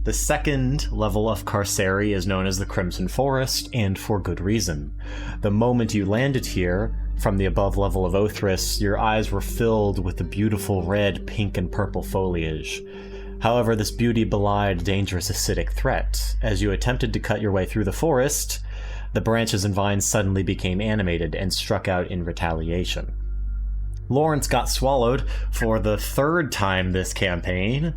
The second level of Carceri is known as the Crimson Forest, and for good reason. The moment you landed here, from the above level of Othris, your eyes were filled with the beautiful red, pink, and purple foliage. However, this beauty belied dangerous acidic threat. As you attempted to cut your way through the forest, the branches and vines suddenly became animated and struck out in retaliation. Lawrence got swallowed for the third time this campaign,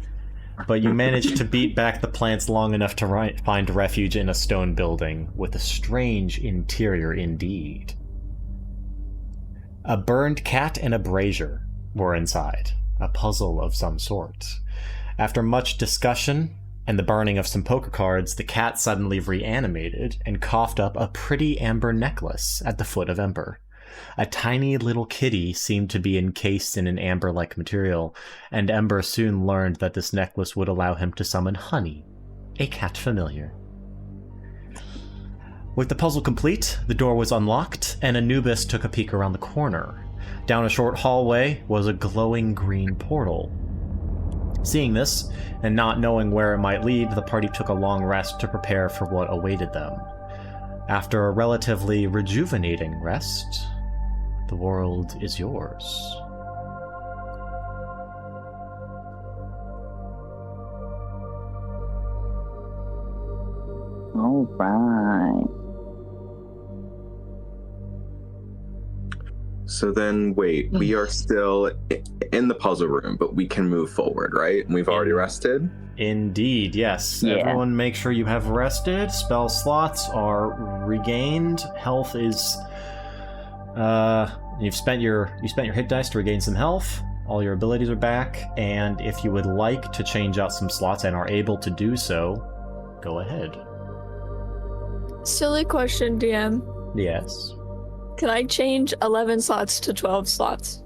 but you managed to beat back the plants long enough to find refuge in a stone building with a strange interior indeed. A burned cat and a brazier were inside, a puzzle of some sort. After much discussion and the burning of some poker cards, the cat suddenly reanimated and coughed up a pretty amber necklace at the foot of Ember. A tiny little kitty seemed to be encased in an amber-like material, and Ember soon learned that this necklace would allow him to summon Honey, a cat familiar. With the puzzle complete, the door was unlocked, and Anubis took a peek around the corner. Down a short hallway was a glowing green portal. Seeing this, and not knowing where it might lead, the party took a long rest to prepare for what awaited them. After a relatively rejuvenating rest, the world is yours. All right. So then, wait, we are still in the puzzle room, but we can move forward, right? And we've already rested? Indeed, yes. Yeah. Everyone make sure you have rested. Spell slots are regained. Health is... you've spent your hit dice to regain some health. All your abilities are back. And if you would like to change out some slots and are able to do so, go ahead. Silly question, DM. Yes. Can I change 11 slots to 12 slots?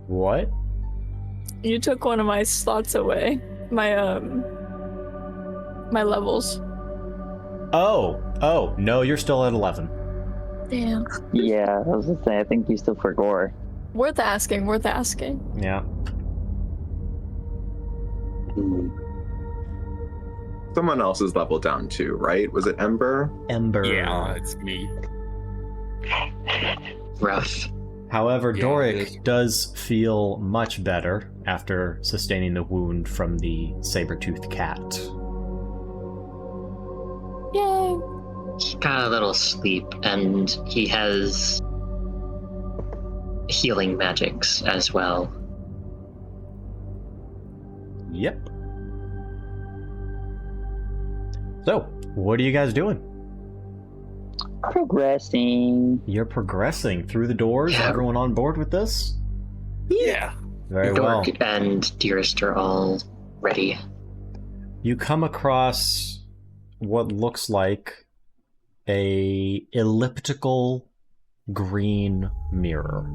What? You took one of my slots away. My levels. Oh, no, you're still at 11. Damn. Yeah, I was gonna say, I think you still forgot. Worth asking. Yeah. Someone else is level down too, right? Was it Ember? Ember. Yeah, it's me. Rough. However, Yeah, Doric does feel much better after sustaining the wound from the saber-toothed cat. Yay. He got a little sleep, and he has healing magics as well. Yep. So, what are you guys doing? Progressing. You're progressing through the doors. Yeah. Everyone on board with this? Yeah. Very well. Dork and Dearest are all ready. You come across what looks like a elliptical green mirror.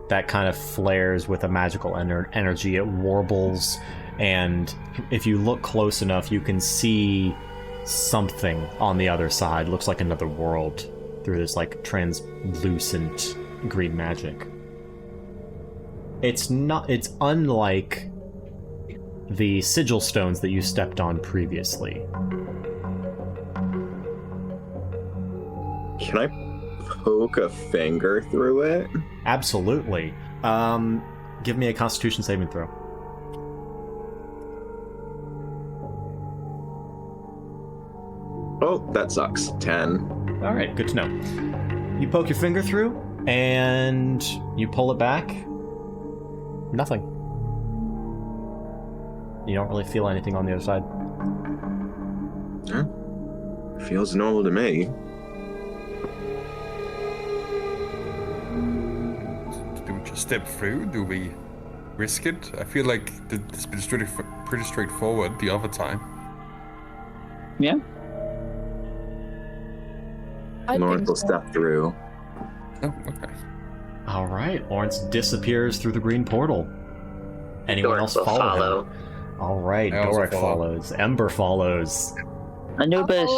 That kind of flares with a magical energy. It warbles, and if you look close enough, you can see something on the other side. Looks like another world through this like translucent green magic. It's unlike the sigil stones that you stepped on previously. Can I poke a finger through it? Absolutely. Give me a Constitution saving throw. Oh, that sucks. 10. All right, good to know. You poke your finger through, and you pull it back. Nothing. You don't really feel anything on the other side. Feels normal to me. Do we just step through? Do we risk it? I feel like it's been pretty straightforward the other time. Yeah. Lawrence will step through. Oh, okay. All right, Lawrence disappears through the green portal. Anyone Dork else will follow him? All right, I also Doric follow. follows. Ember follows. Anubis.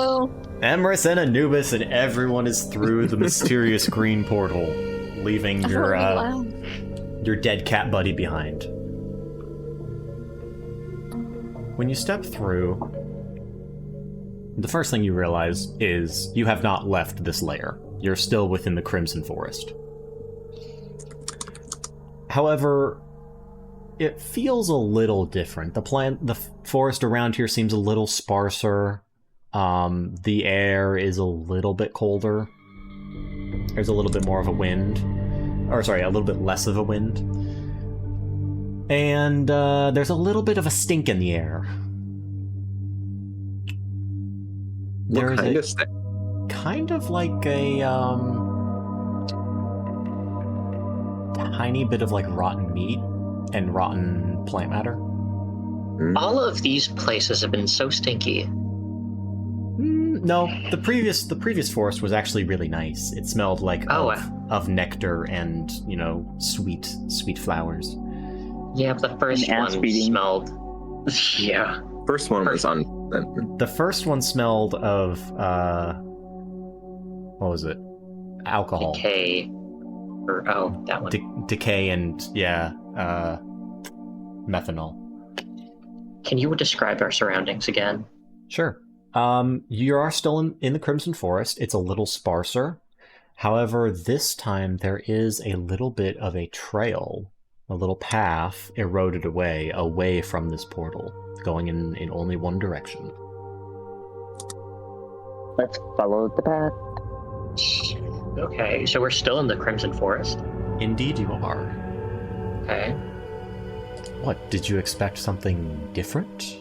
Emrys and Anubis, and everyone is through the mysterious green portal, leaving your dead cat buddy behind. When you step through, the first thing you realize is you have not left this lair. You're still within the Crimson Forest. However, it feels a little different. The forest around here seems a little sparser. The air is a little bit colder. There's a little bit more of a wind. Or sorry, a little bit less of a wind. And there's a little bit of a stink in the air. What kind of stink? Kind of like a tiny bit of like rotten meat and rotten plant matter. All of these places have been so stinky. No, the previous forest was actually really nice. It smelled like of nectar and, you know, sweet flowers. Yeah, but the first one smelled. Yeah. First one was on. The first one smelled of what was it? Alcohol. Decay. Or that one. Decay and methanol. Can you describe our surroundings again? Sure. You are still in the Crimson Forest. It's a little sparser. However, this time there is a little bit of a trail, a little path eroded away from this portal, going in only one direction. Let's follow the path. Okay, so we're still in the Crimson Forest? Indeed you are. Okay. What, did you expect something different?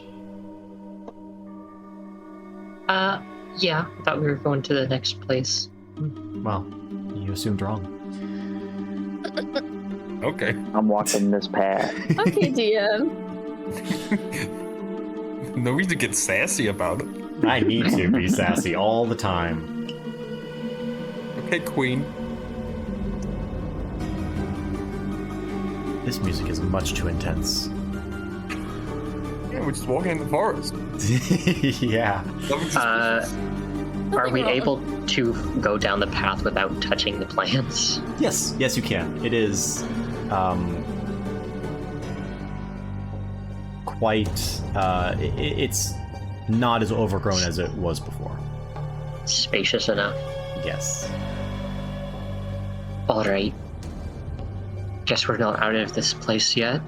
Yeah, I thought we were going to the next place. Well, you assumed wrong. Okay. I'm walking this path. Okay, DM. No reason to get sassy about it. I need to be sassy all the time. Okay, Queen. This music is much too intense. Yeah, we're just walking in the forest. Yeah. Are we able to go down the path without touching the plants? Yes, you can. It is quite it's not as overgrown as it was before. Spacious enough. Yes. All right. Guess we're not out of this place yet.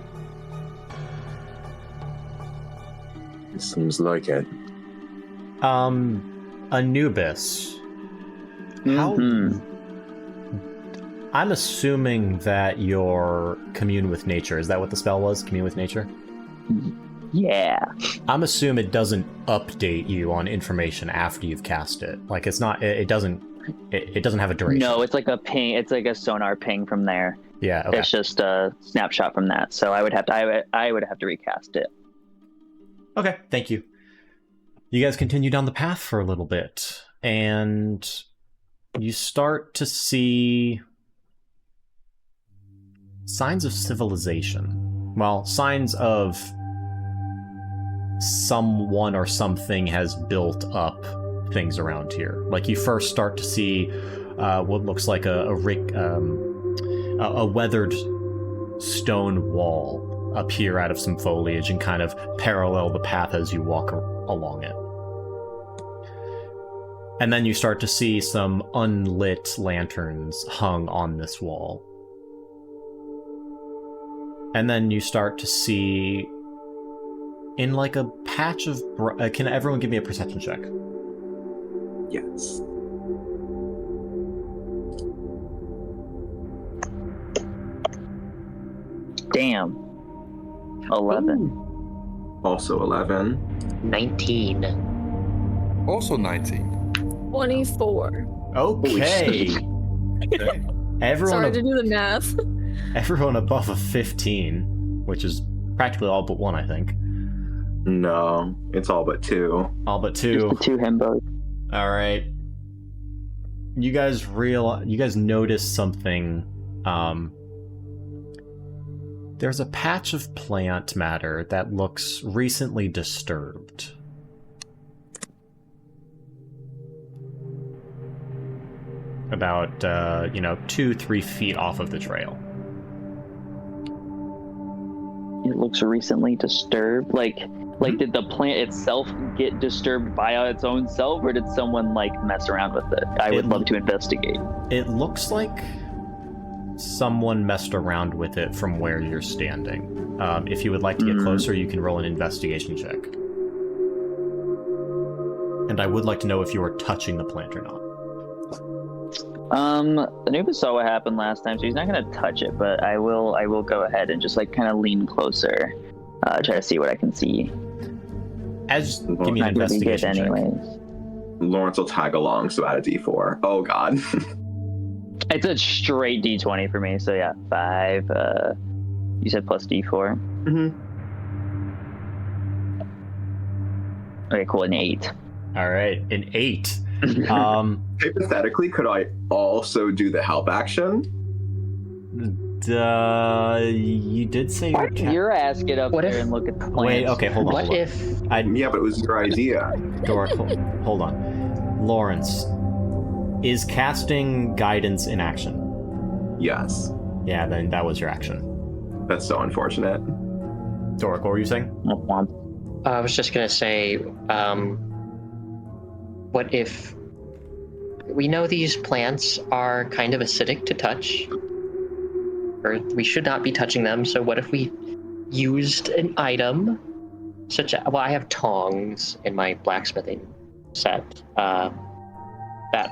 Seems like it. Anubis. How? I'm assuming that your commune with nature. Is that what the spell was? Commune with nature? Yeah. I'm assuming it doesn't update you on information after you've cast it. Like it's not. It doesn't have a duration. No, it's like a ping. It's like a sonar ping from there. Yeah. Okay. It's just a snapshot from that. So I would have to recast it. Okay. Thank you. You guys continue down the path for a little bit, and you start to see signs of civilization. Well, signs of someone or something has built up things around here. Like you first start to see what looks like a weathered stone wall appear out of some foliage and kind of parallel the path as you walk along it. And then you start to see some unlit lanterns hung on this wall. And then you start to see in like a patch of... can everyone give me a perception check? Yes. Damn. 11. Also 11. 19. Also 19. 24. Okay. Okay. Sorry to do the math. Everyone above a 15, which is practically all but one, I think. No, it's all but 2. All but 2. Just the 2 himbos. All right. You guys notice something. There's a patch of plant matter that looks recently disturbed. About 2-3 feet off of the trail. It looks recently disturbed. Like Like, did the plant itself get disturbed by its own self, or did someone like mess around with it? I would love to investigate. It looks like someone messed around with it from where you're standing. If you would like to get closer, you can roll an investigation check. And I would like to know if you are touching the plant or not. Anubis saw what happened last time, so he's not gonna touch it, but I will go ahead and just like kind of lean closer, try to see what I can see. Give me an Not gonna be good investigation check. anyways. Lawrence will tag along, so add a d4. Oh god. It's a straight D20 for me, so yeah, 5. You said plus D4. Mm-hmm. Okay, cool. An 8. All right, an 8. Hypothetically, could I also do the help action? You did say Why did your ass get up What there if- and look at the plants? Wait, okay, hold on. What hold on. if Yeah, but it was your idea. Dork, hold on. Lawrence, is casting guidance in action? Yes. Yeah, then that was your action. That's so unfortunate. Dork, what were you saying? Womp womp. I was just gonna say, what if we know these plants are kind of acidic to touch, or we should not be touching them? So what if we used an item such as, well, I have tongs in my blacksmithing set that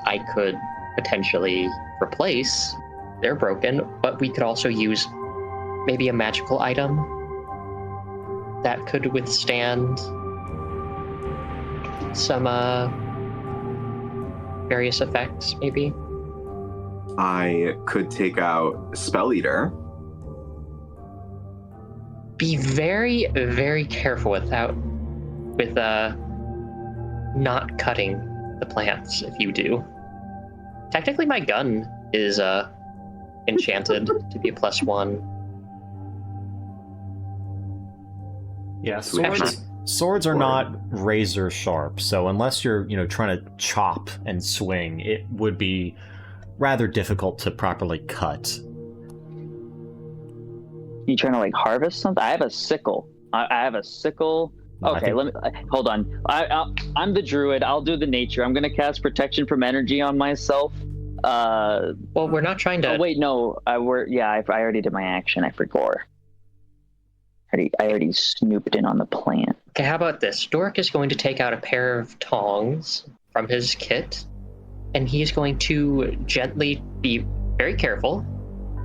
I could potentially replace. They're broken, but we could also use maybe a magical item that could withstand some various effects, maybe. I could take out Spell Eater. Be very, very careful with not cutting the plants if you do. Technically, my gun is enchanted to be a +1. Yeah, Actually- swords are not razor sharp, so unless you're, trying to chop and swing, it would be rather difficult to properly cut. You trying to like harvest something? I have a sickle. I have a sickle. No, I Okay, think- let me hold on. I'm the druid. I'll do the nature. I'm gonna cast protection from energy on myself. Well, we're not trying to. Oh wait, no. I already did my action. I forgot. I already snooped in on the plant. Okay, how about this? Dork is going to take out a pair of tongs from his kit, and he's going to gently be very careful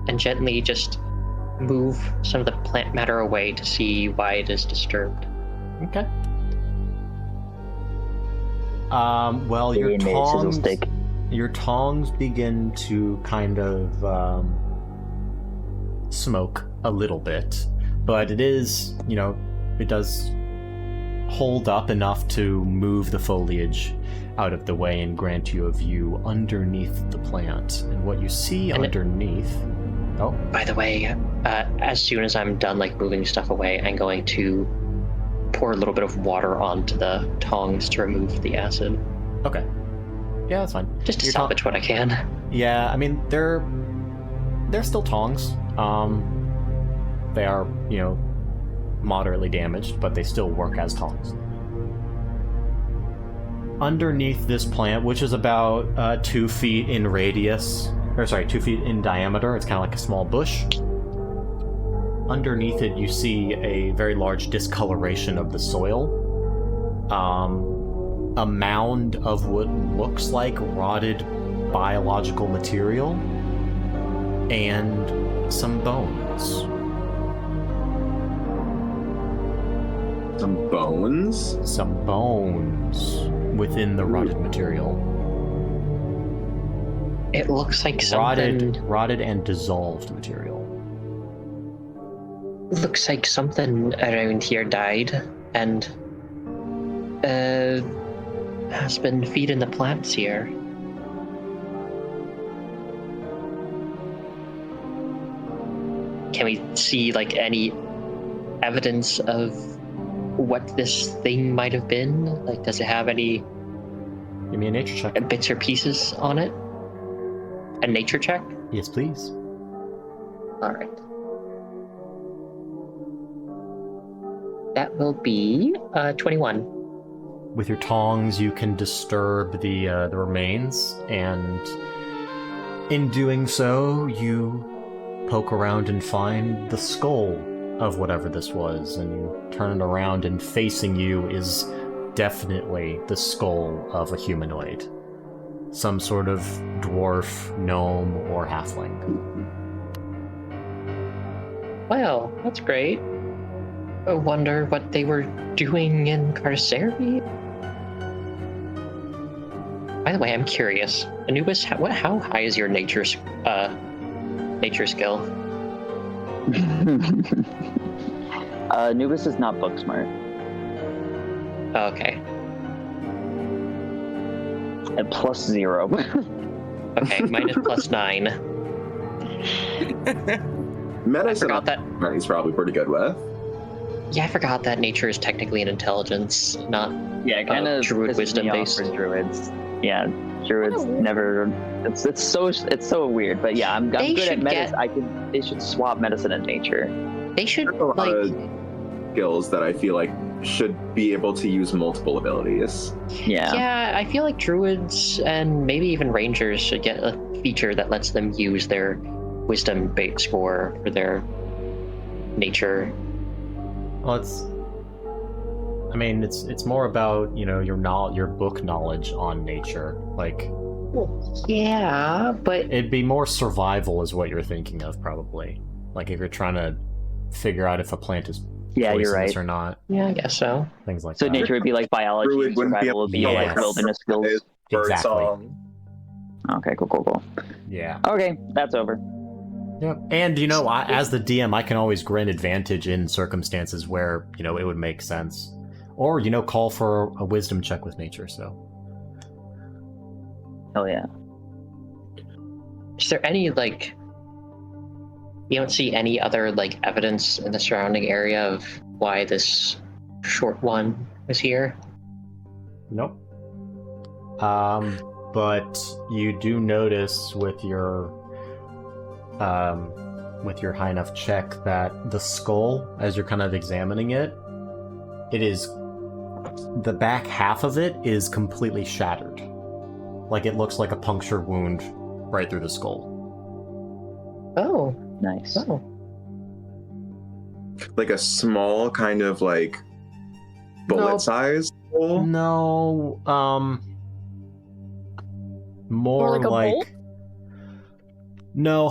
and gently just move some of the plant matter away to see why it is disturbed. Okay. Well, Maybe a chisel stick. your tongs begin to kind of smoke a little bit, but it is, it does hold up enough to move the foliage out of the way and grant you a view underneath the plant. And what you see underneath... Oh, By the way, as soon as I'm done moving stuff away, I'm going to pour a little bit of water onto the tongs to remove the acid. okay. Yeah, that's fine. Just to Your salvage what I can. Yeah, I mean, they're still tongs. They are, moderately damaged, but they still work as tongs. Underneath this plant, which is about 2 feet in radius, 2 feet in diameter, it's kind of like a small bush. Underneath it, you see a very large discoloration of the soil. A mound of what looks like rotted biological material, and some bones. Some bones? Some bones within the rotted material. It looks like something. Rotted and dissolved material. Looks like something around here died and has been feeding the plants here. Can we see any evidence of what this thing might have been? Does it have any Give me a nature check. bits or pieces on it? A nature check? Yes, please. All right. That will be 21. With your tongs, you can disturb the remains, and in doing so, you poke around and find the skull of whatever this was, and you turn it around, and facing you is definitely the skull of a humanoid. Some sort of dwarf, gnome, or halfling. Well, that's great. I wonder what they were doing in Carceri. By the way, I'm curious. Anubis, how high is your nature skill? Anubis is not book smart. Okay. At +0. Okay, mine is +9. Medicine forgot that- he's probably pretty good with. Yeah, I forgot that nature is technically an intelligence, not Yeah, kind of druid wisdom based. for druids. Yeah, druids never. It's so weird. But yeah, I'm They good at should medicine. They should swap medicine and nature. They should There's a lot of skills that I feel like should be able to use multiple abilities. Yeah. Yeah, I feel like druids and maybe even rangers should get a feature that lets them use their wisdom bait score for their nature. Well, it's more about, your book knowledge on nature. Like, Yeah, but it'd be more survival is what you're thinking of, probably. Like, if you're trying to figure out if a plant is Yeah, you're poisonous right. or not. yeah, I guess so. Things like So that. nature would be like biology, Druid and wouldn't be survival would be able to- like Yes. wilderness skills. Bird Exactly. song. Okay, cool. Yeah. Okay, that's over. Yep. And, as the DM, I can always grant advantage in circumstances where, it would make sense. Or, call for a wisdom check with nature, so. Hell yeah. Is there any, you don't see any other, evidence in the surrounding area of why this short one was here? Nope. But you do notice with your high enough check that the skull, as you're kind of examining it, the back half of it is completely shattered. Like, it looks like a puncture wound right through the skull. Oh, Nice. oh. Like a small kind of bullet No. size hole. No, more like a bolt? No,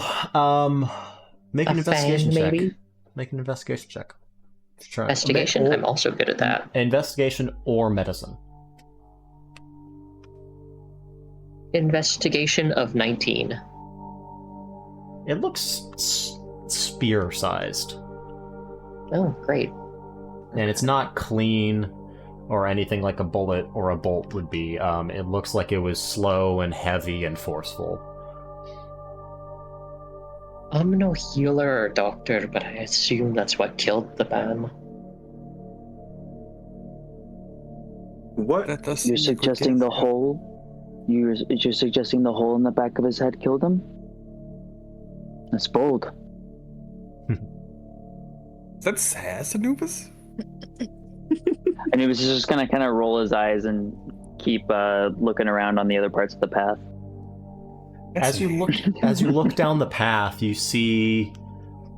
make an A fang, investigation check. maybe? Make an investigation check. Try- Investigation? or- I'm also good at that. Investigation or medicine. Investigation of 19. It looks spear-sized, Oh, great. and it's not clean or anything like a bullet or a bolt would be. It looks like it was slow and heavy and forceful. I'm no healer or doctor, but I assume that's what killed the man. What? That does You're seem suggesting the quick. hole? You're suggesting the hole in the back of his head killed him? That's bold. Is that sass, Anubis? And he was just gonna kind of roll his eyes and keep looking around on the other parts of the path. As you look down the path, you see,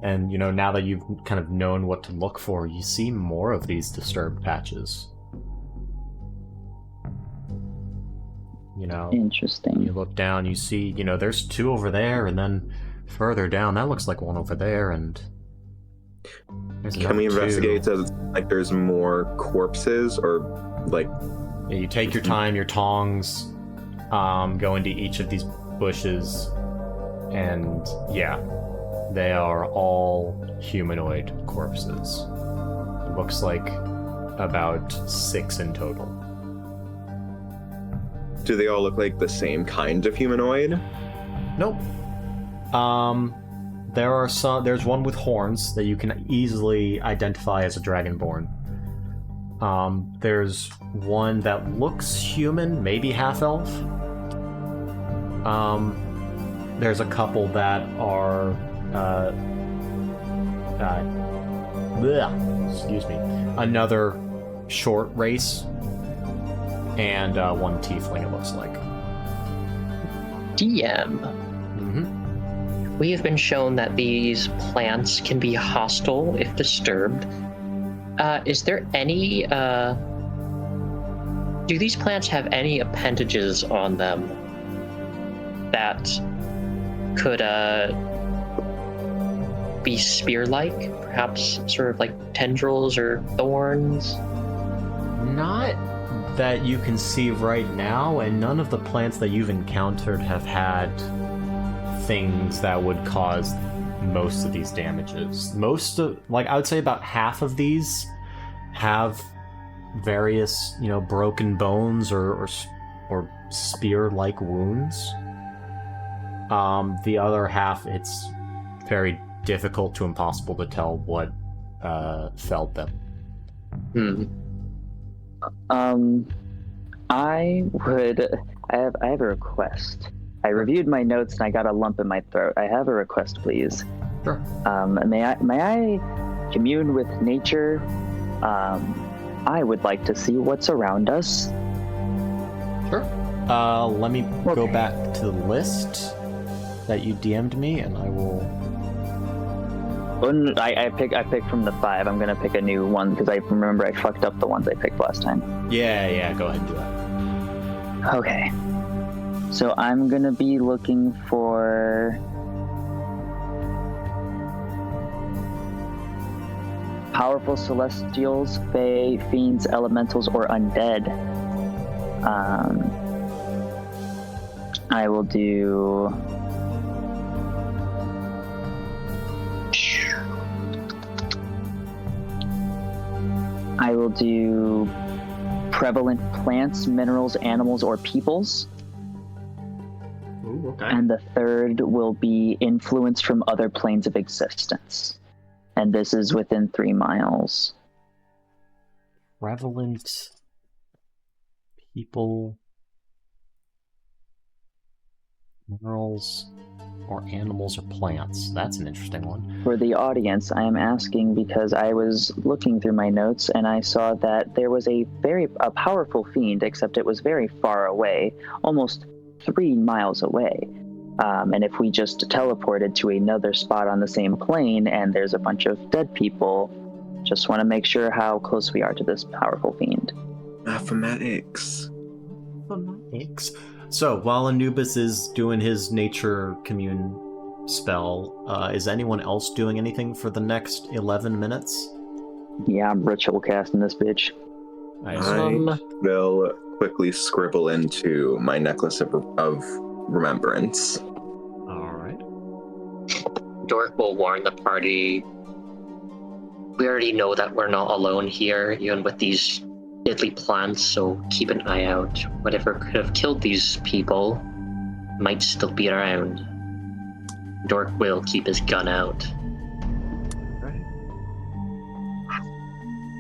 and now that you've kind of known what to look for, you see more of these disturbed patches. Interesting. You look down, you see, there's two over there, and then further down, that looks like one over there, and there's Can we another investigate two. so there's more corpses or Yeah, you take your time, your tongs, go into each of these bushes, and yeah, they are all humanoid corpses. It looks like about 6 in total. do they all look like the same kind of humanoid? Nope. There's one with horns that you can easily identify as a dragonborn. There's one that looks human, maybe half-elf. There's a couple that are excuse me, another short race, and one tiefling, it looks like. DM. Mm-hmm. We have been shown that these plants can be hostile if disturbed. Is there any, do these plants have any appendages on them that could, be spear-like? Perhaps sort of like tendrils or thorns? Not that you can see right now, and none of the plants that you've encountered have had things that would cause most of these damages. Most of, like, I would say about half of these have various, broken bones or spear-like wounds. The other half, it's very difficult to impossible to tell what felled them. I have a request. I reviewed my notes and I got a lump in my throat. I have a request, please. Sure. May I commune with nature? I would like to see what's around us. Sure. Let me go back to the list that you DM'd me, and I will... I pick from the 5. I'm gonna pick a new one because I remember I fucked up the ones I picked last time. Yeah, go ahead and do that. Okay. So I'm gonna be looking for powerful celestials, fae, fiends, elementals, or undead. I will do... prevalent plants, minerals, animals, or peoples. Ooh, okay. And the third will be influence from other planes of existence. And this is within 3 miles. Prevalent people, minerals, or animals or plants. That's an interesting one. For the audience, I am asking because I was looking through my notes and I saw that there was a powerful fiend, except it was very far away, almost 3 miles away. And if we just teleported to another spot on the same plane and there's a bunch of dead people, just want to make sure how close we are to this powerful fiend. Mathematics. So, while Anubis is doing his nature commune spell, is anyone else doing anything for the next 11 minutes? Yeah, I'm ritual casting this bitch. I assume. I will quickly scribble into my necklace of remembrance. Alright. Dork will warn the party. We already know that we're not alone here, even with these deadly plants, so keep an eye out. Whatever could have killed these people might still be around. Dork will keep his gun out.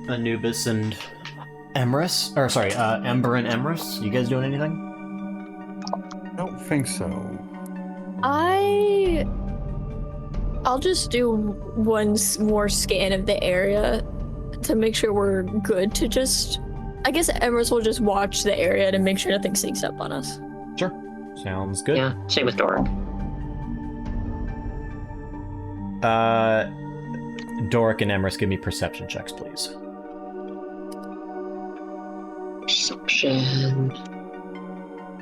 Anubis and Emrys? Ember and Emrys? You guys doing anything? I don't think so. I'll just do one more scan of the area to make sure we're good to just... I guess Emrys will just watch the area to make sure nothing sneaks up on us. Sure. Sounds good. Yeah, same with Dork. Doric and Emrys, give me perception checks, please. Perception.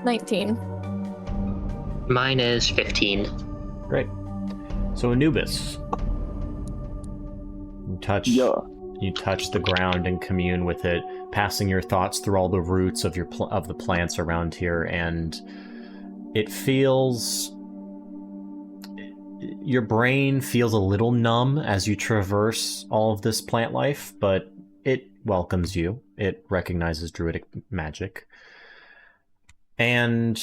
19. Mine is 15. Great. So Anubis, you touch the ground and commune with it, passing your thoughts through all the roots of the plants around here, and it feels... Your brain feels a little numb as you traverse all of this plant life, but it welcomes you. It recognizes druidic magic. And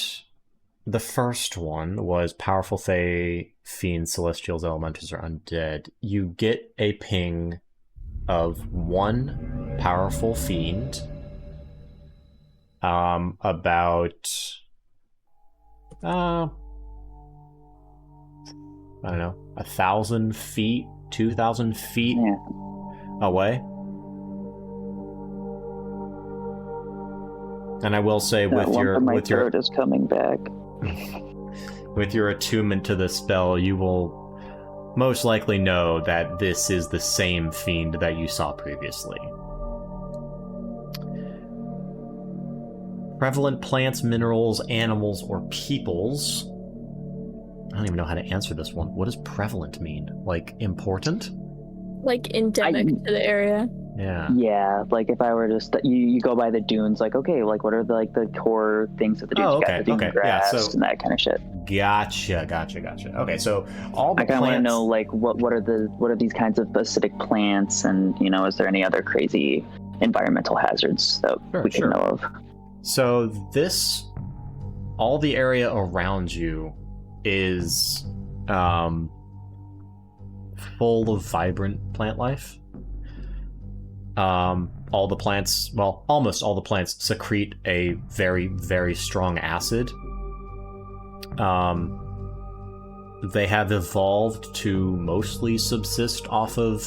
the first one was powerful fae, fiends, celestials, elementals, or undead. You get a ping of one powerful fiend, about I don't know, 1,000 feet, 2,000 feet away. And I will say, That lump in my throat is coming back. with your attunement to the spell, you will most likely know that this is the same fiend that you saw previously. Prevalent plants, minerals, animals, or peoples. I don't even know how to answer this one. What does prevalent mean? Like important? Like endemic to the area. Yeah. Yeah, like if I were to you go by the dunes, like okay, like what are the core things of the dunes? Oh, You got okay, the dune okay, grass yeah, so- and that kind of shit. Gotcha. Okay, so all the I kind of want to plants. know like what are these kinds of acidic plants, and is there any other crazy environmental hazards that we can know of? So all the area around you is full of vibrant plant life. All the plants, well, almost all the plants secrete a very, very strong acid. They have evolved to mostly subsist off of,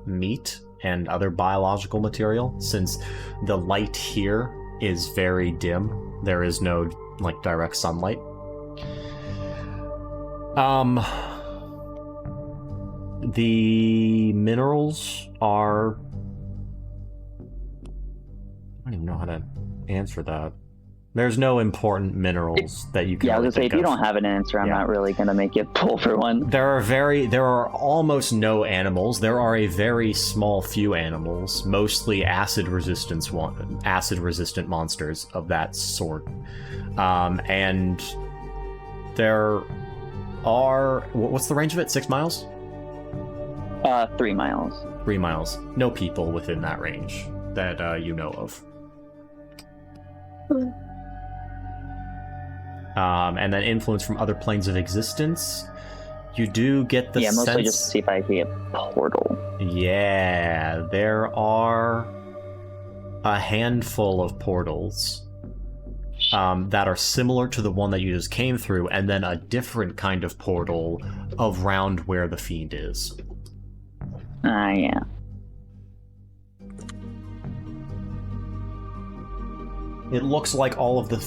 meat and other biological material, since the light here is very dim. There is no, direct sunlight. The minerals are... I don't even know how to answer that. There's no important minerals that you can. Yeah, I really was gonna say, if you don't have an answer, I'm not really gonna make you pull for one. There are almost no animals. There are a very small few animals, mostly acid resistant monsters of that sort. And there are, what's the range of it? 6 miles? 3 miles. 3 miles. No people within that range that you know of. And then influence from other planes of existence. You do get the sense... mostly just to see if I see a portal. Yeah, there are a handful of portals that are similar to the one that you just came through, and then a different kind of portal around where the fiend is. Yeah. It looks like all of the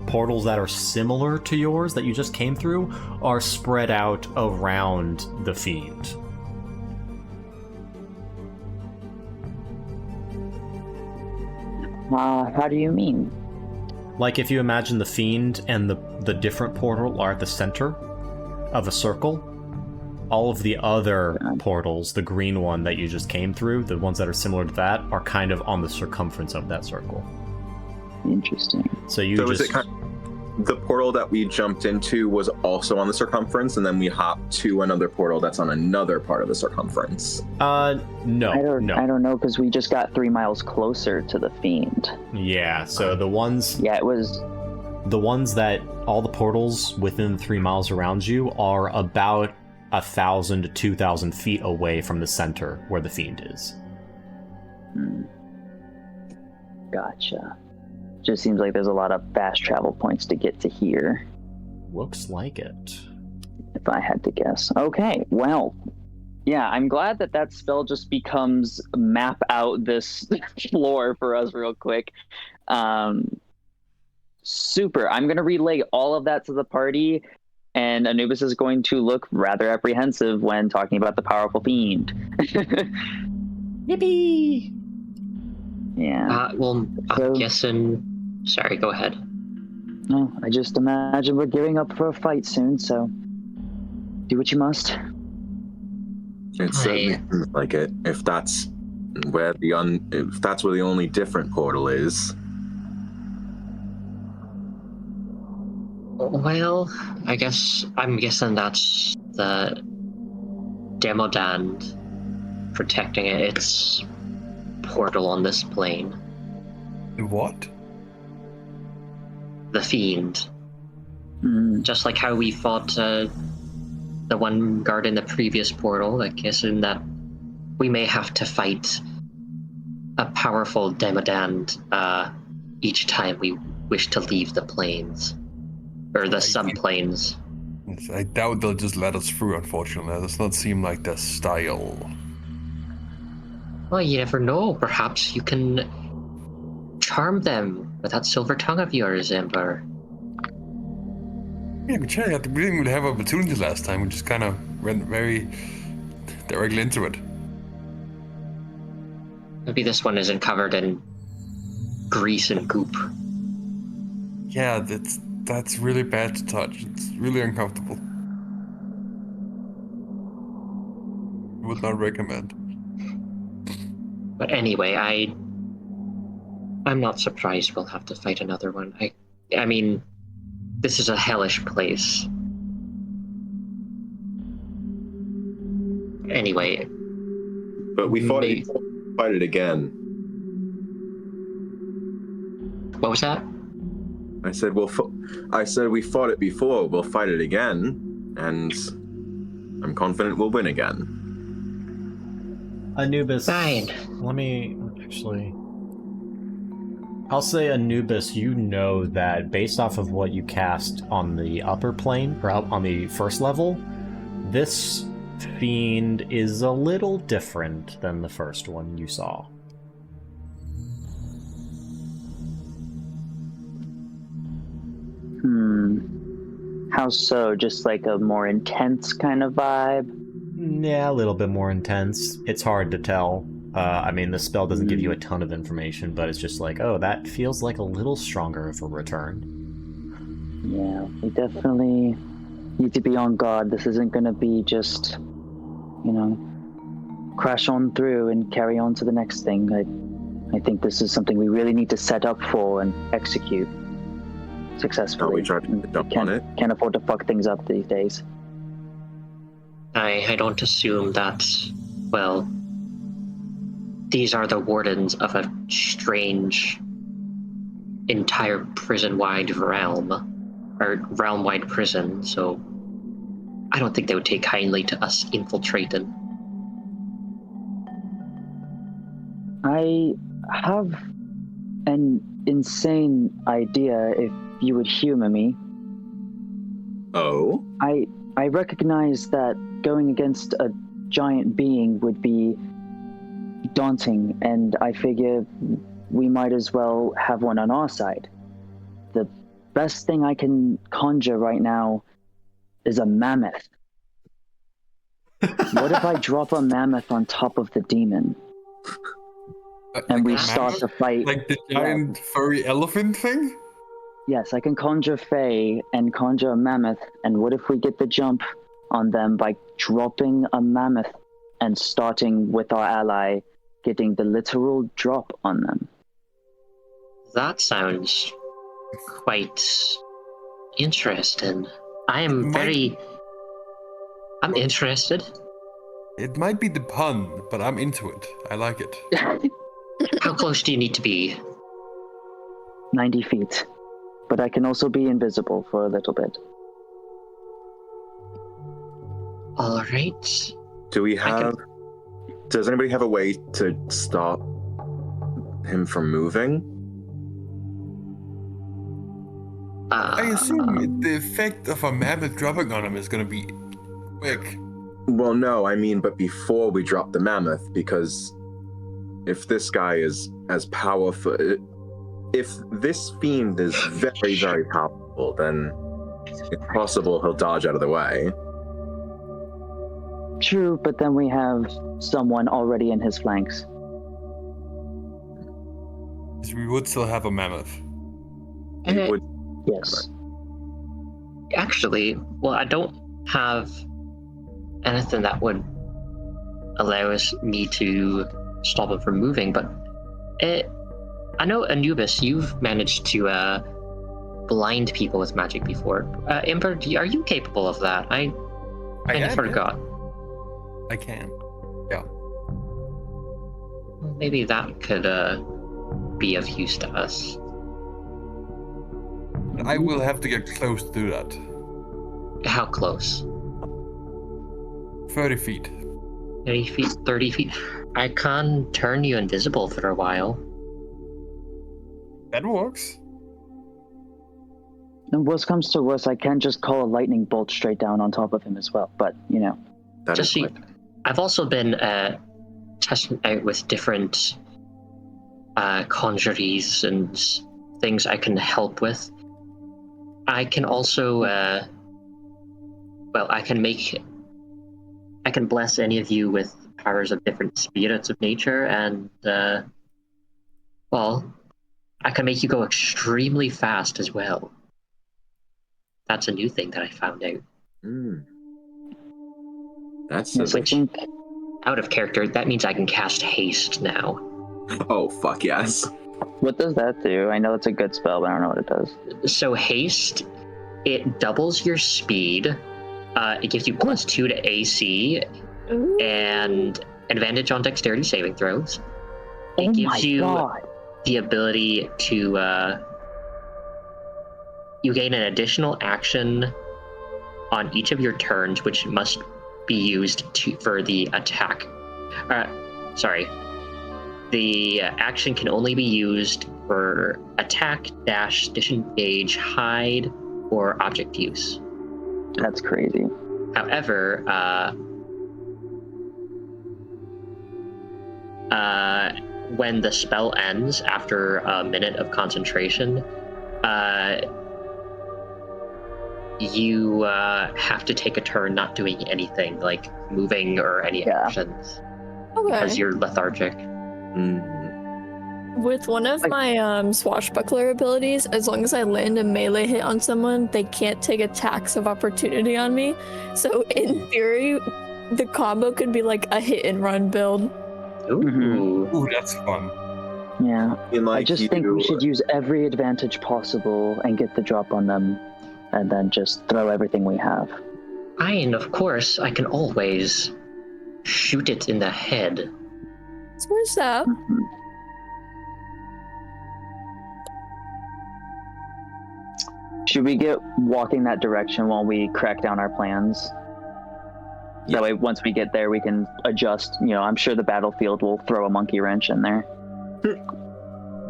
portals that are similar to yours that you just came through are spread out around the fiend. How do you mean? Like if you imagine the fiend and the different portal are at the center of a circle, all of the other portals, the green one that you just came through, the ones that are similar to that, are kind of on the circumference of that circle. Interesting. So is it the portal that we jumped into was also on the circumference, and then we hopped to another portal that's on another part of the circumference? No. I don't know, because we just got 3 miles closer to the fiend. Yeah, so the ones... Yeah, it was... The ones that... All the portals within 3 miles around you are about 1,000 to 2,000 feet away from the center where the fiend is. Gotcha. Just seems like there's a lot of fast travel points to get to here. Looks like it. If I had to guess. Okay, well, yeah, I'm glad that spell just becomes map out this floor for us real quick. Super. I'm going to relay all of that to the party, and Anubis is going to look rather apprehensive when talking about the powerful fiend. Yippee! Yeah. I'm guessing... Sorry, go ahead. No, I just imagine we're gearing up for a fight soon, so do what you must. It certainly seems like it. If that's where the only different portal is. Well, I'm guessing that's the Demodand protecting its portal on this plane. What? The fiend. Just like how we fought the one guard in the previous portal, I guess in that we may have to fight a powerful Demodand each time we wish to leave the planes. Or the subplanes. I doubt they'll just let us through, unfortunately. That does not seem like their style. Well, you never know. Perhaps you can charm them with that silver tongue of yours, Ember. Yeah, we tried. We didn't even have opportunity last time. We just kind of went very directly into it. Maybe this one isn't covered in grease and goop. Yeah, that's really bad to touch. It's really uncomfortable. Would not recommend. But anyway, I'm not surprised we'll have to fight another one. I mean, this is a hellish place. Anyway. But we fought it before, fight it again. What was that? I said we fought it before, we'll fight it again, and I'm confident we'll win again. Anubis. Fine. Let me actually. I'll say Anubis, you know that based off of what you cast on the upper plane, or on the first level, this fiend is a little different than the first one you saw. How so? Just like a more intense kind of vibe? Yeah, a little bit more intense. It's hard to tell. I mean, the spell doesn't give you a ton of information, but it's just like, oh, that feels like a little stronger of a return. Yeah, we definitely need to be on guard. This isn't going to be just, crash on through and carry on to the next thing. I think this is something we really need to set up for and execute successfully. We try to dump on it. Can't afford to fuck things up these days. I don't assume that, well, these are the wardens of a strange, entire prison-wide realm, or realm-wide prison, so I don't think they would take kindly to us infiltrating. I have an insane idea, if you would humor me. Oh? I recognize that going against a giant being would be daunting, and I figure we might as well have one on our side. The best thing I can conjure right now is a mammoth. What if I drop a mammoth on top of the demon? And we start to fight. Like the giant furry elephant thing? Yes, I can conjure Fae and conjure a mammoth, and what if we get the jump on them by dropping a mammoth and starting with our ally, getting the literal drop on them? That sounds quite interesting. I'm interested. It might be the pun, but I'm into it. I like it. How close do you need to be? 90 feet. But I can also be invisible for a little bit. All right. Does anybody have a way to stop him from moving? I assume the effect of a mammoth dropping on him is going to be quick. Well, no, I mean, but before we drop the mammoth, because if this guy is as powerful, if this fiend is very, very powerful, then it's possible he'll dodge out of the way. True, but then we have someone already in his flanks. We would still have a mammoth. It would. Yes. Actually, well, I don't have anything that would allow me to stop him from moving, but I know, Anubis, you've managed to blind people with magic before. Ember, are you capable of that? I forgot. I can. Yeah. Maybe that could be of use to us. I will have to get close to do that. How close? 30 feet. 30 feet, 30 feet. I can turn you invisible for a while. That works. And worst comes to worst, I can just call a lightning bolt straight down on top of him as well. But, That just is see, I've also been testing out with different conjuries and things I can help with. I can also, I can bless any of you with powers of different spirits of nature, and, I can make you go extremely fast as well. That's a new thing that I found out. That's Yes, I think Out of character, that means I can cast haste now. Oh, fuck yes. what does that do? I know it's a good spell, but I don't know what it does. So haste, it doubles your speed. It gives you +2 to AC Ooh. and advantage on dexterity saving throws. It Oh gives my you god. the ability to you gain an additional action on each of your turns, which must be used for the attack. The action can only be used for attack, dash, disengage, hide, or object use. That's crazy. However, when the spell ends after a minute of concentration, you have to take a turn not doing anything, like moving or any actions, because Okay. you're lethargic. With one of my swashbuckler abilities, as long as I land a melee hit on someone, they can't take attacks of opportunity on me. So in theory, the combo could be like a hit and run build. Ooh. Ooh, that's fun. Yeah. In, like, I just think we should use every advantage possible and get the drop on them, and then just throw everything we have. And of course, I can always shoot it in the head. So where's that? Should we get walking that direction while we crack down our plans? Yeah. That way, once we get there, we can adjust. You know, I'm sure the battlefield will throw a monkey wrench in there.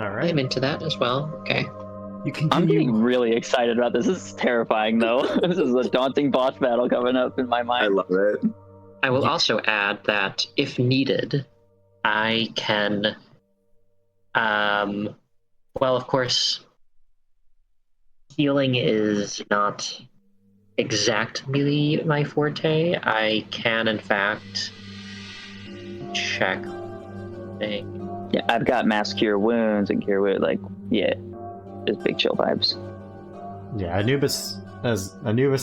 All right. I'm into that as well. Okay. You I'm getting continue. really excited about this. This is terrifying, though. This is a daunting boss battle coming up in my I mind. love it. I will also add that if needed, I can, of course, healing is not exactly my forte. I can, in fact, check thing. Yeah, I've got mass cure wounds and cure wound. Like, yeah, it's big chill vibes. Yeah, Anubis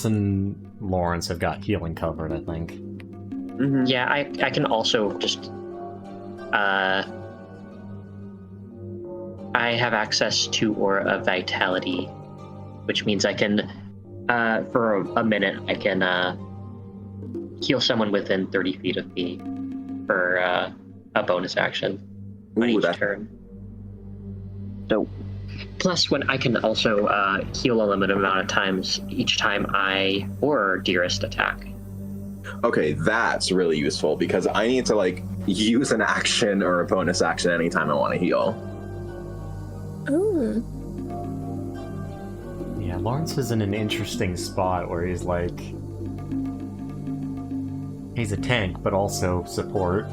and Lawrence have got healing covered, I think. Mm-hmm. Yeah, I can also just I have access to Aura of Vitality, which means I can for a minute I can heal someone within 30 feet of me for a bonus action on each turn. Dope. Plus, when I can also heal a limited amount of times each time I or Dearest attack. Okay, that's really useful because I need to like use an action or a bonus action anytime I want to heal. Ooh. Yeah, Lawrence is in an interesting spot where he's like... He's a tank, but also support.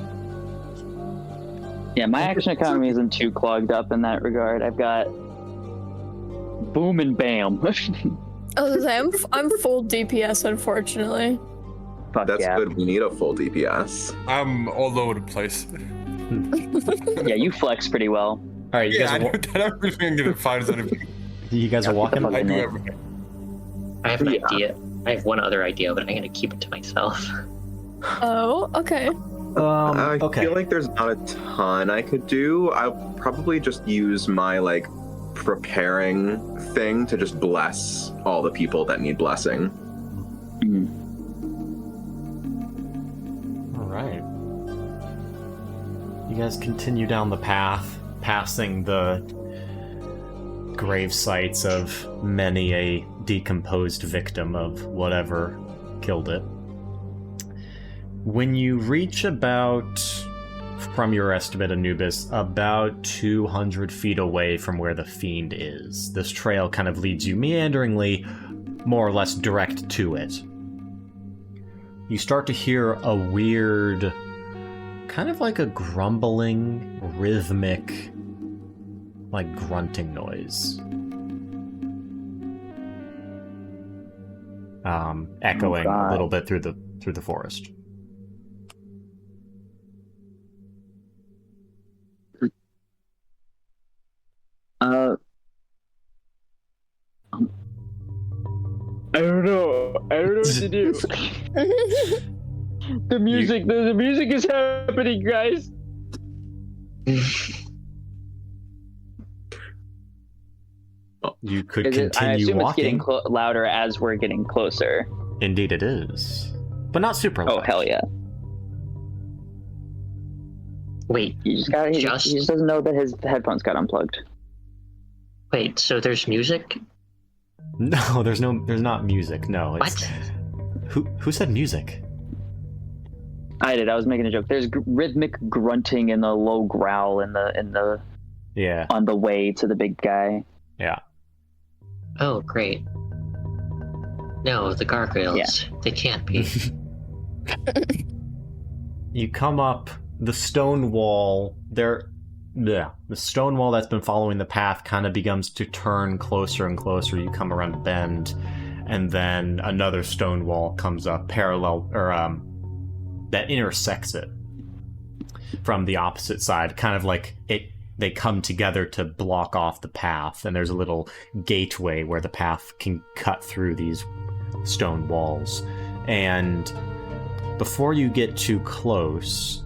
Yeah, my action economy isn't too clogged up in that regard. I've got boom and bam. I was gonna say, I'm full DPS, unfortunately. Fuck That's yeah. good. We need a full DPS. I'm all over the place. Yeah, you flex pretty well. All right, you Yeah, guys I don't really think it finds anything. you guys are walking. fuck I do Yeah. everything. I have an idea. I have one other idea, but I'm gonna keep it to myself. Oh, okay. I Okay. feel like there's not a ton I could do. I'll probably just use my like preparing thing to just bless all the people that need blessing. All right. You guys continue down the path, passing the grave sites of many a decomposed victim of whatever killed it. When you reach about, from your estimate, Anubis, about 200 feet away from where the fiend is, this trail kind of leads you meanderingly, more or less direct to it. You start to hear a weird, kind of like a grumbling, rhythmic like grunting noise. Echoing a little bit through the forest. I don't know what to do. The music is happening, guys. You could I continue assume walking. it's getting louder as we're getting closer. Indeed it is. But not super loud. Oh, hell yeah. Wait, He just doesn't know that his headphones got unplugged. wait, so there's music? No, there's not music. No. It's, What? Who said music? I did. I was making a joke. There's rhythmic grunting and a low growl in the Yeah. on the way to the big guy. Yeah. Oh, great. No, the gargoyles. They can't be. You come up the stone wall. The stone wall that's been following the path kind of begins to turn closer and closer. You come around a bend, and then another stone wall comes up parallel, or that intersects it from the opposite side, kind of like it. They come together to block off the path, and there's a little gateway where the path can cut through these stone walls. And before you get too close,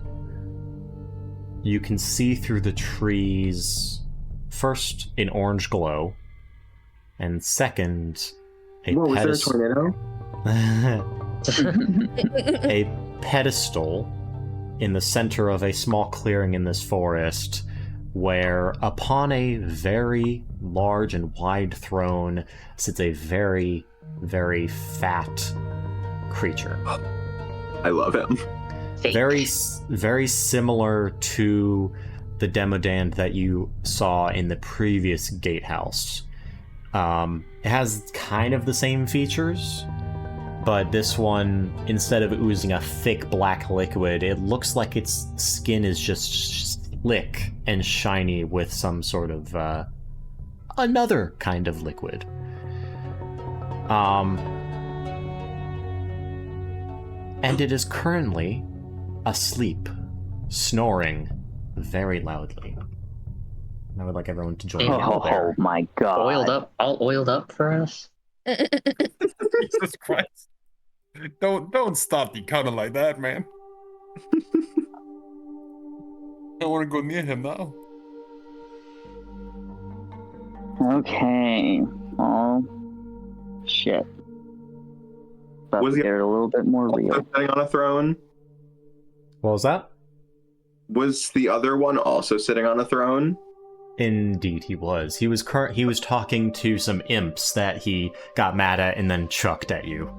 you can see through the trees, first, an orange glow, and second, a Whoa, is there a tornado? a pedestal in the center of a small clearing in this forest, where upon a very large and wide throne sits a very, very fat creature. I love him. Fake. Very similar to the Demodand that you saw in the previous gatehouse. It has kind of the same features, but this one, instead of oozing a thick black liquid, it looks like its skin is just slick and shiny with some sort of another kind of liquid. And it is currently asleep, snoring very loudly. I would like everyone to join me. Oh my god. All oiled up for us? Jesus Christ. Don't stop the cuddle like that, man. I don't want to go near him now. Okay. Oh shit. But Was we he get it a little bit more real. Also sitting on a throne? What was that? Was the other one also sitting on a throne? Indeed, he was. He was talking to some imps that he got mad at and then chucked at you.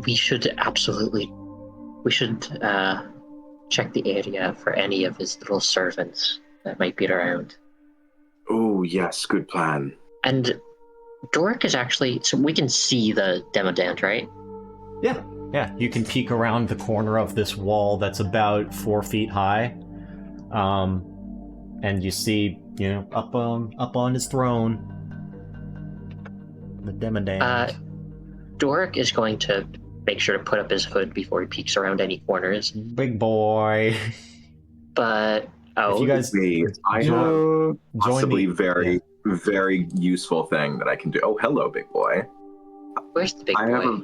We should absolutely. We should check the area for any of his little servants that might be around. Oh, yes, good plan. And Doric is actually. So we can see the Demodand, right? Yeah, you can peek around the corner of this wall that's about 4 feet high. And you see, up on his throne, the Demodand. Doric is going to make sure to put up his hood before he peeks around any corners. Big boy. But If you guys I have possibly the- very useful thing that I can do. Oh, hello, big boy. where's the big boy?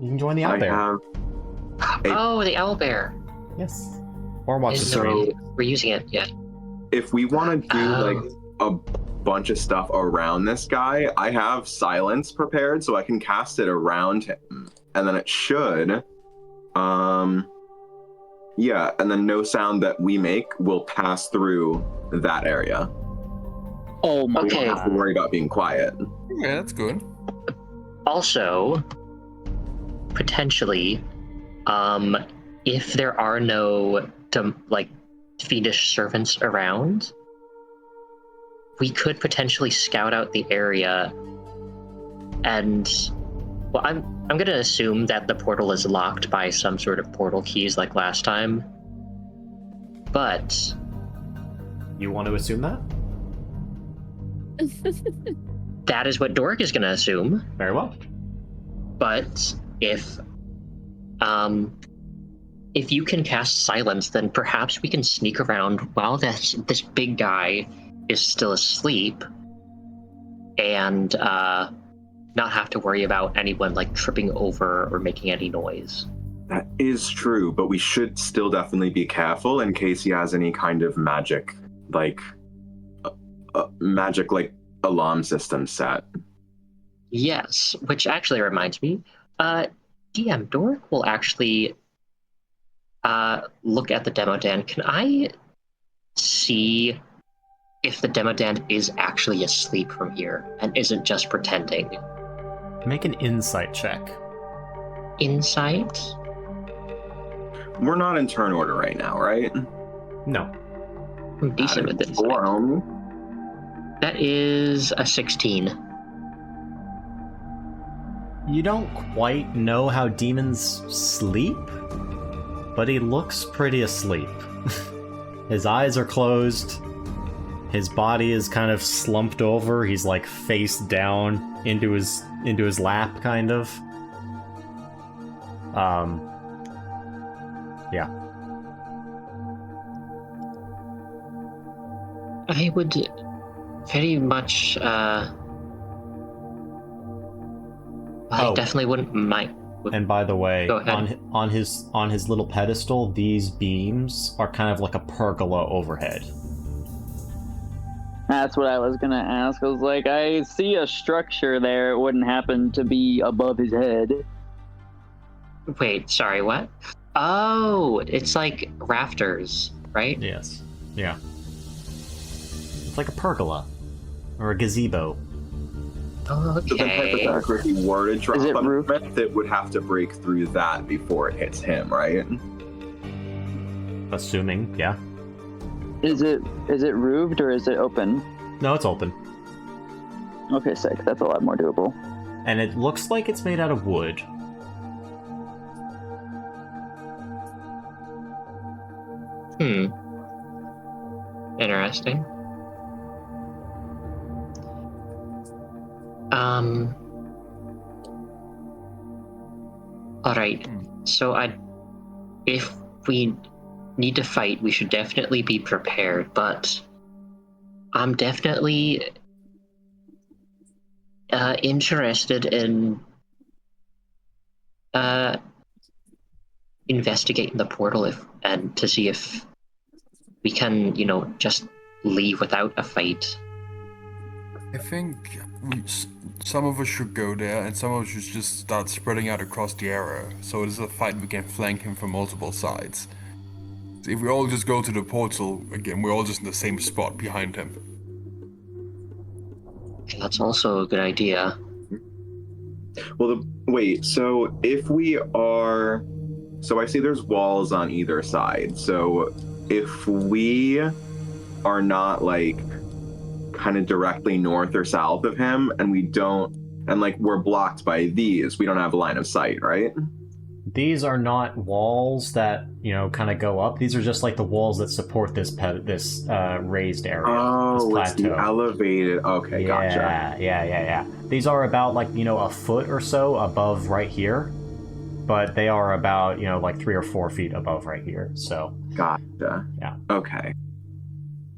You can join the I owlbear. have. Oh, the owlbear. Yes. Or watch the Is stream. we're using it yet. If we want to do like a bunch of stuff around this guy, I have silence prepared so I can cast it around him, and then it should, yeah, and then no sound that we make will pass through that area. Oh my We don't have to god. worry about being quiet. Yeah, that's good. Also, potentially, if there are no fiendish servants around, we could potentially scout out the area. And well, I'm gonna assume that the portal is locked by some sort of portal keys like last time. But You want to assume that? That is what Dork is going to assume. Very well. But if you can cast silence, then perhaps we can sneak around while this big guy is still asleep, and not have to worry about anyone like tripping over or making any noise. That is true, but we should still definitely be careful in case he has any kind of magic, like alarm system set. Yes, which actually reminds me, DM Dork will actually look at the Demodan. Can I see if the Demodan is actually asleep from here and isn't just pretending? Make an insight check. Insight? We're not in turn order right now, right? No. I'm decent with insight. 4 only? That is a 16. You don't quite know how demons sleep, but he looks pretty asleep. His eyes are closed. His body is kind of slumped over. He's like face down into his lap, kind of. Yeah. I would very much, I definitely wouldn't mind. And by the way, Go ahead. on his little pedestal, these beams are kind of like a pergola overhead. That's what I was gonna ask. I was like, I see a structure there. It wouldn't happen to be above his head. Wait, sorry, what? Oh, it's like rafters, right? Yes. Yeah. It's like a pergola or a gazebo. Okay. So then hypothetically, if he were to drop Is it a roof? mammoth, it would have to break through that before it hits him, right? Assuming, yeah. Is it roofed or is it open? No, it's open. Okay, sick. That's a lot more doable. And it looks like it's made out of wood. Interesting. All right. So if we need to fight, we should definitely be prepared, but I'm definitely interested in investigating the portal and to see if we can, just leave without a fight. I think some of us should go there, and some of us should just start spreading out across the area, so it is a fight we can flank him from multiple sides. If we all just go to the portal, again, we're all just in the same spot behind him. That's also a good idea. Well, wait, so if we are... So I see there's walls on either side, so if we are not, like, kind of directly north or south of him, and we don't... And, like, we're blocked by these, we don't have a line of sight, right? These are not walls that, kind of go up. These are just like the walls that support this raised area. Oh, this it's the elevated... Okay, gotcha. Yeah. These are about, like, a foot or so above right here. But they are about, like 3 or 4 feet above right here. So... Gotcha. Yeah. Okay.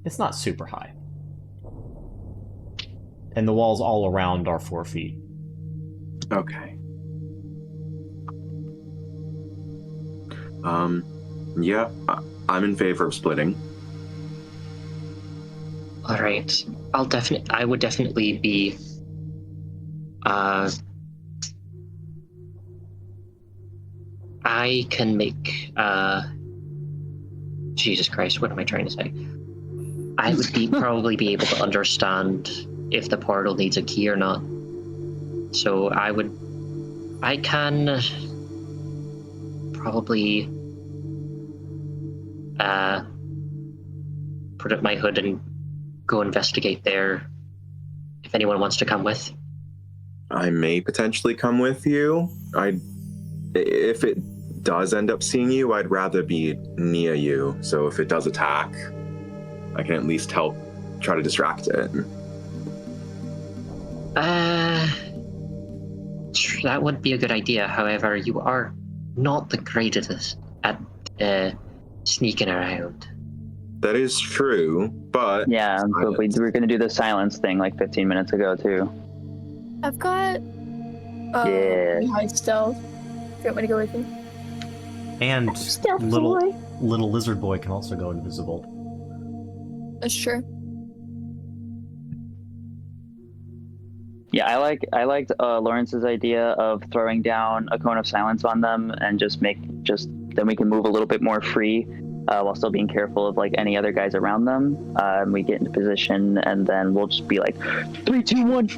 It's not super high. And the walls all around are 4 feet. Okay. Yeah, I'm in favor of splitting. All right. I would definitely be I can make Jesus Christ, what am I trying to say? I would probably be able to understand if the portal needs a key or not. So I can probably put up my hood and go investigate there if anyone wants to come with. I may potentially come with you. If it does end up seeing you, I'd rather be near you. So if it does attack, I can at least help try to distract it. That would be a good idea. However, you are not the greatest at sneaking around. That is true, but Yeah, but we were going to do the silence thing like 15 minutes ago, too. I've got Yeah. high stealth. Do you want me to go with you? And Stealth little boy. little lizard boy can also go invisible. That's true. Yeah, I liked Lawrence's idea of throwing down a cone of silence on them and then we can move a little bit more free while still being careful of like any other guys around them. We get into position and then we'll just be like 3, 2, 1.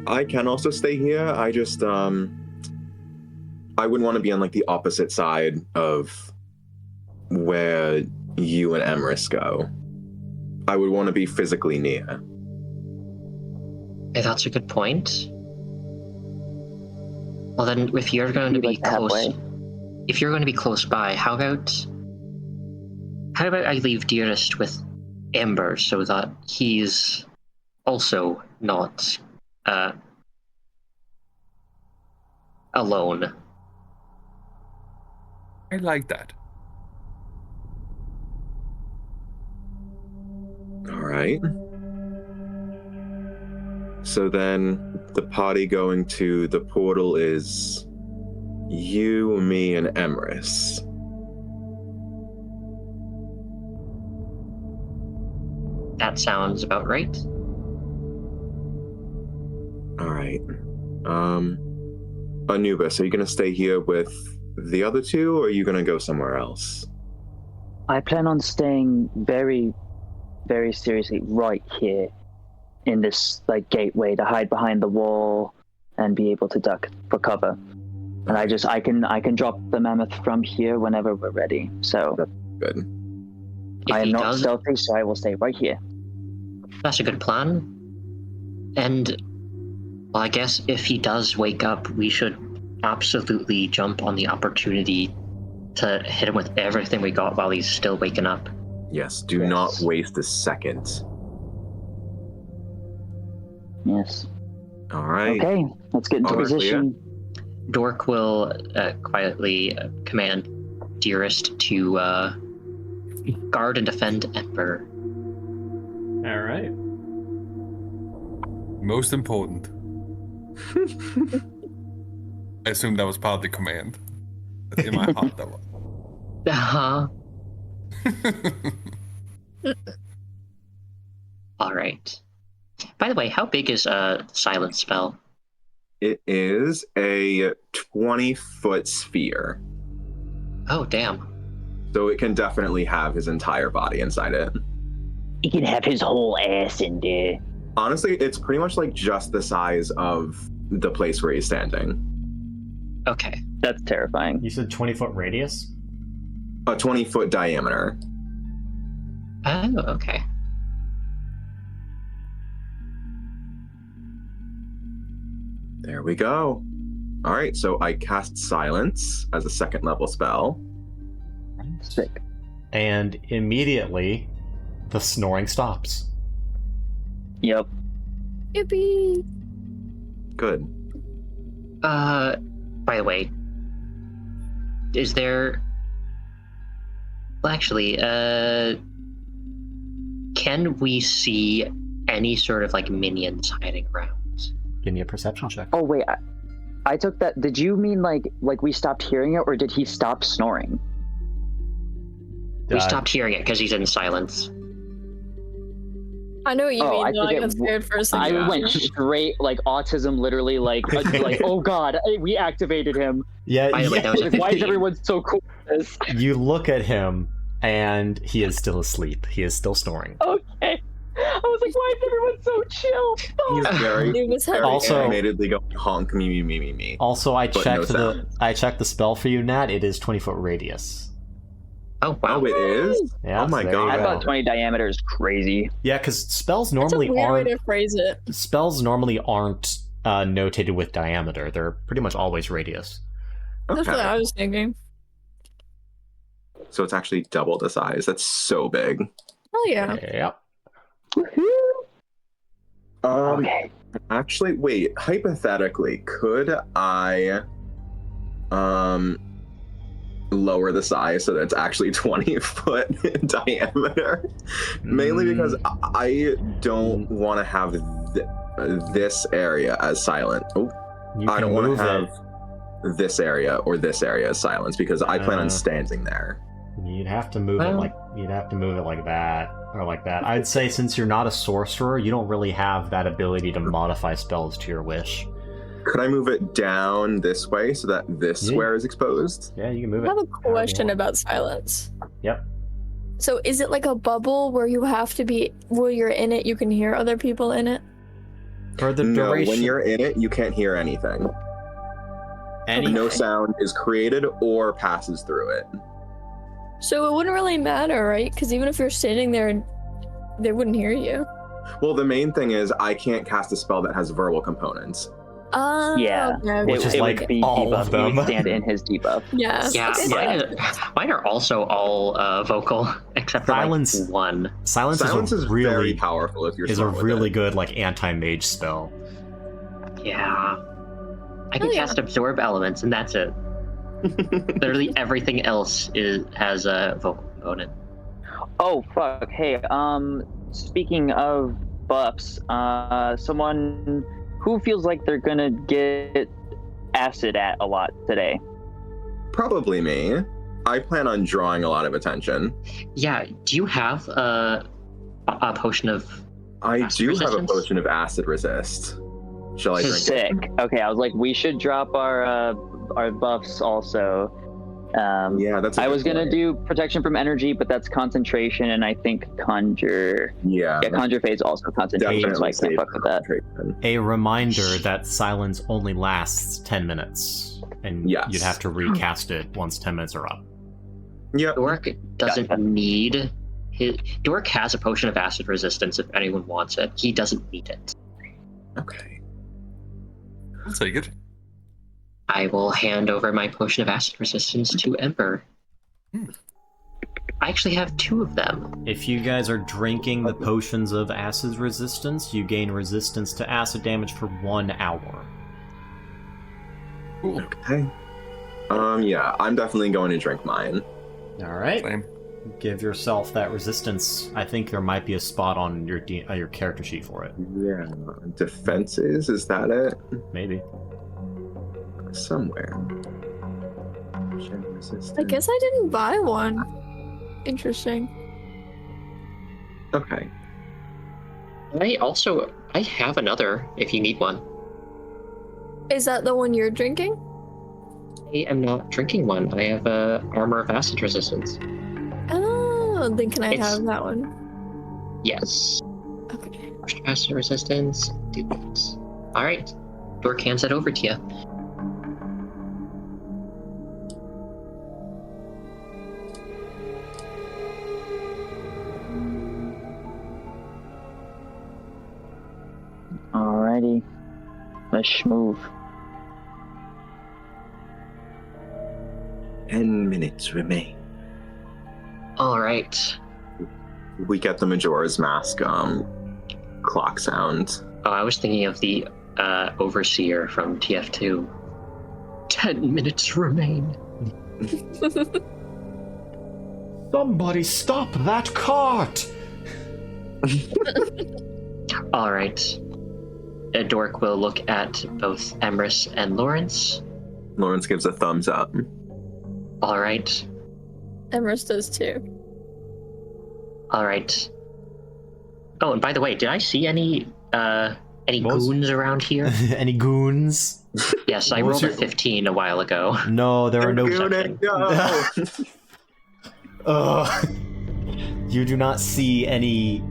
I can also stay here. I just I wouldn't want to be on like the opposite side of where you and Emrys go. I would want to be physically near. Hey, that's a good point. Well then, if you're going to be close, if you're going to be close by, how about I leave Dearest with Ember so that he's also not alone. I like that. All right. So then the party going to the portal is you, me, and Emrys. That sounds about right. All right. Anubis, are you going to stay here with the other two, or are you going to go somewhere else? I plan on staying very, very seriously right here in this like gateway to hide behind the wall and be able to duck for cover. And I can drop the mammoth from here whenever we're ready. So Good. If I am he not does, stealthy, so I will stay right here. that's a good plan. And well, I guess if he does wake up, we should absolutely jump on the opportunity to hit him with everything we got while he's still waking up. Yes, do Yes. not waste a second. Yes. All right. Okay, let's get into All right, position. Dork will quietly command Dearest to guard and defend Ember. All right. Most important. I assume that was part of the command. In my heart, that was. Uh-huh. All right. By the way, how big is a silence spell? It is a 20-foot sphere. Oh, damn. So it can definitely have his entire body inside it. He can have his whole ass in there. Honestly, it's pretty much like just the size of the place where he's standing. Okay. That's terrifying. You said 20-foot radius? A 20-foot diameter. Oh, okay. There we go. All right, so I cast Silence as a second level spell. Sick. And immediately, the snoring stops. Yep. Yippee! Good. By the way, is there... Well, actually, can we see any sort of, like, minions hiding around? Give me a perception check. Oh wait, I took that. Did you mean like we stopped hearing it, or did he stop snoring? We stopped hearing it because he's in silence. I know what you mean, I though. I forget got scared for a second. I went straight like autism, literally like oh god, we activated him. Yeah, By the way, that was a Like, why is 15. everyone so cool with this? you look at him, and he is still asleep. He is still snoring. Okay. I was like, why is everyone so chill? He's very, It was very Also- animatedly going honk, me. Also, I But checked no I checked the spell for you, Nat. It is 20-foot radius. Oh, wow. Oh, it is? Yeah, Oh my so there you I go. thought 20 diameter is crazy. Yeah, because spells That's a normally weird way aren't to phrase it. notated with diameter. They're pretty much always radius. That's what Okay. I was thinking. So it's actually double the size. That's so big. Oh yeah. Yep. Okay. Actually, wait. Hypothetically, could I lower the size so that it's actually 20 foot in diameter? Mainly because I don't want to have this area as silent. Oh, You I can don't want move to have it. this area or this area as silence because I plan on Uh. standing there. You'd have to move it like that or like that. I'd say since you're not a sorcerer, you don't really have that ability to modify spells to your wish. Could I move it down this way so that this square is exposed? Yeah, you can move I it. have a question about silence. Yep. So is it like a bubble where you have to be, where you're in it, you can hear other people in it? For the No, duration. when you're in it, you can't hear anything. Any No sound is created or passes through it. So it wouldn't really matter, right? Because even if you're sitting there, they wouldn't hear you. Well, the main thing is I can't cast a spell that has verbal components. Yeah. Okay. Which is it like would be all of debuff. He would them. stand in his debuff. Yeah. Yeah, Okay. mine are also all vocal, except for Silence. like one. Silence Is is very powerful if you're is a smart with really it. good like anti-mage spell. Yeah. I can Oh, yeah. cast absorb elements, and that's it. Literally everything else has a vocal component. Oh fuck! Hey, speaking of buffs, someone who feels like they're gonna get acid at a lot today. Probably me. I plan on drawing a lot of attention. Yeah, do you have a potion of I Acid do have a resistance? potion of acid resist. Shall I drink it? Sick. Okay, I was like, we should drop our buffs also. Yeah, that's. I was gonna do protection from energy, but that's concentration, and I think conjure. Yeah, Yeah, conjure phase also concentration, so I can't fuck with that. A reminder that silence only lasts 10 minutes, and Yes. you'd have to recast it once 10 minutes are up. Yeah. Dork doesn't need his. Dork has a potion of acid resistance if anyone wants it. He doesn't need it. Okay. I'll take it. I will hand over my potion of acid resistance to Ember. I actually have 2 of them. If you guys are drinking the potions of acid resistance, you gain resistance to acid damage for 1 hour. Cool. Okay. Yeah, I'm definitely going to drink mine. Alright. Same. Give yourself that resistance. I think there might be a spot on your your character sheet for it. Yeah. Defenses, is that it? Maybe. Somewhere. I guess I didn't buy one. Interesting. Okay. I have another if you need one. Is that the one you're drinking? I am not drinking one. I have a armor of acid resistance. Oh, then can I It's- have that one? Yes. Okay. Acid resistance. Do that. All right. Dork hands that over to you. Alrighty, let's move. 10 minutes remain. All right. We get the Majora's Mask clock sound. Oh, I was thinking of the overseer from TF2. 10 minutes remain. Somebody stop that cart! All right. Dork will look at both Emrys and Lawrence. Lawrence gives a thumbs up. All right. Emrys does too. All right. Oh, and by the way, did I see any What? goons around here? Any goons? Yes, I What was rolled a your- 15 a while ago. No, there are no. Perception. Ugh. You do not see any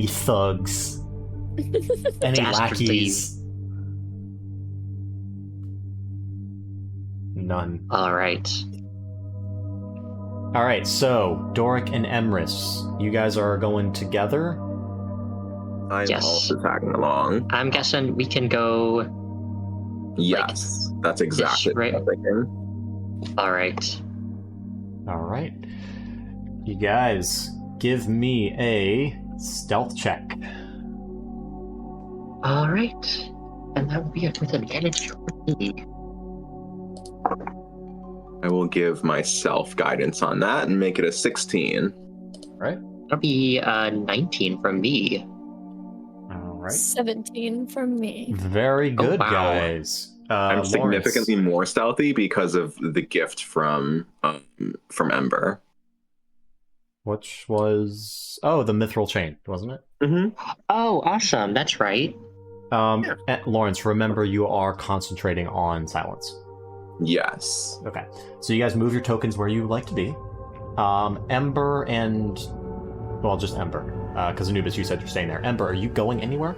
thugs, any Dastardly. lackeys. None. All right. All right, so Doric and Emrys, you guys are going together. I'm Yes. also tagging along. I'm guessing we can go. Yes, that's exactly right. what I'm thinking. All right. All right. You guys, give me a stealth check. All right, and that will be with advantage for me. I will give myself guidance on that and make it a 16. Right? That'll be 19 from me. All right. 17 from me. Very good, wow. guys. I'm Lawrence. significantly more stealthy because of the gift from Ember. Which was the mithril chain, wasn't it? Mm-hmm. Oh, awesome. That's right. Lawrence, remember you are concentrating on silence. Yes. Okay, so you guys move your tokens where you like to be. Ember and just Ember, because Anubis, you said you're staying there. Ember, are you going anywhere?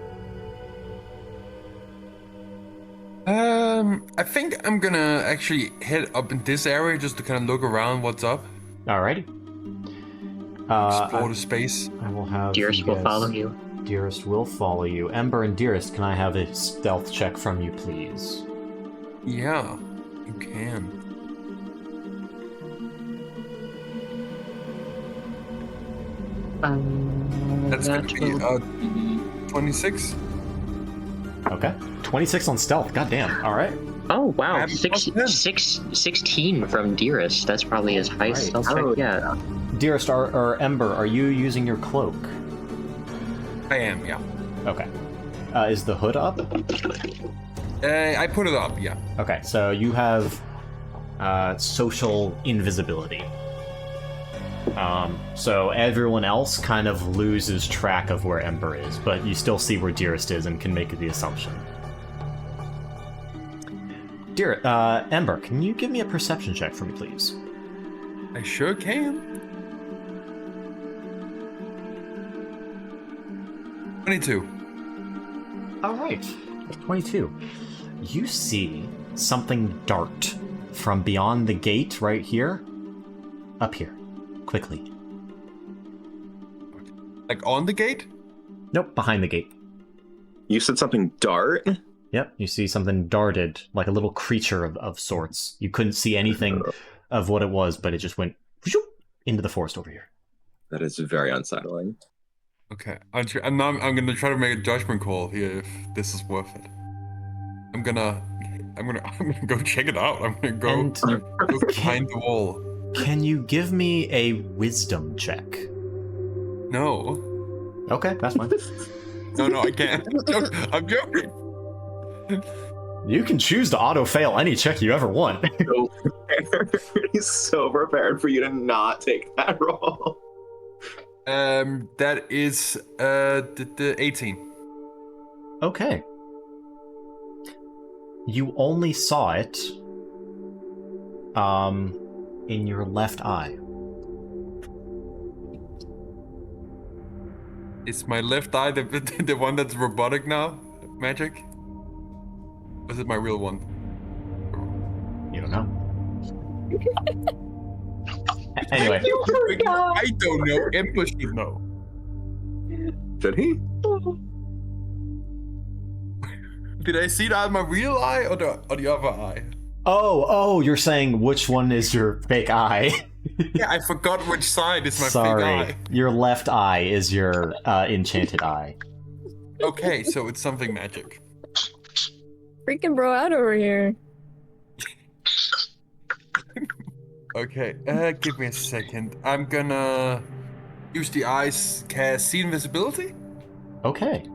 I think I'm gonna actually head up in this area just to kind of look around what's up, Alrighty. explore the space. I will have Dearest you will guys- follow you. Dearest will follow you. Ember and Dearest, can I have a stealth check from you, please? Yeah, you can. That's gonna be 26. Okay. 26 on stealth. Goddamn. All right. Oh I wow, have a plus 16 from Dearest. That's probably his highest Right. stealth check yet. Dearest or Ember, are you using your cloak? I am, yeah. Okay. Is the hood up? I put it up, yeah. Okay, so you have social invisibility. So everyone else kind of loses track of where Ember is, but you still see where Dearest is and can make the assumption. Ember, can you give me a perception check for me, please? I sure can. 22. All right, 22. You see something dart from beyond the gate right here, up here, quickly. Like on the gate? Nope, behind the gate. You said something dart? Yep, you see something darted, like a little creature of sorts. You couldn't see anything of what it was, but it just went into the forest over here. That is very unsettling. Okay, I'm gonna try to make a judgment call here if this is worth it. I'm gonna go check it out. I'm gonna go And look behind the wall. can you give me a wisdom check? No, Okay, that's fine. no, I can't. I'm joking. You can choose to auto-fail any check you ever want. So prepared. He's so prepared for you to not take that roll. That is the 18. Okay. You only saw it in your left eye. Is my left eye the one that's robotic now? Magic? Or is it my real one? You don't know. Anyway, I don't know. Ember should know. Did he? Did I see that in my real eye or the other eye? oh, you're saying which one is your fake eye? Yeah, I forgot which side is my Sorry, fake eye. your left eye is your enchanted eye. Okay, so it's something magic. Freaking bro out over here. Okay, give me a second. I'm gonna use the eyes, cast see invisibility. Okay.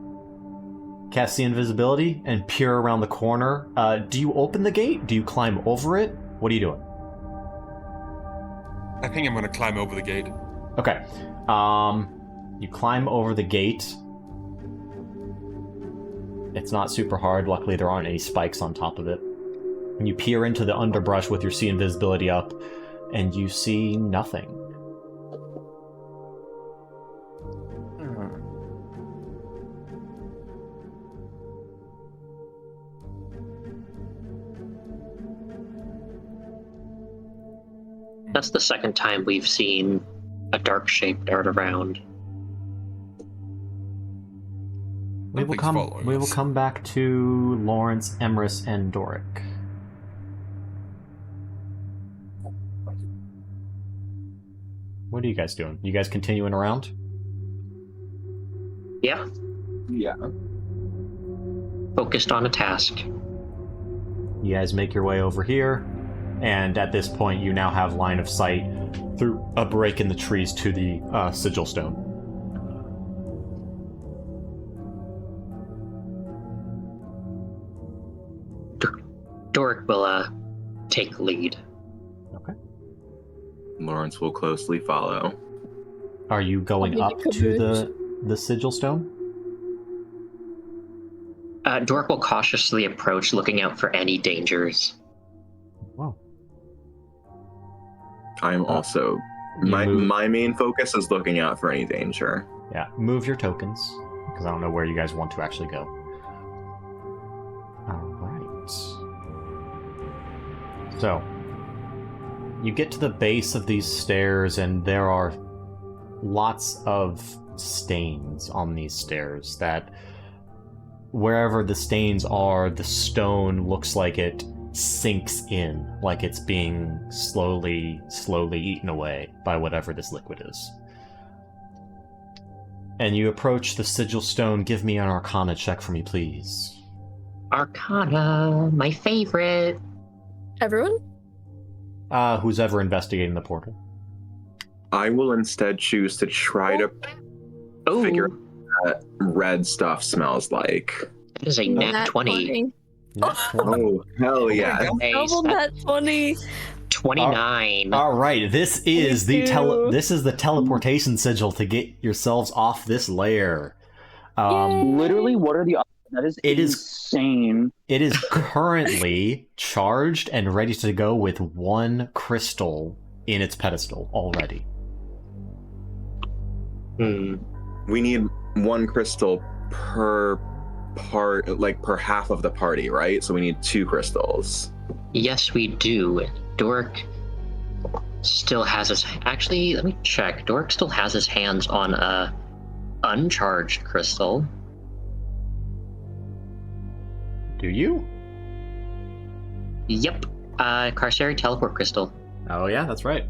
Cast the invisibility and peer around the corner. Do you open the gate? Do you climb over it? What are you doing? I think I'm gonna climb over the gate. Okay. You climb over the gate. It's not super hard. Luckily, there aren't any spikes on top of it. And you peer into the underbrush with your see invisibility up, and you see nothing. That's the second time we've seen a dark shape dart around. We will Something's following We will us. come back to Lawrence, Emrys, and Doric. What are you guys doing? You guys continuing around? Yeah, Yeah. focused on a task. You guys make your way over here, and at this point, you now have line of sight through a break in the trees to the sigil stone. Doric will take lead. Okay. Lawrence will closely follow. Are you going I'll be up the to caboose. the sigil stone? Doric will cautiously approach, looking out for any dangers. Wow. I'm also you move- my main focus is looking out for any danger. Yeah, move your tokens, because I don't know where you guys want to actually go. Alright. So, you get to the base of these stairs, and there are lots of stains on these stairs that wherever the stains are, the stone looks like it sinks in, like it's being slowly eaten away by whatever this liquid is. And you approach the sigil stone. Give me an Arcana check for me, please. Arcana, my favorite. Everyone? Who's ever investigating the portal? I will instead choose to try to Oh, figure out what red stuff smells like. that is a nat 20. Nat 20. Oh, hell yeah. Nice. Double that 20. 29. All right, this is the Thank you. this is the teleportation sigil to get yourselves off this layer. Yay. Literally, what are the odds? That is It is- insane. It is currently charged and ready to go with one crystal in its pedestal already. Hmm. We need one crystal per part, like per half of the party, right? So we need 2 crystals. Yes, we do. Doric still has his... Actually, let me check. Doric still has his hands on a uncharged crystal. Do you? Yep. Carceri teleport crystal. Oh yeah, that's right.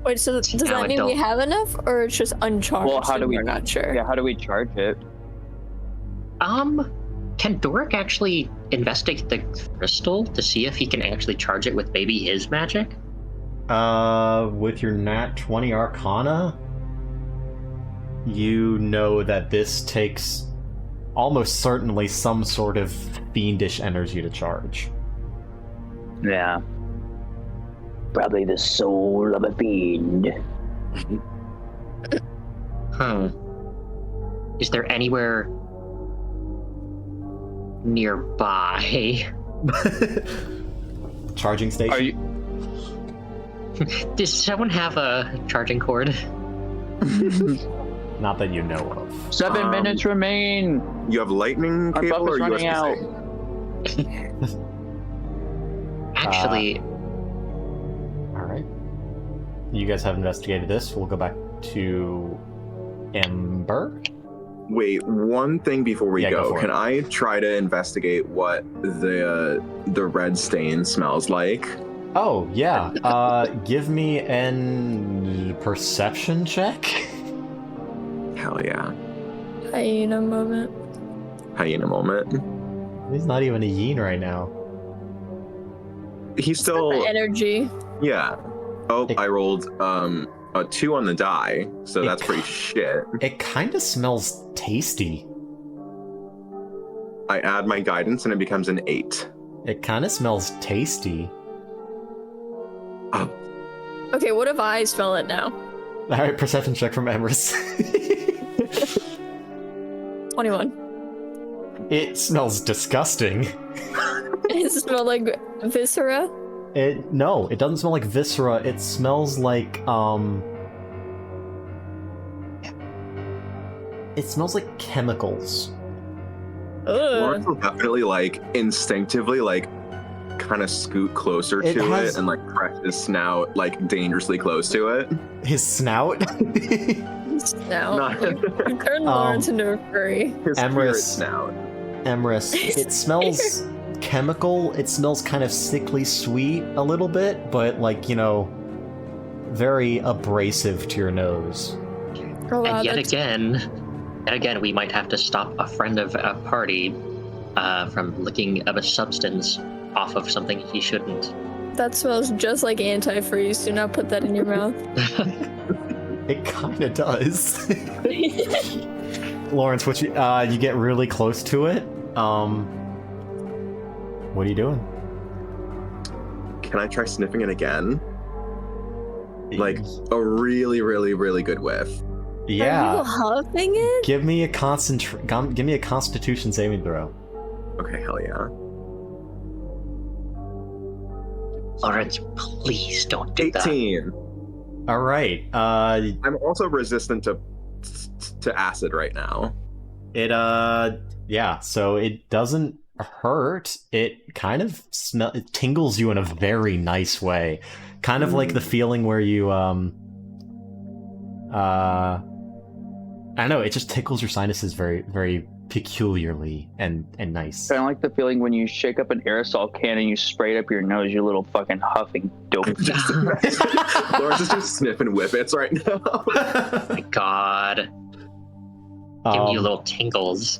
Wait, so does Now that I mean we don't- have enough, or it's just uncharged? Well, how do and we- we're not sure? Yeah, how do we charge it? Can Doric actually investigate the crystal to see if he can actually charge it with maybe his magic? With your nat 20 Arcana, you know that this takes almost certainly some sort of fiendish energy to charge. Yeah. Probably the soul of a fiend. Is there anywhere nearby? Charging station? Are you? Does someone have a charging cord? Not that you know of. 7 minutes remain. You have lightning Our cable buff or is running USB-C? Actually, Alright. You guys have investigated this. We'll go back to Ember. Wait, one thing before we Yeah, go go. for Can it. I try to investigate what the red stain smells like? Oh, yeah. Give me an perception check. Hell yeah. Hyena moment. Hyena moment. He's not even a yin right now. He's The still energy. yeah. Oh, I rolled a 2 on the die, so It- that's pretty shit. It kind of smells tasty. I add my guidance and it becomes an 8. It kind of smells tasty. Oh, Okay, what if I smell it now? Alright, perception check from Emrys. 21. It smells disgusting. Does it smell like viscera? No, it doesn't smell like viscera. It smells like it smells like chemicals. Lawrence Ugh. will definitely like instinctively like kind of scoot closer It to has- it and like press his snout like dangerously close to it. His snout. Now Not you turned Lawrence into a furry. his Emrys. spirit snout. Emrys, it smells chemical. It smells kind of sickly sweet a little bit, but like, you know, very abrasive to your nose. Oh, wow, And yet that's- again, we might have to stop a friend of a party from licking of a substance off of something he shouldn't. That smells just like antifreeze. Do not put that in your mouth. It kind of does. Lawrence, what you get really close to it. What are you doing? Can I try sniffing it again? Like a really, really, really good whiff. Yeah. Are you huffing it? Give me a Constitution saving throw. Okay, hell yeah. Lawrence, please don't do that. 18. All right. I'm also resistant to acid right now. Yeah. So it doesn't hurt. It kind of it tingles you in a very nice way, kind of like the feeling where you I don't know. It just tickles your sinuses very, very peculiarly and nice. Kind of like the feeling when you shake up an aerosol can and you spray it up your nose, you little fucking huffing dope. Lawrence is just sniffing whippets right now. Oh my god. Give me little tingles.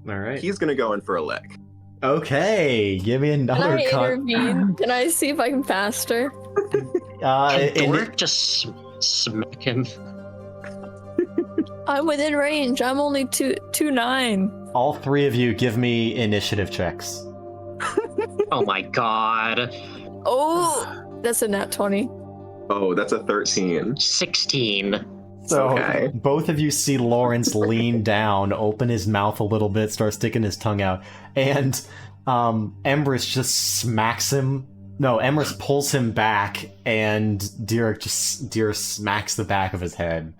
All right. He's gonna go in for a lick. Okay. Give me Can another. I intervene? Can I see if I can faster? Can Dork just smack him? I'm within range. I'm only 2'9". All three of you give me initiative checks. Oh my god. Oh, that's a nat 20. Oh, that's a 13. 16. So Okay. both of you see Lawrence lean down, open his mouth a little bit, start sticking his tongue out, and Emrys just smacks him. No, Emrys pulls him back, and Dirick smacks the back of his head.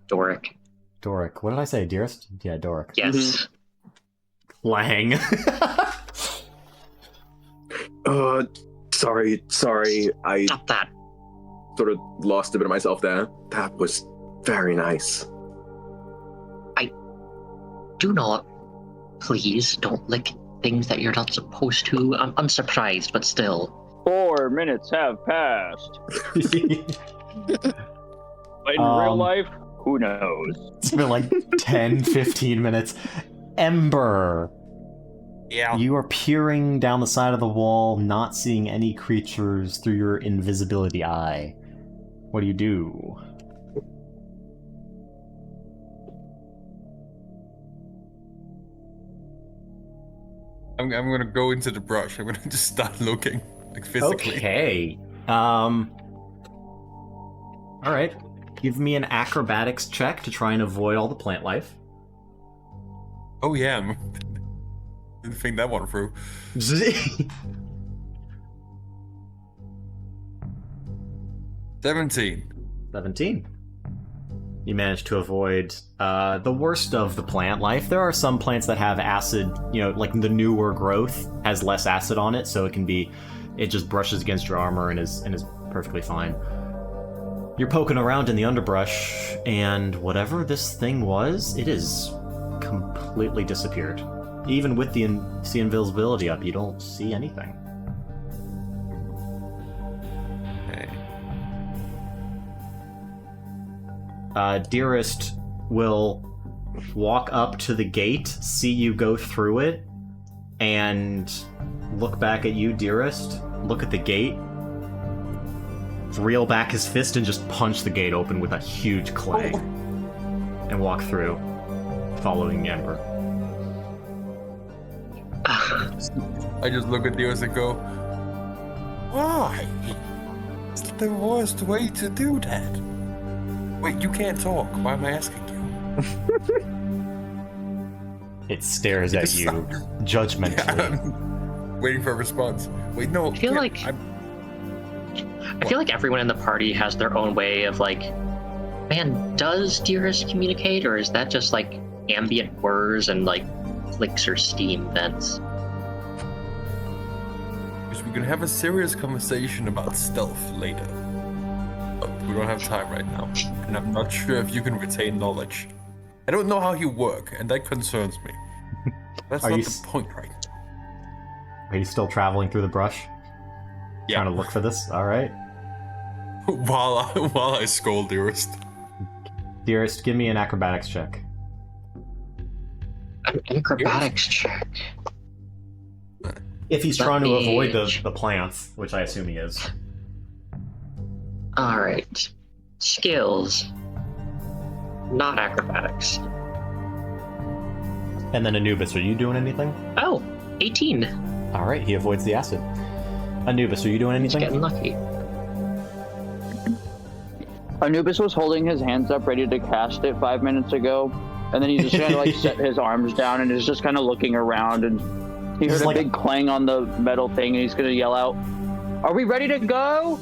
Doric. Doric. What did I say? Dearest? Yeah, Doric. Yes. Lang. Sorry. I Stop that. sort of lost a bit of myself there. That was very nice. Do not. Please don't lick things that you're not supposed to. I'm surprised, but still. 4 minutes have passed. But in real life, who knows? It's been like 10, 15 minutes. Ember. Yeah. You are peering down the side of the wall, not seeing any creatures through your invisibility eye. What do you do? I'm gonna go into the brush. I'm gonna just start looking, like physically. Okay. All right. Give me an acrobatics check to try and avoid all the plant life. Oh yeah. Didn't think that one through. 17. 17. You managed to avoid the worst of the plant life. There are some plants that have acid, like the newer growth has less acid on it, so it just brushes against your armor and is perfectly fine. You're poking around in the underbrush, and whatever this thing was, it is completely disappeared. Even with the invisibility up, you don't see anything. Dearest will walk up to the gate, see you go through it, and look back at you, Dearest, look at the gate, reel back his fist, and just punch the gate open with a huge clang, and walk through, following Ember. I just look at Dios and go, why? It's the worst way to do that. Wait, you can't talk. Why am I asking you? It stares at you judgmentally. Yeah, waiting for a response. Wait, no. I feel like everyone in the party has their own way of man, does Dearest communicate, or is that just ambient whirs and clicks or steam vents? Because we can have a serious conversation about stealth later. But we don't have time right now, and I'm not sure if you can retain knowledge. I don't know how you work, and that concerns me. That's not the point right now. Are you still traveling through the brush? Yeah. Trying to look for this? Alright. while I scold Dearest. Dearest, give me an acrobatics check. An acrobatics check. If he's Let trying to me- avoid the plants, which I assume he is. All right. Skills. Not acrobatics. And then Anubis, are you doing anything? Oh, 18. All right, he avoids the acid. Anubis, are you doing He's anything? getting lucky. Anubis was holding his hands up ready to cast it 5 minutes ago, and then he just kind of like set his arms down and is just kind of looking around, and he heard a big clang on the metal thing, and he's gonna yell out, "Are we ready to go?"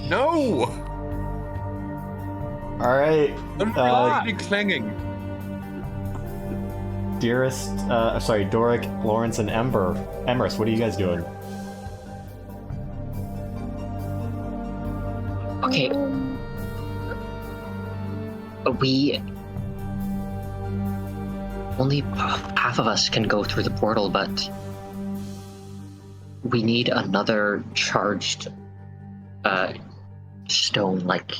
No! All right, I'm already clanging. Dearest, sorry, Doric, Lawrence, and Emrys, what are you guys doing? Okay. We only half of us can go through the portal, but we need another charged stone, like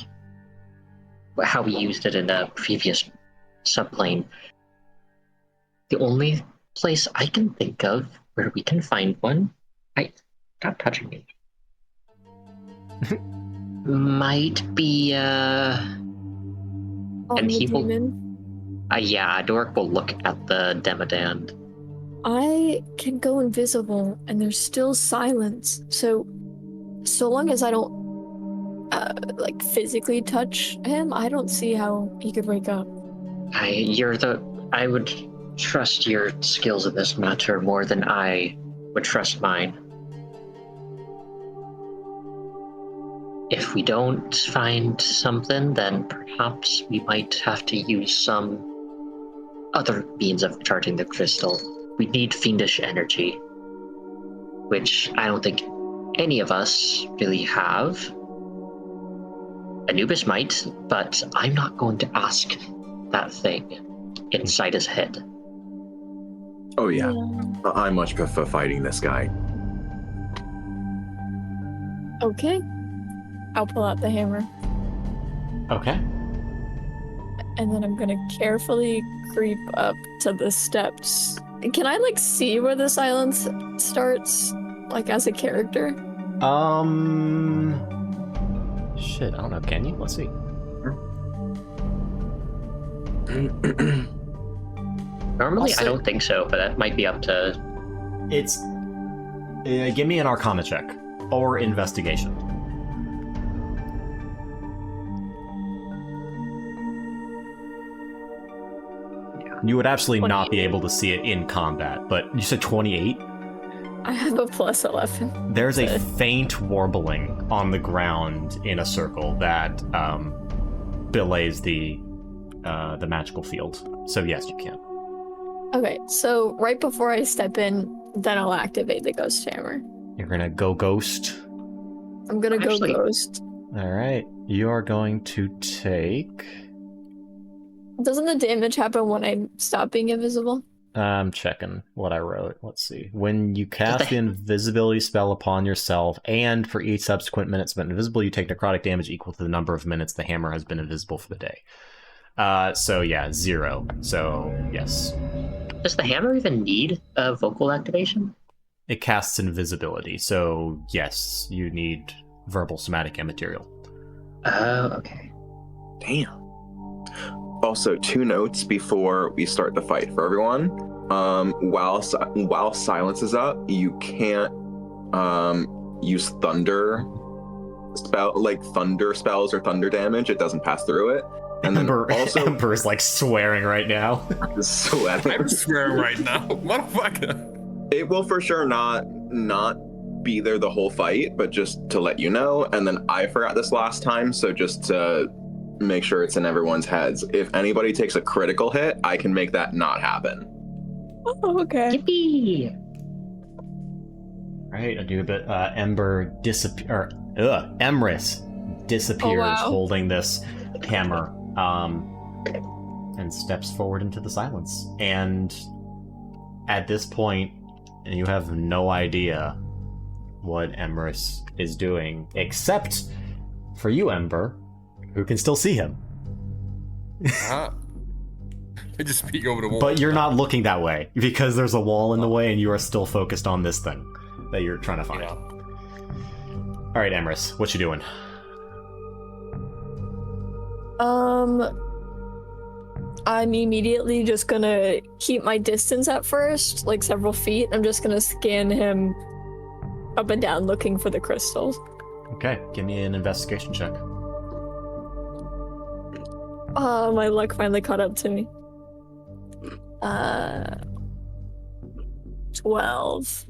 how we used it in a previous subplane. The only place I can think of where we can find one, stop touching me, might be On the he will- demon. yeah, Doric will look at the Demodand. I can go invisible, and there's still silence. So long as I don't like physically touch him, I don't see how he could wake up. I would trust your skills in this matter more than I would trust mine. If we don't find something, then perhaps we might have to use some other means of charging the crystal. We need fiendish energy, which I don't think any of us really have. Anubis might, but I'm not going to ask that thing inside his head. Oh yeah, I much prefer fighting this guy. Okay. I'll pull out the hammer, Okay. and then I'm gonna carefully creep up to the steps. Can I like see where the silence starts, like as a character? Shit, I don't know. Can you? Let's see. Normally, I Also- don't think so, but that might be up to... It's. Give me an Arcana check or investigation. You would absolutely not be able to see it in combat, but you said 28? I have a plus 11. There's a faint warbling on the ground in a circle that belays the magical field. So yes, you can. Okay, so right before I step in, then I'll activate the ghost hammer. You're gonna go ghost. I'm gonna Actually- go ghost. All right, you are going to take. Doesn't the damage happen when I stop being invisible? I'm checking what I wrote. Let's see. When you cast Okay. the invisibility spell upon yourself, and for each subsequent minute spent invisible, you take necrotic damage equal to the number of minutes the hammer has been invisible for the day. So yeah, 0. So yes, Does the hammer even need a vocal activation? it casts invisibility. So yes, you need verbal, somatic, and material. Oh, okay. Damn. Also, 2 notes before we start the fight for everyone. While silence is up, you can't use thunder spells or thunder damage. It doesn't pass through it. And then also, Ember's like swearing right now. sweating. I'm swearing right now. Motherfucker. It will for sure not be there the whole fight, but just to let you know. And then I forgot this last time, so just to make sure it's in everyone's heads. If anybody takes a critical hit, I can make that not happen. Oh, okay. Yippee! Right, I do a bit. Ember Emrys disappears wow. holding this hammer, and steps forward into the silence. And at this point, you have no idea what Emrys is doing, except for you, Ember, who can still see him. Ah. I just peek over the wall. But you're not looking that way, because there's a wall in the way and you are still focused on this thing that you're trying to find. Yeah. Alright, Emrys, what you doing? I'm immediately just gonna keep my distance at first, like several feet. I'm just gonna scan him up and down looking for the crystals. Okay, give me an investigation check. My luck finally caught up to me. 12.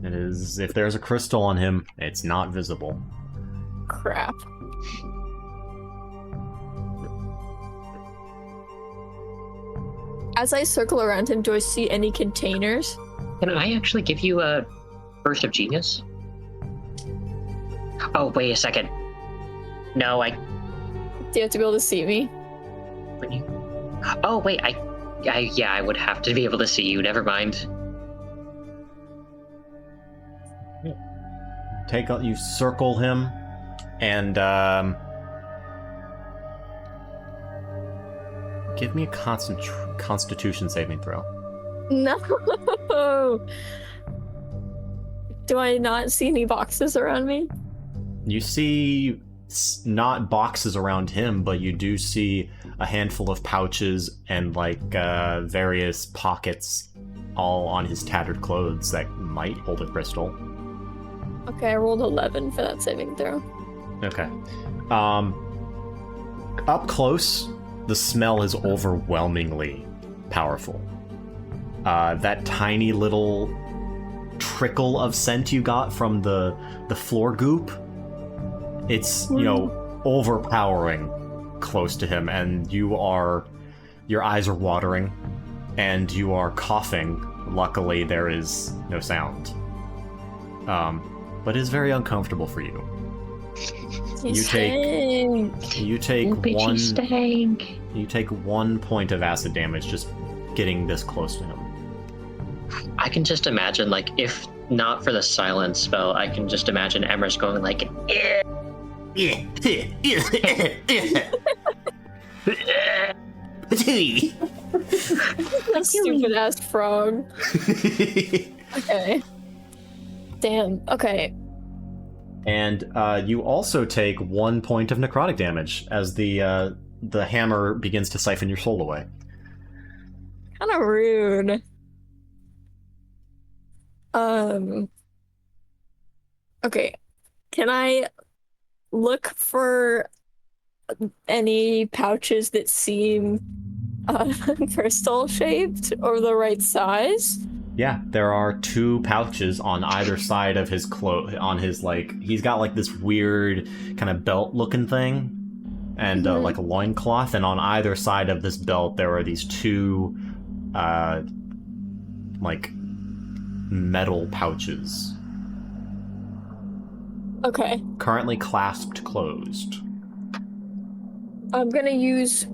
It is, if there's a crystal on him, it's not visible. Crap. As I circle around him, do I see any containers? Can I actually give you a burst of genius? Oh, wait a second. No, Do you have to be able to see me? Oh, wait, yeah, I would have to be able to see you. Never mind. You circle him, and give me a Constitution saving throw. No. Do I not see any boxes around me? You see not boxes around him, but you do see a handful of pouches and like various pockets all on his tattered clothes that might hold a crystal. Okay, I rolled 11 for that saving throw. Okay. Up close, the smell is overwhelmingly powerful. That tiny little trickle of scent you got from the floor goop, it's, overpowering close to him, and your eyes are watering, and you are coughing. Luckily, there is no sound. But it's very uncomfortable for you. You take one point of acid damage just getting this close to him. I can just imagine, like, if not for the silence spell, I can just imagine Emrys going like, That stupid ass frog. Okay. Damn. Okay. And you also take 1 point of necrotic damage as the hammer begins to siphon your soul away. Kind of rude. Okay. Can I look for any pouches that seem crystal shaped or the right size? Yeah, there are 2 pouches on either side of his on his, like, he's got like this weird kind of belt looking thing and like a loincloth, and on either side of this belt there are these 2 like metal pouches. Okay. Currently clasped closed. I'm gonna use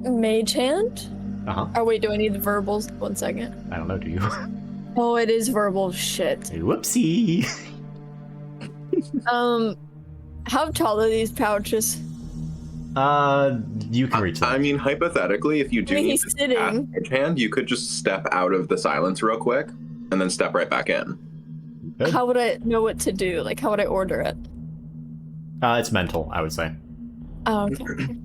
Mage Hand. Uh-huh. Oh wait, do I need the verbals? 1 second. I don't know, do you? Oh, it is verbal. Shit. Whoopsie. How tall are these pouches? You can reach them. I mean, hypothetically, if you do need He's to sitting. cast Mage Hand, you could just step out of the silence real quick and then step right back in. Good. How would I know what to do? Like, how would I order it? It's mental, I would say. Oh, okay.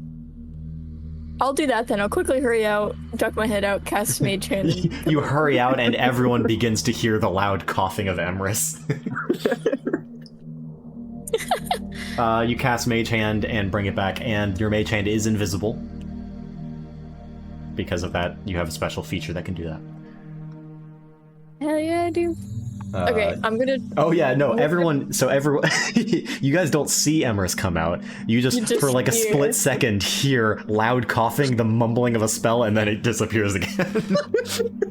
I'll do that then. I'll quickly hurry out, duck my head out, cast Mage Hand. You hurry out, and everyone begins to hear the loud coughing of Emrys. You cast Mage Hand and bring it back, and your Mage Hand is invisible. Because of that, you have a special feature that can do that. Hell yeah, I do. Okay, I'm gonna... Oh yeah, no, everyone... So everyone... you guys don't see Emrys come out. You just for like a split second, hear loud coughing, the mumbling of a spell, and then it disappears again.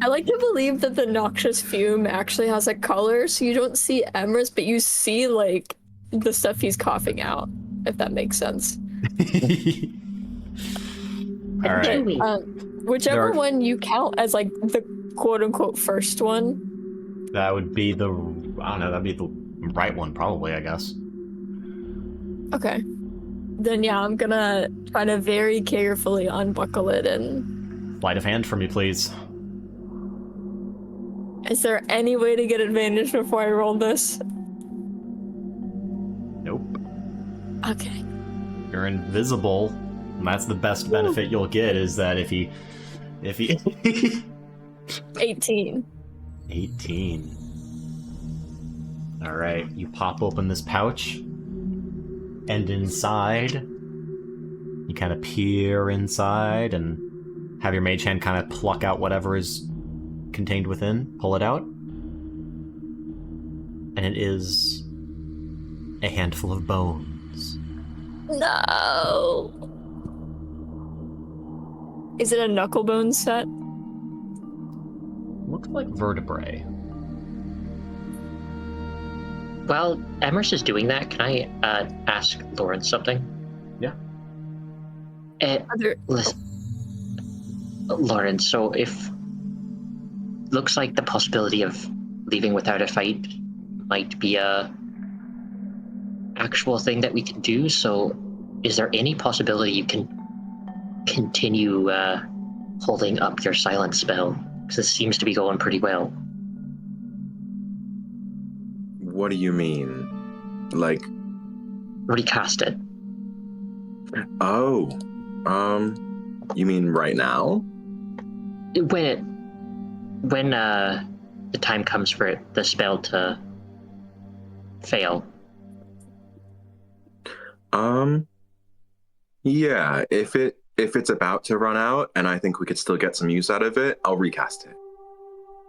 I like to believe that the noxious fume actually has a color, so you don't see Emrys, but you see, like, the stuff he's coughing out, if that makes sense. Alright. Whichever one you count as, like, the quote-unquote first one. That would be the... I don't know, that'd be the Right one, probably, I guess. Okay. Then yeah, I'm gonna try to very carefully unbuckle it. And Sleight of hand for me, please. is there any way to get advantage before I roll this? Nope. Okay. You're invisible, and that's the best benefit you'll get, is that if he 18. 18. Alright, you pop open this pouch, and inside, you kind of peer inside and have your mage hand kind of pluck out whatever is contained within, pull it out, and it is a handful of bones. No. Is it a knucklebone set? Looks like vertebrae. While Emrys is doing that, can I ask Lauren something? Yeah. Listen, Lauren, so if looks like the possibility of leaving without a fight might be a actual thing that we can do, so is there any possibility you can continue holding up your silent spell? Because this seems to be going pretty well. What do you mean? Like, Recast it. oh, you mean right now? When the time comes for the spell to fail. Yeah, if it's about to run out and I think we could still get some use out of it, I'll recast it.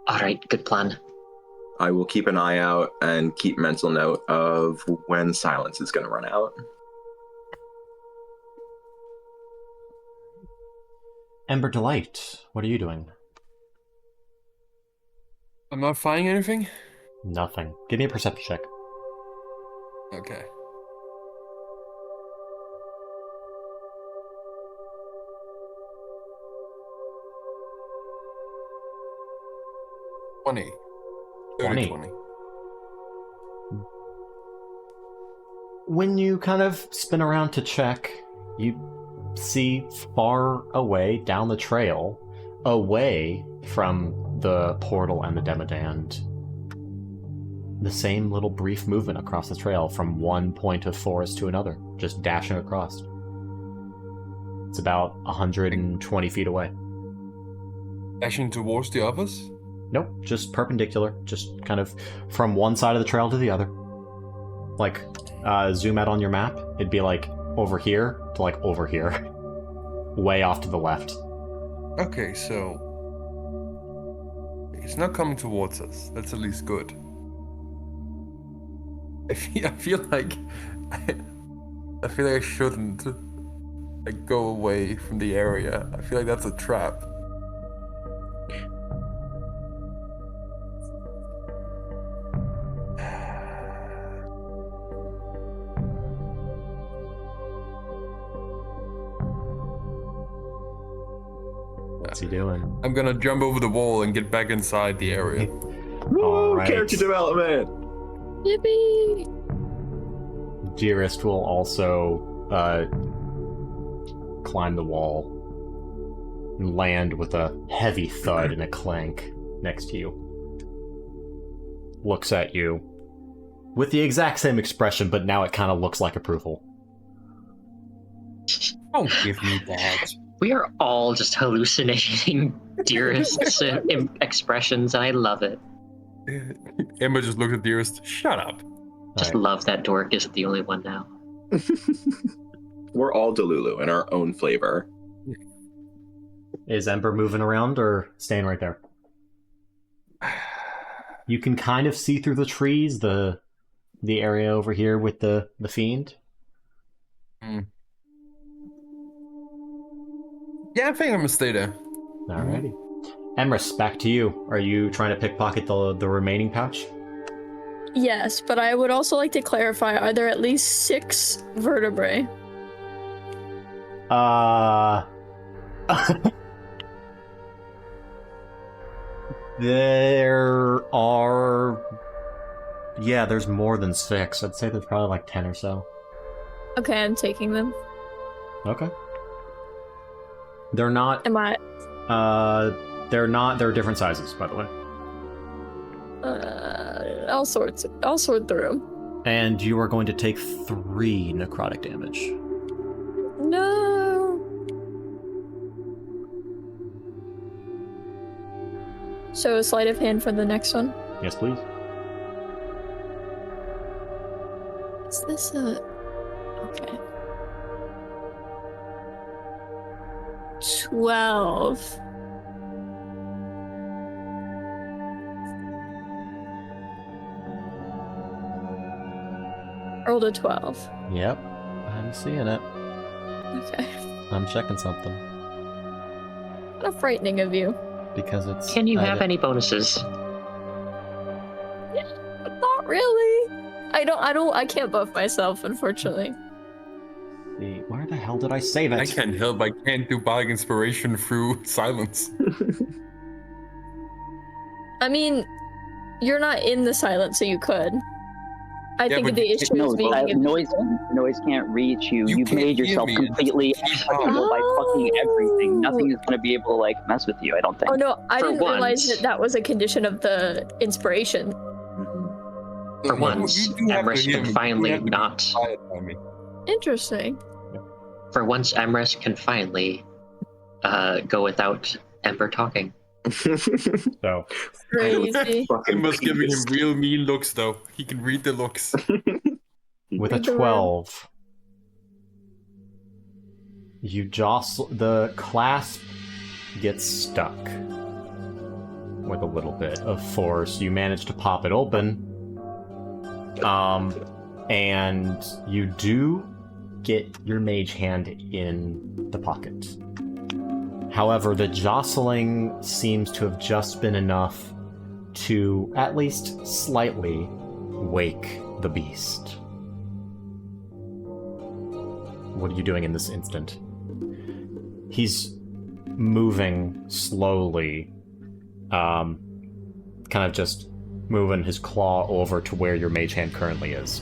All right, good plan. I will keep an eye out and keep mental note of when silence is going to run out. Ember Delight, what are you doing? I'm not finding anything? Nothing. Give me a perception check. Okay. Dirty 20. When you kind of spin around to check, you see far away down the trail, away from the portal and the Demodand, the same little brief movement across the trail from one point of forest to another, just dashing across. It's about 120 feet away. Dashing towards the others? Nope, just perpendicular, just kind of from one side of the trail to the other. Like, zoom out on your map, it'd be like over here to like over here. Way off to the left. Okay, so it's not coming towards us. That's at least good. I feel like I shouldn't like go away from the area. I feel like that's a trap. What's he doing? I'm gonna jump over the wall and get back inside the area. All right. Character development! Yippee! Dearest will also climb the wall and land with a heavy thud and a clank next to you. Looks at you with the exact same expression, but now it kind of looks like approval. Don't give me that. We are all just hallucinating Dearest's expressions, and I love it. Emma just looked at Dearest. Shut up. Just Alright. love that Dork isn't the only one now. We're all Delulu in our own flavor. Is Ember moving around or staying right there? You can kind of see through the trees the area over here with the fiend. Yeah, I think I'm gonna stay there. Alrighty. Emrys, back to you. Are you trying to pickpocket the remaining pouch? Yes, but I would also like to clarify, are there at least 6 vertebrae? There are Yeah, there's more than 6. I'd say there's probably like 10 or so. Okay, I'm taking them. Okay. They're not. Am I? They're not. They're different sizes, by the way. I'll sort through them. And you are going to take 3 necrotic damage. No. So a sleight of hand for the next one. Yes, please. Is this a... Okay. 12. Rolled a 12. Yep. I'm seeing it. Okay. I'm checking something. How frightening of you. Because it's... Can you have any bonuses? Not really. I can't buff myself, unfortunately. Where the hell did I save it? I can't help. I can't do bardic inspiration through silence. I mean, you're not in the silence, so you could. I Yeah, think but the issue No, is being noise can't reach you. You You've can't made hear yourself me. completely untouchable by fucking everything. Nothing is going to be able to like mess with you. I don't think. Oh no, I For didn't realize once. that was a condition of the inspiration. For once, You do have to Emrys hear can me. You finally have to be not. quiet by me. Interesting. For once, Emrys can finally go without Ember talking. So, Crazy. I must give him real mean looks, though. He can read the looks. with a Read the room. 12, you jostle... The clasp gets stuck with a little bit of force. You manage to pop it open. And you do get your mage hand in the pocket. However, the jostling seems to have just been enough to at least slightly wake the beast. What are you doing in this instant? He's moving slowly, kind of just moving his claw over to where your mage hand currently is.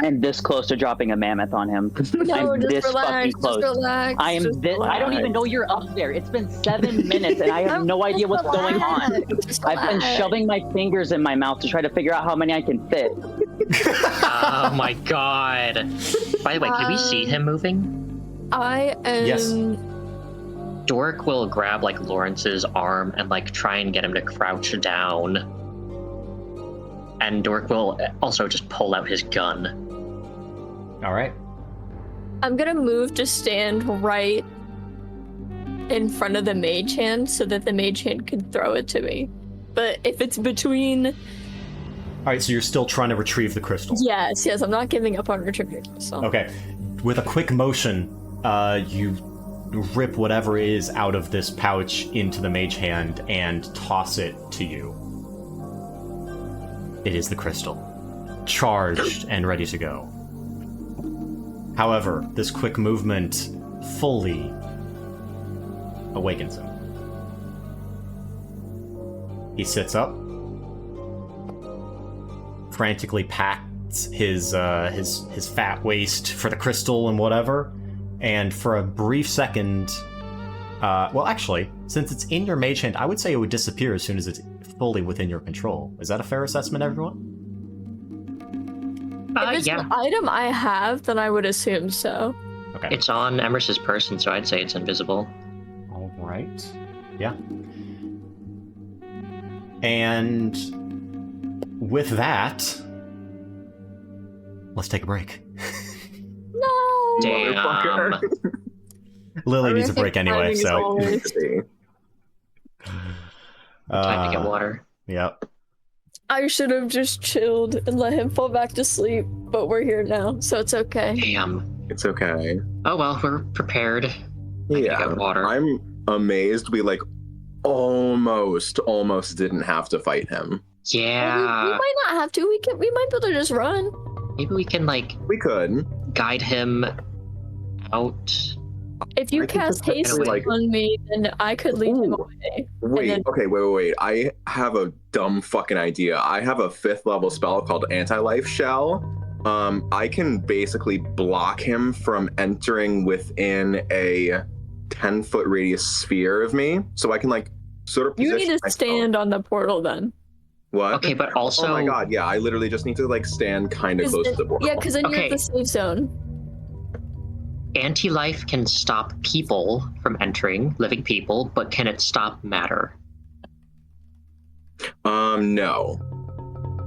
I am this close to dropping a mammoth on him. No, I'm just this relax. fucking close. Just relax. I am just this. I don't even know you're up there. It's been 7 minutes and I have no idea what's going on. Just I've been relax. shoving my fingers in my mouth to try to figure out how many I can fit. Oh my god. By the way, can we see him moving? I am. Yes. Dork will grab like Lawrence's arm and like try and get him to crouch down. And Dork will also just pull out his gun. All right. I'm gonna move to stand right in front of the mage hand so that the mage hand can throw it to me. But if it's between... All right, so you're still trying to retrieve the crystal. Yes, I'm not giving up on retrieving crystal. Okay. With a quick motion, you rip whatever is out of this pouch into the mage hand and toss it to you. It is the crystal, charged and ready to go. However, this quick movement fully awakens him. He sits up, frantically pats his fat waist for the crystal and whatever, and for a brief second, well, actually, since it's in your mage hand, I would say it would disappear as soon as it's fully within your control. Is that a fair assessment, everyone? If it's Yeah. an item I have, then I would assume so. Okay. It's on Emrys's person, so I'd say it's invisible. All right. Yeah. And with that, let's take a break. No! Damn. Motherfucker. Lily I needs a think break anyway, timing is so. always- Time to get water. Yep. I should have just chilled and let him fall back to sleep, but we're here now, so it's okay. Damn. It's okay. Oh well, we're prepared. I can Yeah, get water. I'm amazed we like almost didn't have to fight him. Yeah. We might not have to. We might be able to just run. Maybe we can like We could. guide him out If you I could cast haste potentially, like- on me, then I could lead him Ooh. away. Wait, then- okay, wait. I have a dumb fucking idea. I have a 5th level spell called Anti-Life Shell. I can basically block him from entering within a 10-foot radius sphere of me. So I can, like, sort of You position need to myself. stand on the portal then. What? Okay, but also. Oh my god, yeah, I literally just need to, like, stand kind of close to the portal. Yeah, because then you're Okay. at the safe zone. Anti-life can stop people from entering, living people, but can it stop matter? No.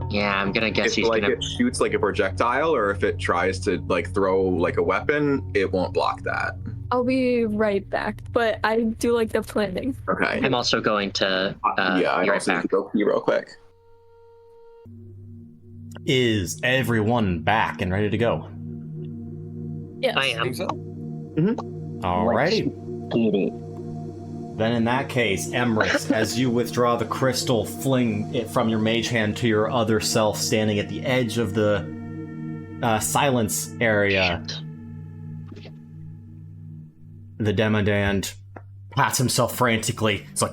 Yeah, I'm gonna guess If, he's like, gonna. it shoots, like, a projectile, or if it tries to, like, throw, like, a weapon, it won't block that. I'll be right back, but I do like the planning. Okay. I'm also going to. Yeah, I be right also need back. to go pee real quick. Is everyone back and ready to go? Yes. I I am. think so. Alrighty. Get it. Then in that case, Emrys, as you withdraw the crystal, fling it from your mage hand to your other self standing at the edge of the silence area. The Demodand pats himself frantically. It's like,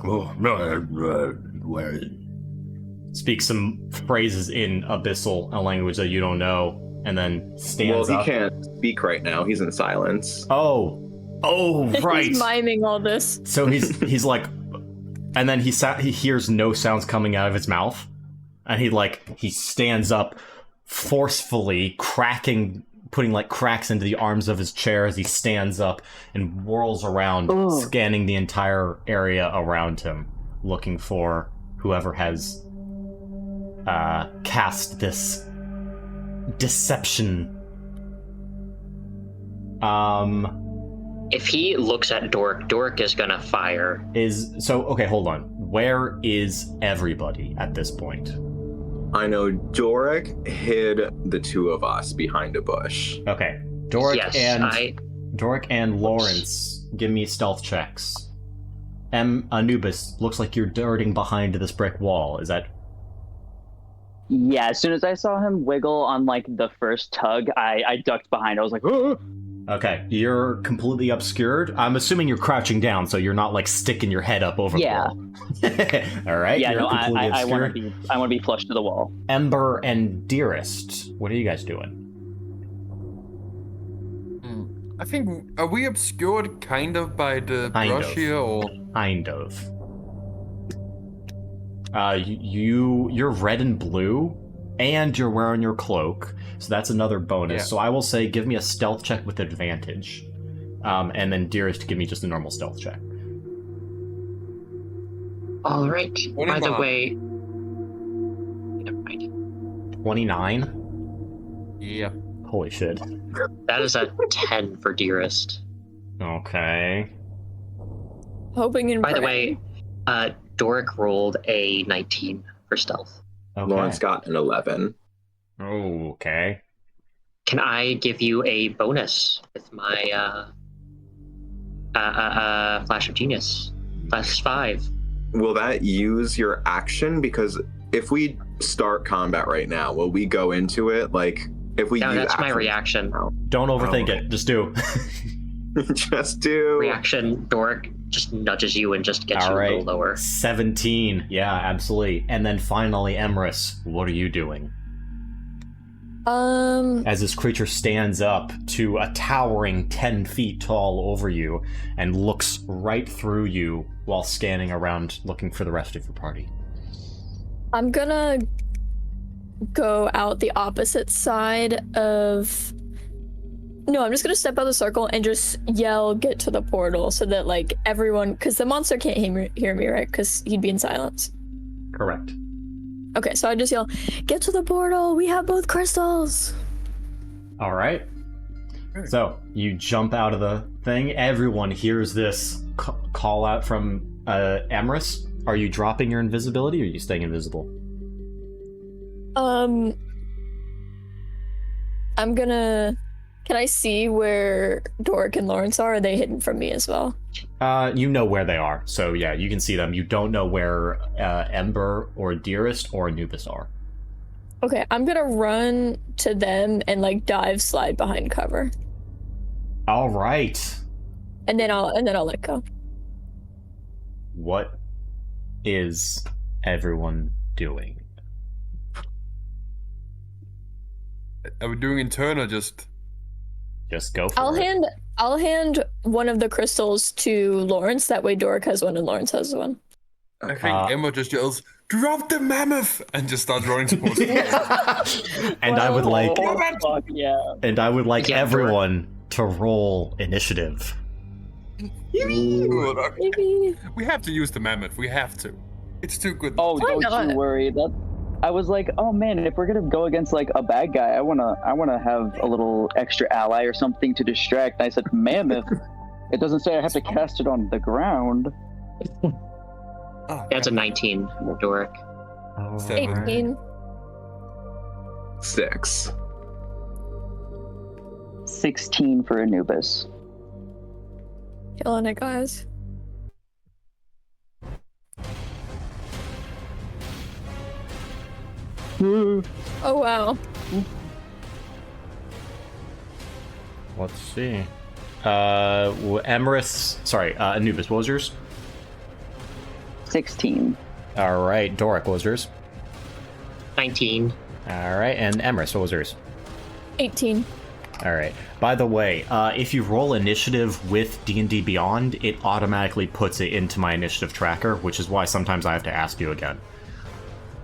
speaks some phrases in Abyssal, a language that you don't know, and then stands Well, up. he can't speak right now. He's in silence. Oh, right. He's miming all this. So he's like, and then he hears no sounds coming out of his mouth, and he stands up forcefully, putting like cracks into the arms of his chair as he stands up and whirls around, scanning the entire area around him, looking for whoever has cast this deception. If he looks at Doric is gonna fire. Okay, hold on. Where is everybody at this point? I know Doric hid the two of us behind a bush. Okay. Doric Yes, and Lawrence, give me stealth checks. Anubis, looks like you're darting behind this brick wall. Is that... Yeah, as soon as I saw him wiggle on like the first tug, I ducked behind. I was like, "Oh!" Okay, you're completely obscured. I'm assuming you're crouching down, so you're not like sticking your head up over Yeah. the wall. All right. Yeah, you're no, completely I want obscured. to be flushed to the wall. Ember and Dearest, what are you guys doing? I think, are we obscured kind of by the Kind brush of. here, or? Kind of. You're red and blue, and you're wearing your cloak, so that's another bonus. Yeah. So I will say, give me a stealth check with advantage, and then Dearest, give me just a normal stealth check. All right. By the 29. way, never mind. 29. Yeah. Holy shit. That is a 10 for Dearest. Okay. Hoping and By the praying. way, Doric rolled a 19 for stealth. Okay. Lawrence got an 11. Okay. Can I give you a bonus with my Flash of Genius? +5. Will that use your action? Because if we start combat right now, will we go into it? Like, if we No, use that's my action reaction. now? Don't overthink Oh. it. Just do. Just do. Reaction, Doric just nudges you and just gets All you a right. little lower. 17. Yeah, absolutely. And then finally, Emrys, what are you doing? As this creature stands up to a towering 10 feet tall over you and looks right through you while scanning around looking for the rest of your party. I'm gonna go out the opposite side of... No, I'm just gonna step out of the circle and just yell, "Get to the portal," so that like everyone... Because the monster can't hear me, right? Because he'd be in silence. Correct. Okay, so I just yell, "Get to the portal! We have both crystals!" All right. So you jump out of the thing. Everyone hears this call out from Emrys. Are you dropping your invisibility or are you staying invisible? I'm gonna... Can I see where Doric and Lawrence are? Or are they hidden from me as well? You know where they are, so yeah, you can see them. You don't know where Ember or Dearest or Anubis are. Okay, I'm gonna run to them and like slide behind cover. All right. and then I'll let go. What is everyone doing? Are we doing in turn or just? Just go for I'll it. hand one of the crystals to Lawrence. That way, Doric has one and Lawrence has one. I think Emma just yells, "Drop the mammoth!" and just starts running towards it. And I would like, Fuck yeah. and I would like Yeah, everyone to roll initiative. Ooh, okay. Maybe. We have to use the mammoth. We have to. It's too good. Oh, Why don't not? you worry. I was like, oh man, if we're gonna go against like a bad guy, I wanna have a little extra ally or something to distract. And I said mammoth. It doesn't say I have to cast it on the ground. Oh, That's a 19, Doric. Oh, 18. 6. 16 for Anubis. Killing it, guys. Oh wow. Let's see. Anubis, what was yours? 16. All right, Doric, what was yours? 19. All right, and Emrys, what was yours? 18. All right. By the way, if you roll initiative with D&D Beyond, it automatically puts it into my initiative tracker, which is why sometimes I have to ask you again.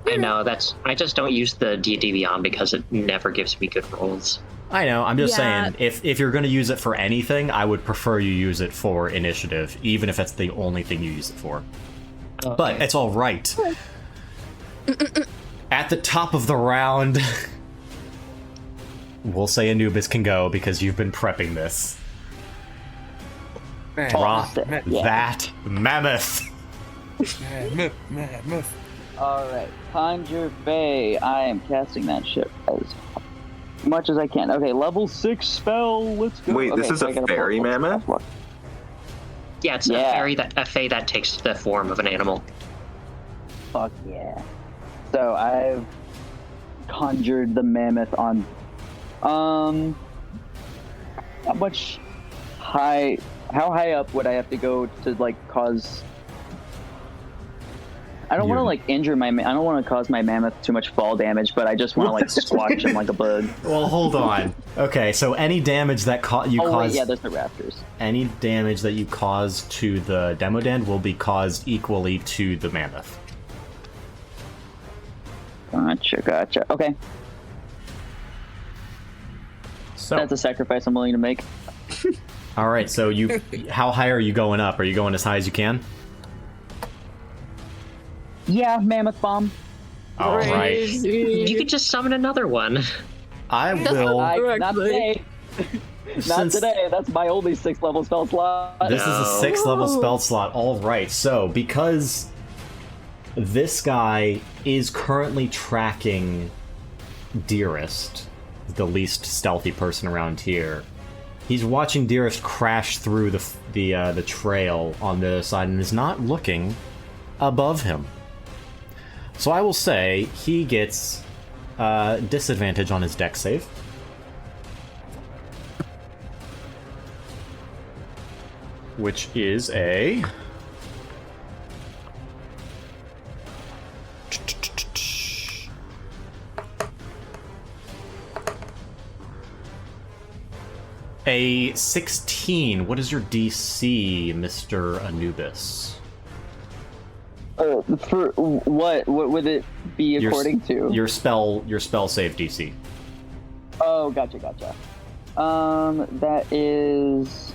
I know, I just don't use the D&D Beyond because it never gives me good rolls. I know, I'm just Yeah. saying, if you're going to use it for anything, I would prefer you use it for initiative, even if it's the only thing you use it for. But it's all right. At the top of the round, we'll say Anubis can go because you've been prepping this. Man, Drop yeah. that mammoth. mammoth. Alright, Conjure Bay. I am casting that shit as much as I can. Okay, level 6 spell. Let's go. Wait, this Okay, is so a I gotta fairy pull- mammoth? Yeah, it's Yeah. a fae that takes the form of an animal. Fuck yeah. So I've conjured the mammoth on. How high up would I have to go to like cause? I don't want to like injure I don't want to cause my mammoth too much fall damage, but I just want to like squash him like a bug. Well, hold on. Okay, so any damage that you Oh cause, wait, yeah, there's the rafters. any damage that you cause to the Demodand will be caused equally to the mammoth. Gotcha. Okay, So, that's a sacrifice I'm willing to make. all right. So how high are you going up? Are you going as high as you can? Yeah, mammoth bomb. All right. You could just summon another one. I will. Not Correctly. today. Not Since today. That's my only 6th level spell slot. this is a No. 6th level spell slot. All right. So because this guy is currently tracking Dearest, the least stealthy person around here. He's watching Dearest crash through the trail on the other side and is not looking above him. So I will say he gets disadvantage on his dex save. Which is a... A 16. What is your DC, Mr. Anubis? For what? What would it be according to? Your spell save DC. Oh, gotcha. That is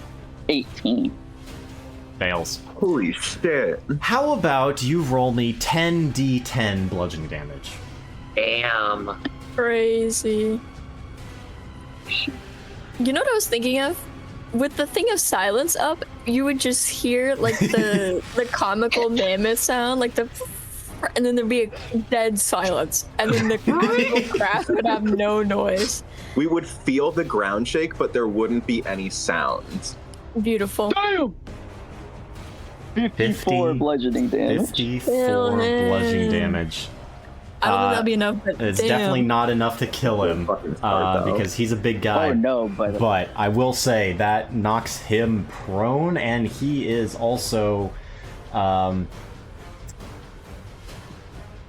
18. Fails. Holy shit. How about you roll me 10d10 bludgeoning damage? Damn. Crazy. You know what I was thinking of? With the thing of silence up, you would just hear like the comical mammoth sound, like the, and then there'd be a dead silence, and then the comical craft would have no noise. We would feel the ground shake, but there wouldn't be any sounds. Beautiful. Damn! 54 bludgeoning damage. 54 bludgeoning damage. I don't think that'd be enough. But It's damn. definitely not enough to kill him Fucking smart, though. because he's a big guy. Oh no, but I will say that knocks him prone, and he is also, well,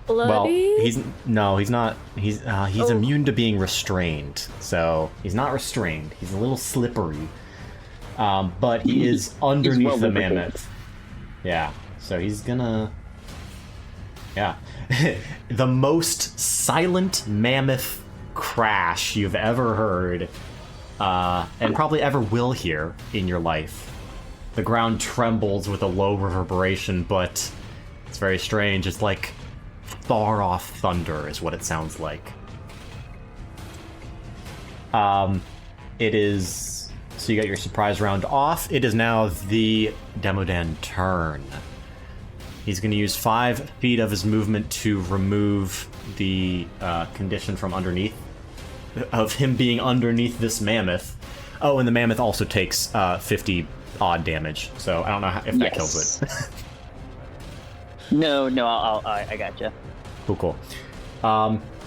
Bloody? he's not. He's immune to being restrained, so he's not restrained. He's a little slippery, but he is underneath well the lubricated. mammoth. Yeah, so he's gonna. Yeah, the most silent mammoth crash you've ever heard, and probably ever will hear in your life. The ground trembles with a low reverberation, but it's very strange. It's like far-off thunder is what it sounds like. It is... So you got your surprise round off. It is now the Demodan turn. He's going to use 5 feet of his movement to remove the condition from underneath, of him being underneath this mammoth. Oh, and the mammoth also takes 50 odd damage, so I don't know if that kills it. No, I gotcha. Cool.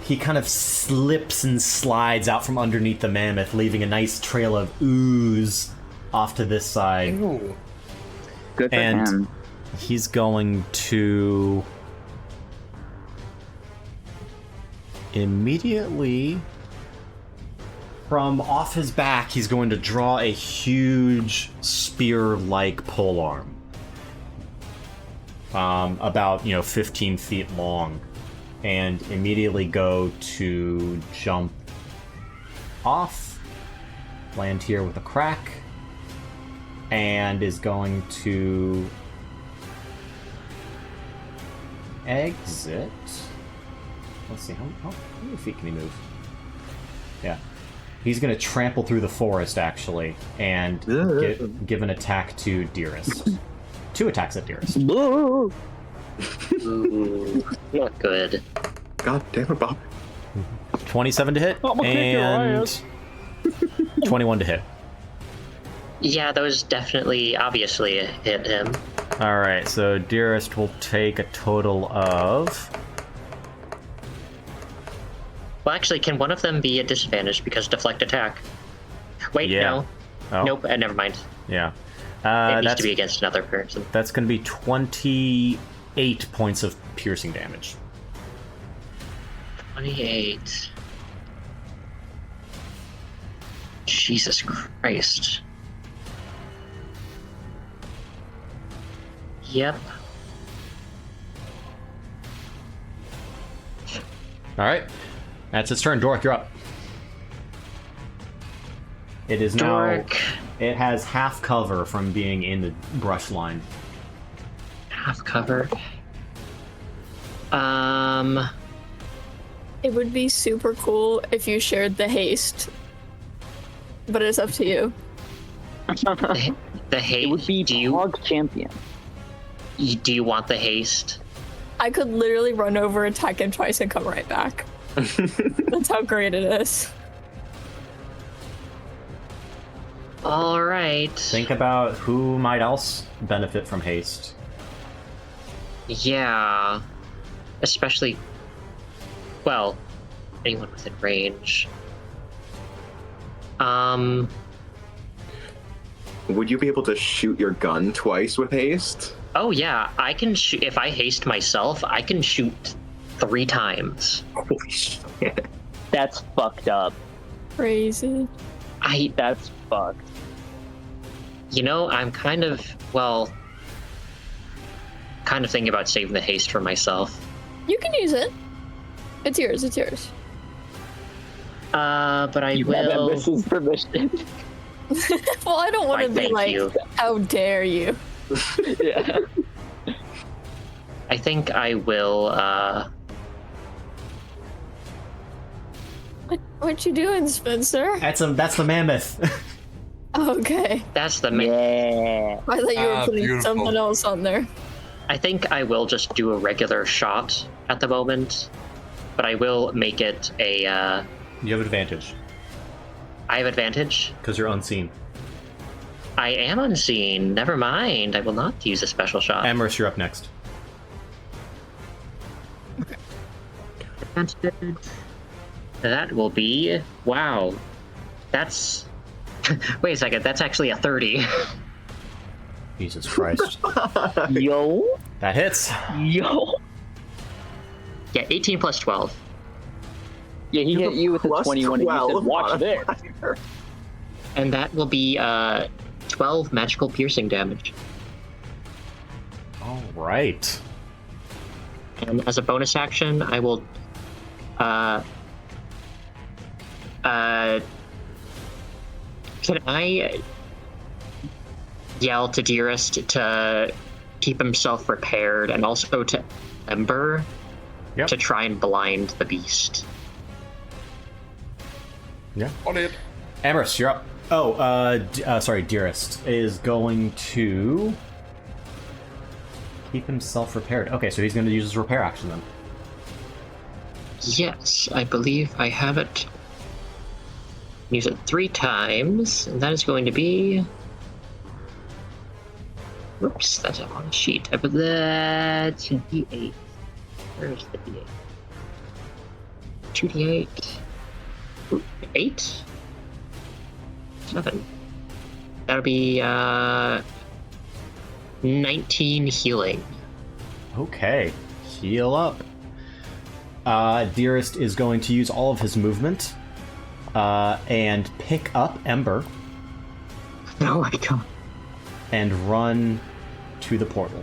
He kind of slips and slides out from underneath the mammoth, leaving a nice trail of ooze off to this side. Ooh. Good for And him. he's going to immediately, from off his back, he's going to draw a huge spear-like polearm. About 15 feet long, and immediately go to jump off, land here with a crack, and is going to exit. Let's see, how many feet can he move? Yeah. He's going to trample through the forest, actually, and give an attack to Dearest. 2 attacks at Dearest. Boo! Ooh, not good. God damn it, Bob. 27 to hit, I'm gonna kick your and ass. 21 to hit. Yeah, those definitely, obviously hit him. Alright, so Dearest will take a total of... Well, actually, can one of them be at disadvantage because deflect attack? Wait, Yeah. no. Oh, Nope, never mind. yeah. It needs That's, to be against another person. that's going to be 28 points of piercing damage. 28. Jesus Christ. Yep. Alright, that's its turn. Dork, you're up. It is now... Dork. It has half cover from being in the brush line. Half cover. It would be super cool if you shared the haste, but it's up to you. The haste. It would be do you Hog Champion. want the haste? I could literally run over, attack him twice, and come right back. That's how great it is. All right. Think about who might else benefit from haste. Yeah. Especially, well, anyone within range. Would you be able to shoot your gun twice with haste? Oh yeah, I can shoot. If I haste myself, I can shoot 3 times. Holy shit. That's fucked up. Crazy. That's fucked. I'm kind of thinking about saving the haste for myself. You can use it. It's yours. It's yours. But I You have will. Mrs. permission. Well, I don't want to Why, be thank like, you. how dare you? Yeah. I think I will. What you doing, Spencer? That's the mammoth. Okay. That's the. Yeah. I thought you were putting beautiful. something else on there. I think I will just do a regular shot at the moment, but I will make it a. You have advantage, I have advantage. because you're unseen. I am unseen. Never mind. I will not use a special shot. Amherst, you're up next. advantage. That will be... Wow. That's... Wait a second, that's actually a 30. Jesus Christ. Yo. That hits. Yo. Yeah, 18 plus 12. Yeah, he hit you with a Plus 21 and you 12 said, watch there. modifier. And that will be 12 magical piercing damage. All right. And as a bonus action, I will can I yell to Dearest to keep himself repaired, and also to Ember to try and blind the beast? Yeah. On it. Amherst, you're up. Oh, sorry, Dearest is going to keep himself repaired. Okay, so he's going to use his repair action then. Yes, I believe I have it. Use it 3 times, and that is going to be... Whoops, that's up on the sheet. But that's a D8. Where's the D8? 2D8. 8? 7. That'll be 19 healing. Okay, heal up. Dearest is going to use all of his movement and pick up Ember Oh my god. and run to the portal.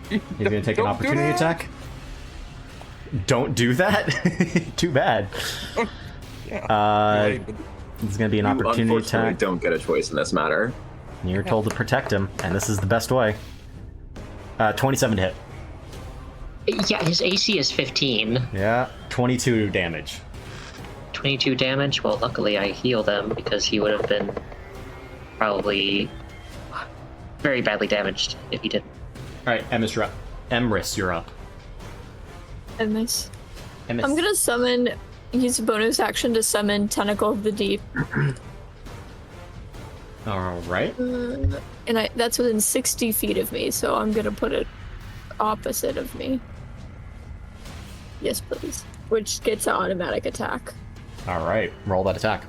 He's going to take an Don't do opportunity that. attack. Don't do that? Too bad. Right, but It's going to be an You opportunity unfortunately attack. don't get a choice in this matter. You're told to protect him, and this is the best way. 27 to hit. Yeah, his AC is 15. Yeah, 22 damage. 22 damage. Well, luckily I healed him because he would have been probably very badly damaged if he didn't. All right, Emrys, you're up. Emrys, you're up. I miss. Emrys. I'm gonna summon. Use a bonus action to summon Tentacle of the Deep, All right. and that's within 60 feet of me. So I'm gonna put it opposite of me. Yes, please. Which gets an automatic attack. All right. Roll that attack.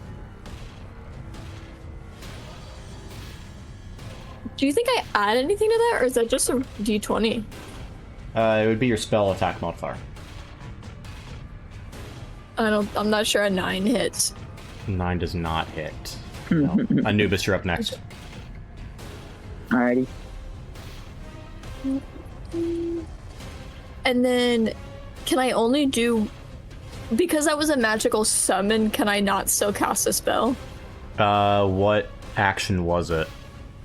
Do you think I add anything to that, or is that just a D20? It would be your spell attack modifier. I'm not sure a 9 hits. 9 does not hit. No. Anubis, you're up next. Alrighty. And then, can I only do... Because that was a magical summon, can I not still cast a spell? What action was it?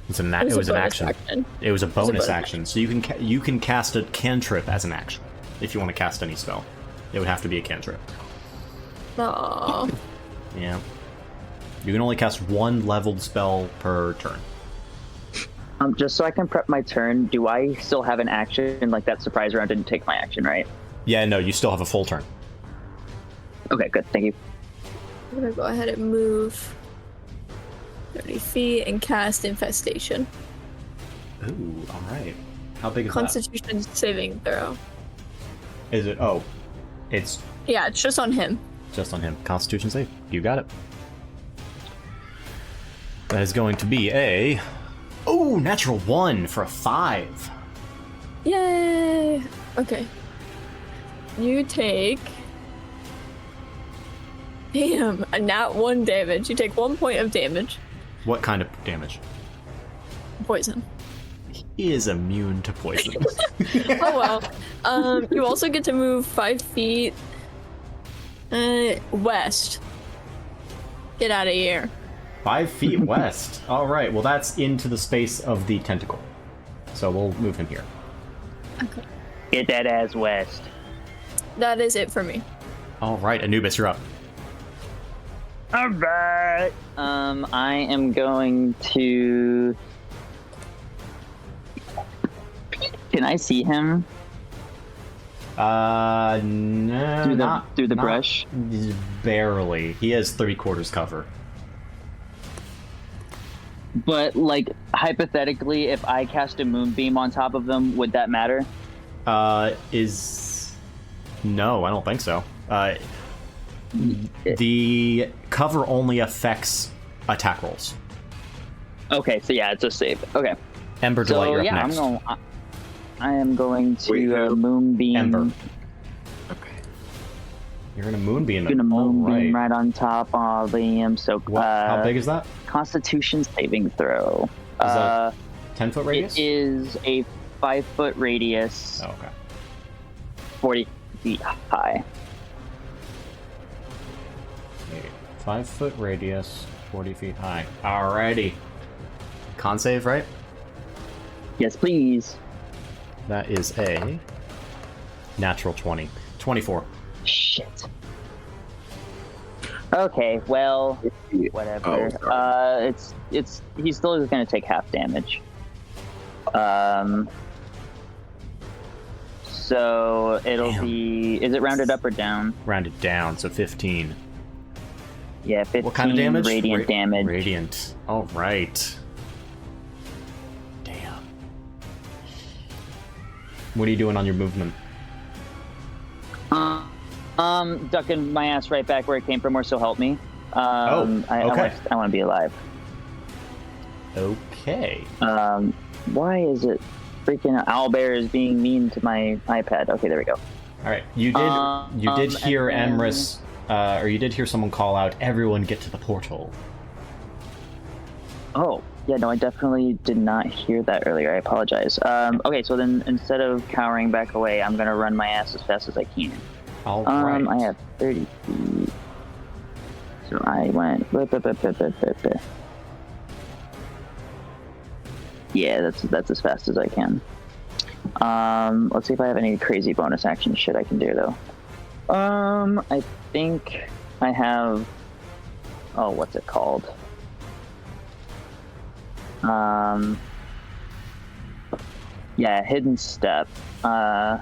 It was an It was a bonus action. action. It was a bonus bonus action. So you can cast a cantrip as an action if you want to cast any spell. It would have to be a cantrip. Aww. Yeah. You can only cast 1 leveled spell per turn. Just so I can prep my turn, do I still have an action? Like that surprise round didn't take my action, right? Yeah, no, you still have a full turn. Okay, good. Thank you. I'm gonna go ahead and move 30 feet and cast Infestation. Ooh, all right. How big is Constitution saving throw. that? Is it? Oh, it's Yeah, it's just on him. just on him. Constitution save. You got it. That is going to be a... Oh, natural 1 for a 5. Yay! Okay. You take... Damn, a nat 1 damage. You take 1 point of damage. What kind of damage? Poison. He is immune to poison. Oh well. You also get to move 5 feet west. Get out of here. 5 feet west. All right, well that's into the space of the tentacle. So we'll move him here. Okay. Get that ass west. That is it for me. All right, Anubis, you're up. Alright. I am going to... Can I see him No, through the brush? Barely. He has 3/4 cover. But, like, hypothetically, if I cast a moonbeam on top of them, would that matter? Is No, I don't think so. The cover only affects attack rolls. Okay, so yeah, it's a save. Okay. Ember Delight, So you're up yeah, next. I am going Wait, to who? moonbeam. Ember. Okay. You're gonna moonbeam Gonna him. moonbeam Right. right on top of him. So How big is that? Constitution saving throw. Is that 10-foot radius? It is a 5-foot radius, Oh, okay. 40 feet high. 5-foot radius, 40 feet high. Alrighty. Con save, right? Yes, please. That is a natural 20. 24. Shit. Okay, well, whatever. Oh, sorry. He's still just gonna take half damage. So it'll Damn. be. Is it rounded up or down? Rounded down, so 15. Yeah, 15 What kind of damage? radiant damage. Radiant. Alright. Damn. What are you doing on your movement? Ducking my ass right back where it came from, or so help me. I okay. want to be alive. Okay. Why is it freaking Owlbear is being mean to my iPad? Okay, there we go. Alright, you did hear and then- Emrys, or you did hear someone call out, "Everyone get to the portal." Oh, yeah, no, I definitely did not hear that earlier. I apologize. Okay, so then instead of cowering back away, I'm gonna run my ass as fast as I can. Alright. I have 30 feet. So I went. Yeah, that's as fast as I can. Let's see if I have any crazy bonus action shit I can do though. I think I have. Oh, what's it called? Yeah, hidden step. I'll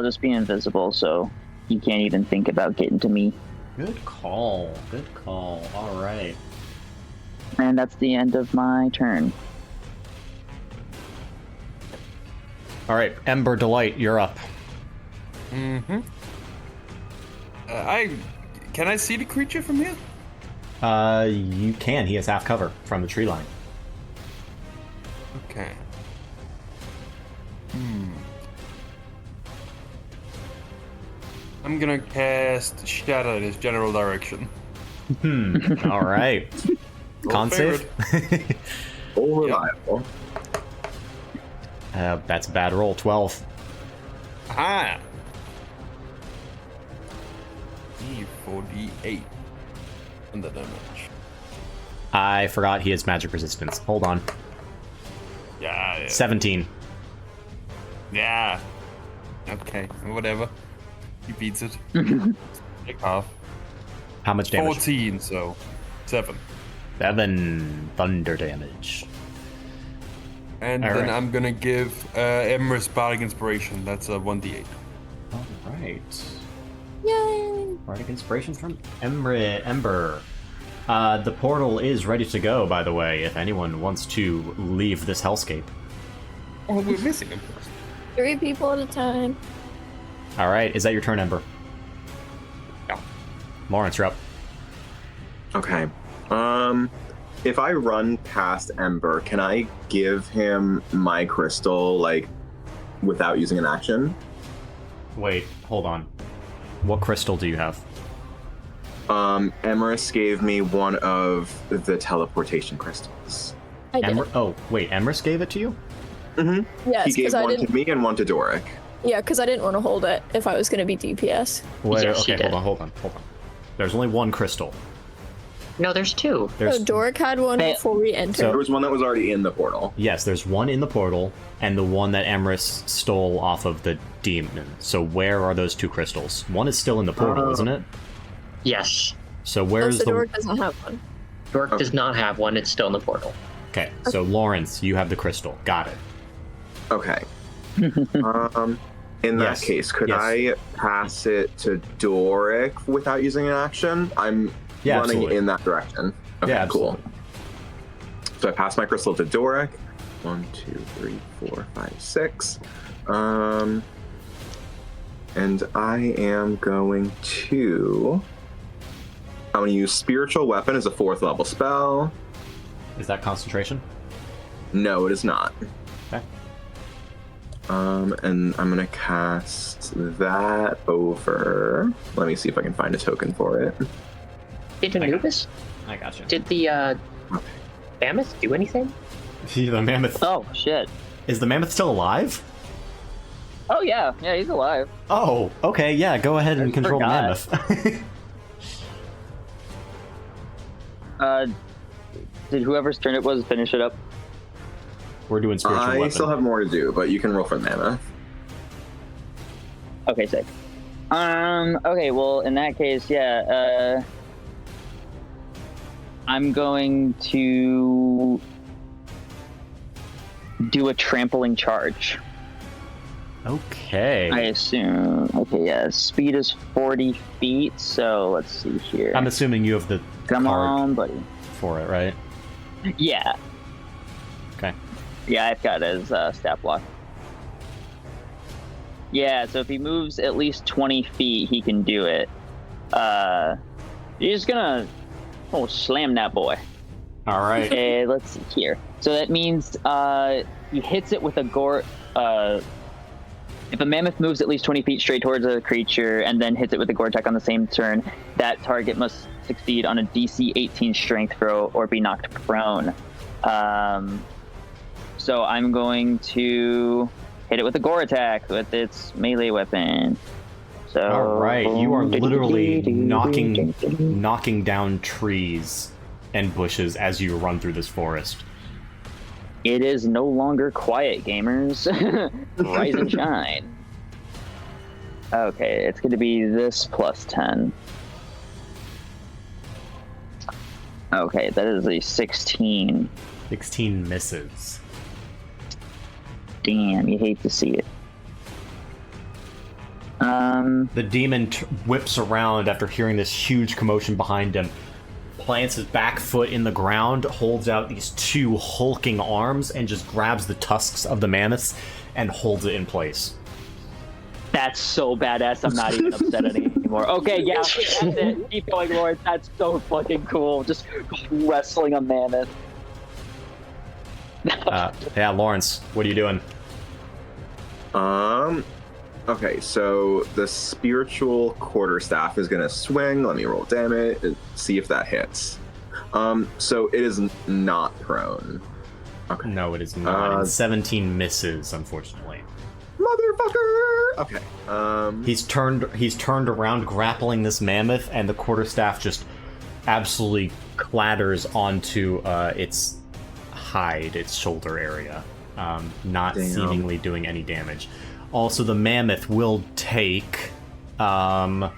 just be invisible, so you can't even think about getting to me. Good call. Good call. Alright. And that's the end of my turn. Alright, Ember Delight, you're up. Mm-hmm. Can I see the creature from here? You can. He has half cover from the tree line. Okay. I'm gonna cast Shadow in his general direction. Alright. Con save? All reliable. That's a bad roll. 12. Ah! D48. And the damage. I forgot he has magic resistance. Hold on. Yeah. 17. Yeah. Okay, whatever. He beats it. Take half. How much damage? 14, so 7. 7 thunder damage. And All then right. I'm gonna give Emrys Bardic Inspiration. That's a 1d8. Alright. Yay! Bardic Inspiration from Ember. The portal is ready to go, by the way, if anyone wants to leave this hellscape. Oh, we're missing him. 3 people at a time. Alright, is that your turn, Ember? Yeah. Lawrence, you're up. Okay. If I run past Ember, can I give him my crystal, like, without using an action? Wait, hold on. What crystal do you have? Emrys gave me one of the teleportation crystals. I did. Oh, wait, Emrys gave it to you? Mm-hmm. Yes, He gave because I one didn't. to me and one to Doric. Yeah, because I didn't want to hold it if I was going to be DPS. Wait, Yes, you okay, did. hold on. There's only one crystal. No, there's 2. There's So Doric had one Hey, before we entered. There was one that was already in the portal. Yes, there's one in the portal, and the one that Emrys stole off of the demon. So where are those 2 crystals? One is still in the portal, isn't it? Yes. So Oh, where's so the... Doric doesn't have one. Dork does not have one. It's still in the portal. Okay, so Lawrence, you have the crystal. Got it. Okay. In that Yes, case, could yes. I pass it to Doric without using an action? I'm Yeah, running absolutely. in that direction. Okay, Yeah, cool. So I pass my crystal to Doric. 1, 2, 3, 4, 5, 6. And I am going to... I'm going to use Spiritual Weapon as a 4th level spell. Is that concentration? No, it is not. Okay. And I'm going to cast that over... Let me see if I can find a token for it. Did Anubis? I gotcha. Did the mammoth do anything? The mammoth... Oh, shit. Is the mammoth still alive? Oh, yeah. Yeah, he's alive. Oh, okay, yeah, go ahead and I control forgot. the mammoth. Did whoever's turn it was finish it up? We're doing spiritual I weapon. still have more to do, but you can roll for the mammoth. Okay, sick. Okay, well, in that case, yeah, I'm going to do a trampling charge. Okay. I assume. Okay, yeah, speed is 40 feet, so let's see here. I'm assuming you have the Come card on, buddy. for it, right? Yeah. Okay. Yeah, I've got his stat block. Yeah, so if he moves at least 20 feet, he can do it. You're just gonna slam that boy. All right. Okay, let's see here. So that means he hits it with a gore. If a mammoth moves at least 20 feet straight towards a creature and then hits it with a gore attack on the same turn, that target must succeed on a DC 18 strength throw or be knocked prone. So I'm going to hit it with a gore attack with its melee weapon. So All right. You are literally knocking down trees and bushes as you run through this forest. It is no longer quiet, gamers. Rise and shine. Okay, it's going to be this plus 10. Okay, that is a 16. 16 misses. Damn, you hate to see it. The demon whips around after hearing this huge commotion behind him, plants his back foot in the ground, holds out these 2 hulking arms, and just grabs the tusks of the mammoths and holds it in place. That's so badass, I'm not even upset anymore. Okay, yeah, that's it. Keep going, Lord. That's so fucking cool. Just wrestling a mammoth. Yeah, Lawrence, what are you doing? Okay, so the spiritual quarterstaff is gonna swing. Let me roll damage, see if that hits. So it is not prone. Okay. No, it is not. And 17 misses, unfortunately. Motherfucker! Okay. He's turned around, grappling this mammoth, and the quarterstaff just absolutely clatters onto its hide, its shoulder area, not Damn. seemingly doing any damage. Also, the mammoth will take some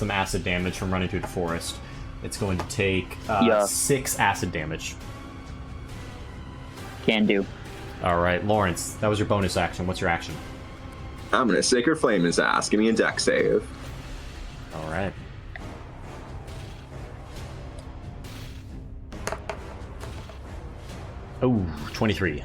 acid damage from running through the forest. It's going to take 6 acid damage. Can do. All right, Lawrence, that was your bonus action. What's your action? I'm gonna Sacred Flame his ass. Give me a dex save. All right. Oh, 23.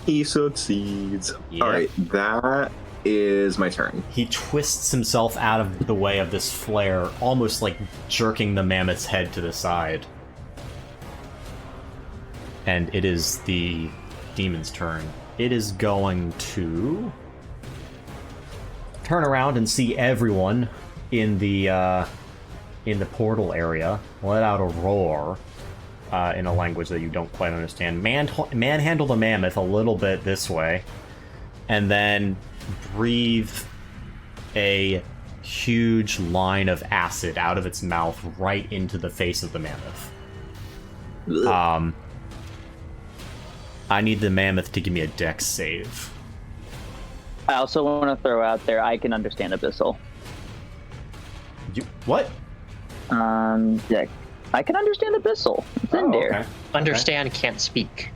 He succeeds. Yeah. Alright, that is my turn. He twists himself out of the way of this flare, almost like jerking the mammoth's head to the side. And it is the demon's turn. It is going to turn around and see everyone in the portal area, let out a roar in a language that you don't quite understand. Manhandle the mammoth a little bit this way, and then breathe a huge line of acid out of its mouth right into the face of the mammoth. I need the mammoth to give me a dex save. I also want to throw out there, I can understand Abyssal. What? Yeah, I can understand Abyssal. It's in there. Okay. Understand, can't speak.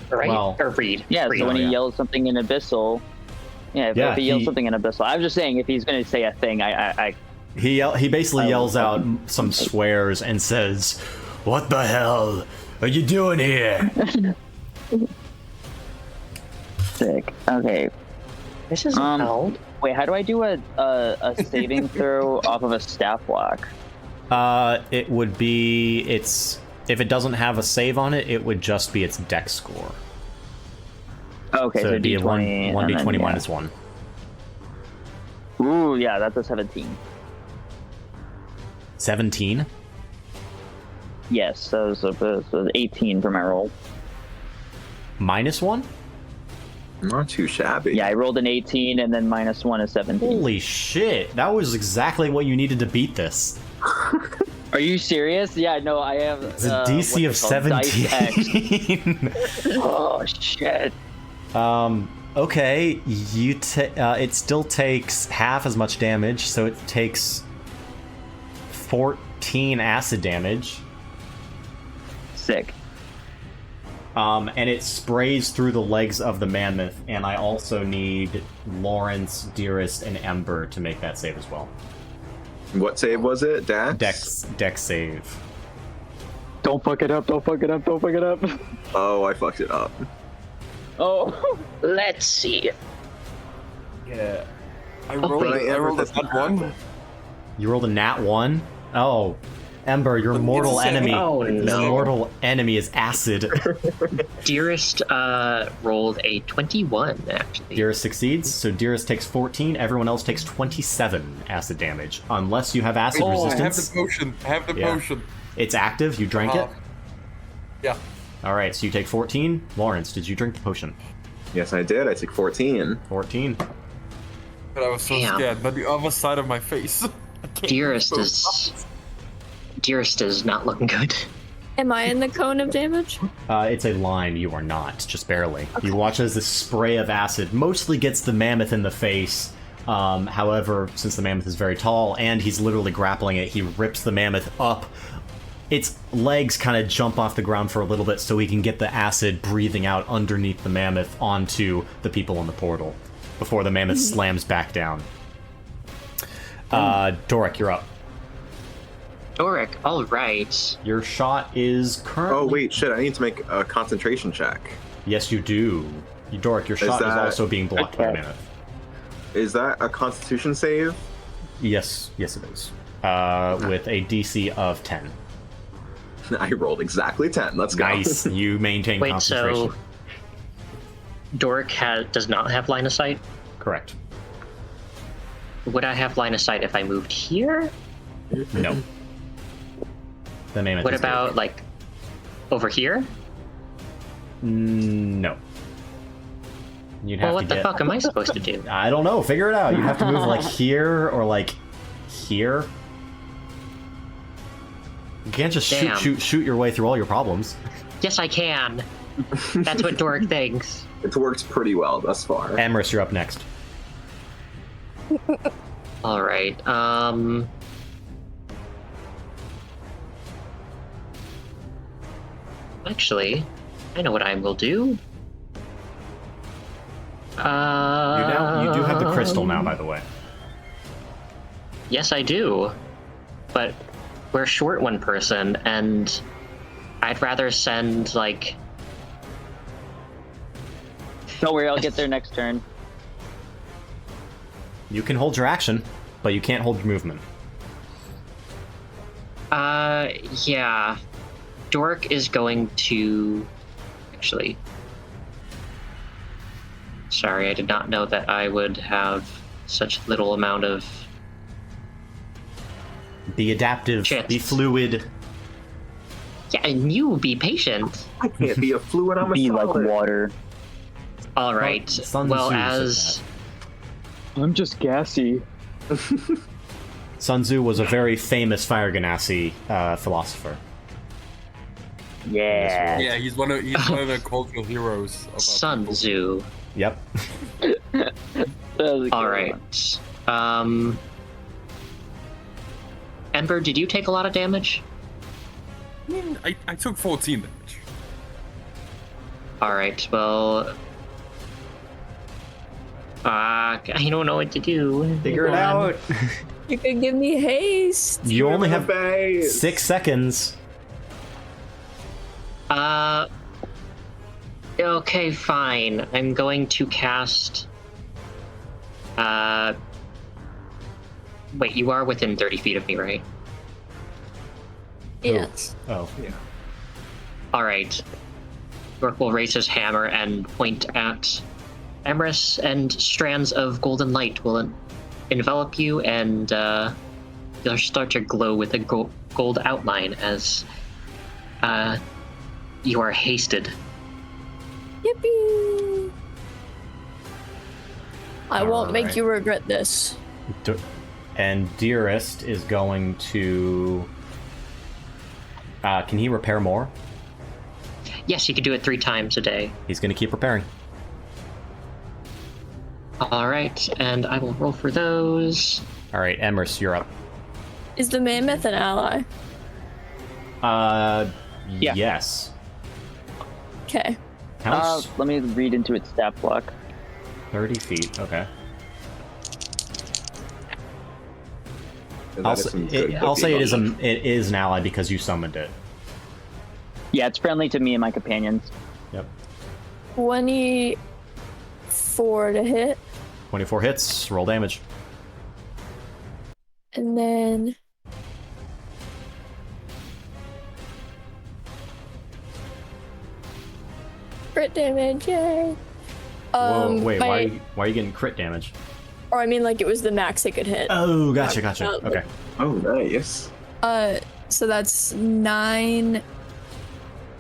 Right? Well, or read. Yeah, read. so when he yeah. yells something in Abyssal... Yeah, if he yells something in Abyssal... I'm just saying, if he's going to say a thing, he basically yells out some swears and says, "What the hell are you doing here?" Sick. Okay. This is held. Wait, how do I do a saving throw off of a staff block? It would be if it doesn't have a save on it, it would just be its dex score. Okay, so it'd be a D20. 1d20 yeah. minus 1. Ooh, yeah, that's a 17. 17? Yes, so it was 18 for my roll. Minus 1? Not too shabby. Yeah, I rolled an 18 and then minus 1 is 17. Holy shit, that was exactly what you needed to beat this. Are you serious? Yeah, no, I have. It's a DC of Dice X. 17. Oh shit. Okay, it still takes half as much damage, so it takes 14 acid damage. Sick. And it sprays through the legs of the mammoth, and I also need Lawrence, Dearest, and Ember to make that save as well. What save was it? Dex? Dex save. Don't fuck it up, don't fuck it up, don't fuck it up. Oh, I fucked it up. Oh. Let's see. Yeah. I Oh, rolled, wait, I rolled a nat 1. You rolled a nat 1? Oh. Ember, your mortal it's a- enemy. oh, Your no. mortal enemy is acid. Dearest rolled a 21, actually. Dearest succeeds, so Dearest takes 14, everyone else takes 27 acid damage. Unless you have acid Oh, I have resistance. the potion. I have the Yeah. potion. It's active, you drank it? Yeah. Alright, so you take 14. Lawrence, did you drink the potion? Yes, I did. I took 14. 14. But I was so Damn. scared. But the other side of my face. Dearest is not looking good. Am I in the cone of damage? It's a line, you are not, just barely. You watch as this spray of acid mostly gets the mammoth in the face. However, since the mammoth is very tall and he's literally grappling it, he rips the mammoth up. Its legs kind of jump off the ground for a little bit so he can get the acid breathing out underneath the mammoth onto the people in the portal before the mammoth slams back down. Doric, you're up. Doric, alright. Your shot is currently... Oh, wait, shit. I need to make a concentration check. Yes, you do. Doric, your shot is that- also being blocked by the Okay. mammoth. Is that a constitution save? Yes, it is. With a DC of 10. I rolled exactly 10. Let's go. Nice. You maintain Wait, concentration. so Doric does not have line of sight? Correct. Would I have line of sight if I moved here? No. The mammoth What is about, dead. like, over here? No. You'd have Well, to what the get... fuck am I supposed to do? I don't know. Figure it out. You have to move like here or like here. You can't just Damn. shoot your way through all your problems. Yes, I can. That's what Doric thinks. It's worked pretty well thus far. Amorous, you're up next. Alright, Actually, I know what I will do. You do have the crystal now, by the way. Yes, I do. But we're short one person, and I'd rather send, like... Don't worry, I'll get there next turn. You can hold your action, but you can't hold your movement. Yeah. Doric is going to... Actually... Sorry, I did not know that I would have such little amount of... Be adaptive, Shit. be fluid. Yeah, and you be patient. I can't be a fluid. I'm a Be like solid. water. Alright, Sun well, Tzu said as... I'm just gassy. Sun Tzu was a very famous Fire Ganassi philosopher. Yeah. Yeah, he's one of the cultural heroes. Of our Sun people. Tzu. Yep. That was a good Alright. Ember, did you take a lot of damage? I took 14 damage. Alright, well... I don't know what to do. Figure it Hold on. out. You could give me haste. You only In the have base. 6 seconds. Okay, fine. I'm going to cast... Wait, you are within 30 feet of me, right? Yes. Oh. Yeah. All right. York will raise his hammer and point at Emrys, and strands of golden light will envelop you, and you'll start to glow with a gold outline as you are hasted. Yippee! I won't make Alright. you regret this. And Dearest is going to... can he repair more? Yes, you can do it 3 times a day. He's going to keep repairing. All right, and I will roll for those. Alright, Emrys, you're up. Is the mammoth an ally? Yeah. Yes. Okay. How much? Let me read into its stat block. 30 feet, okay. That I'll, is some good I'll say it cookie it is an ally because you summoned it. Yeah, it's friendly to me and my companions. Yep. 24 to hit. 24 hits, roll damage. And then... crit damage, yay! Whoa, wait, my- why are you getting crit damage? Or I mean, like, it was the max it could hit. Oh, gotcha. Okay. Oh, nice. So that's 9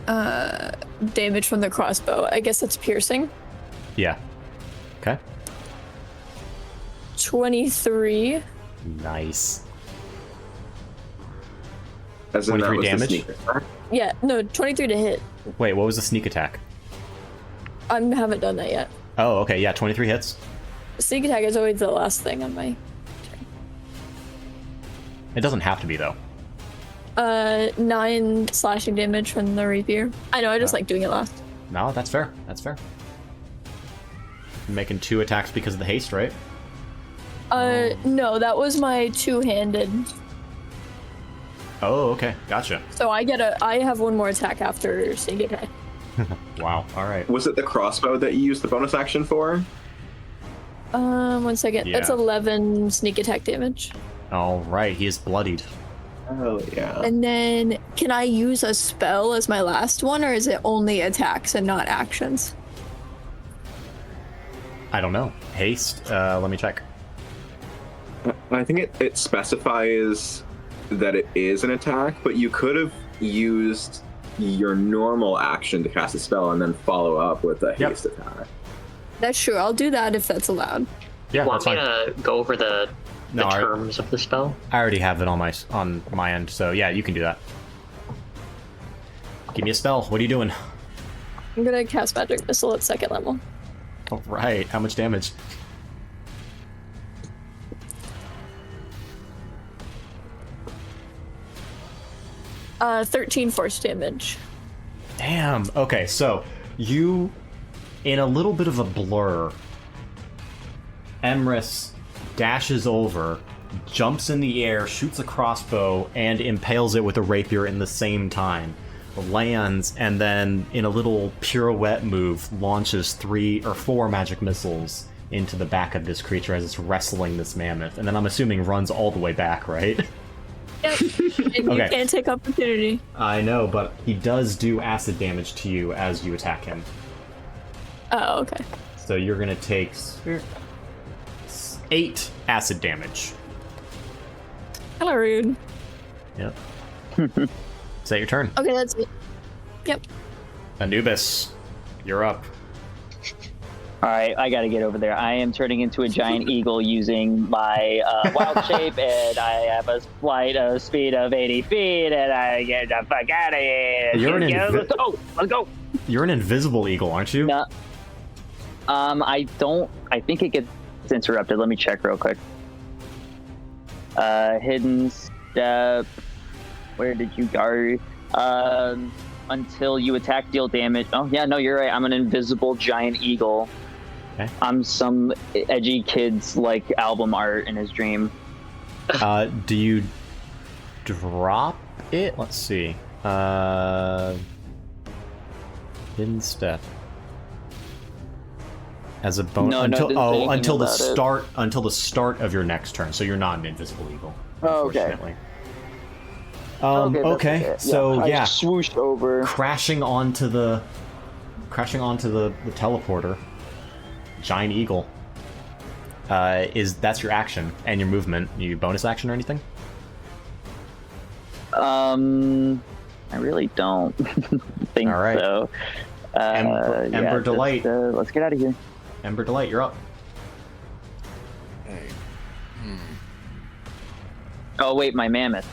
damage from the crossbow. I guess that's piercing. Yeah. Okay. 23. Nice. As in, that 23 was the damage? sneak attack? Yeah, no, 23 to hit. Wait, what was the sneak attack? I haven't done that yet. Oh, okay, yeah, 23 hits. Sneak attack is always the last thing on my... It doesn't have to be, though. 9 slashing damage from the rapier. I know, I just like doing it last. No, that's fair. That's fair. You're making 2 attacks because of the haste, right? No, that was my two-handed. Oh, okay, gotcha. So I have one more attack after sneak attack. Wow, alright. Was it the crossbow that you used the bonus action for? 1 second. Yeah. That's 11 sneak attack damage. Alright, he is bloodied. Oh, yeah. And then, can I use a spell as my last one, or is it only attacks and not actions? I don't know. Haste? Let me check. I think it specifies that it is an attack, but you could have used your normal action to cast a spell and then follow up with a haste attack. That's true. I'll do that if that's allowed. Yeah, Want that's me fine. to go over the No, I- terms of the spell? I already have it on my end, so yeah, you can do that. Give me a spell. What are you doing? I'm gonna cast Magic Missile at 2nd level. Alright, how much damage? Uh, 13 force damage. Damn. Okay, so you, in a little bit of a blur, Emrys dashes over, jumps in the air, shoots a crossbow, and impales it with a rapier in the same time. Lands, and then in a little pirouette move, launches 3 or 4 magic missiles into the back of this creature as it's wrestling this mammoth. And then I'm assuming runs all the way back, right? Yep. And Okay. you can't take opportunity. I know, but he does do acid damage to you as you attack him. Oh, okay. So you're gonna take 8 acid damage. Hello, rude. Yep. Is that your turn? Okay, that's it. Yep. Anubis, you're up. All right, I got to get over there. I am turning into a giant eagle using my wild shape, and I have a flight of speed of 80 feet, and I get the fuck out of here. Let's go. Let's go. You're an invisible eagle, aren't you? No. I don't. I think it gets interrupted. Let me check real quick. Hidden step. Where did you go? Until you attack, deal damage. Oh yeah, no, you're right. I'm an invisible giant eagle. Okay. I'm some edgy kid's like album art in his dream. Do you drop it? Let's see. Hidden step. As a bonus No, didn't say anything until the about it. start of your next turn. So you're not an invisible eagle. Oh, okay. Unfortunately. Okay, Okay. that's it. So I yeah, swooshed over. crashing onto the teleporter, giant eagle. That's your action and your movement? You bonus action or anything? I really don't think All right. so. Ember Delight. Let's get out of here. Ember Delight, you're up. Hey. Oh wait, my mammoth.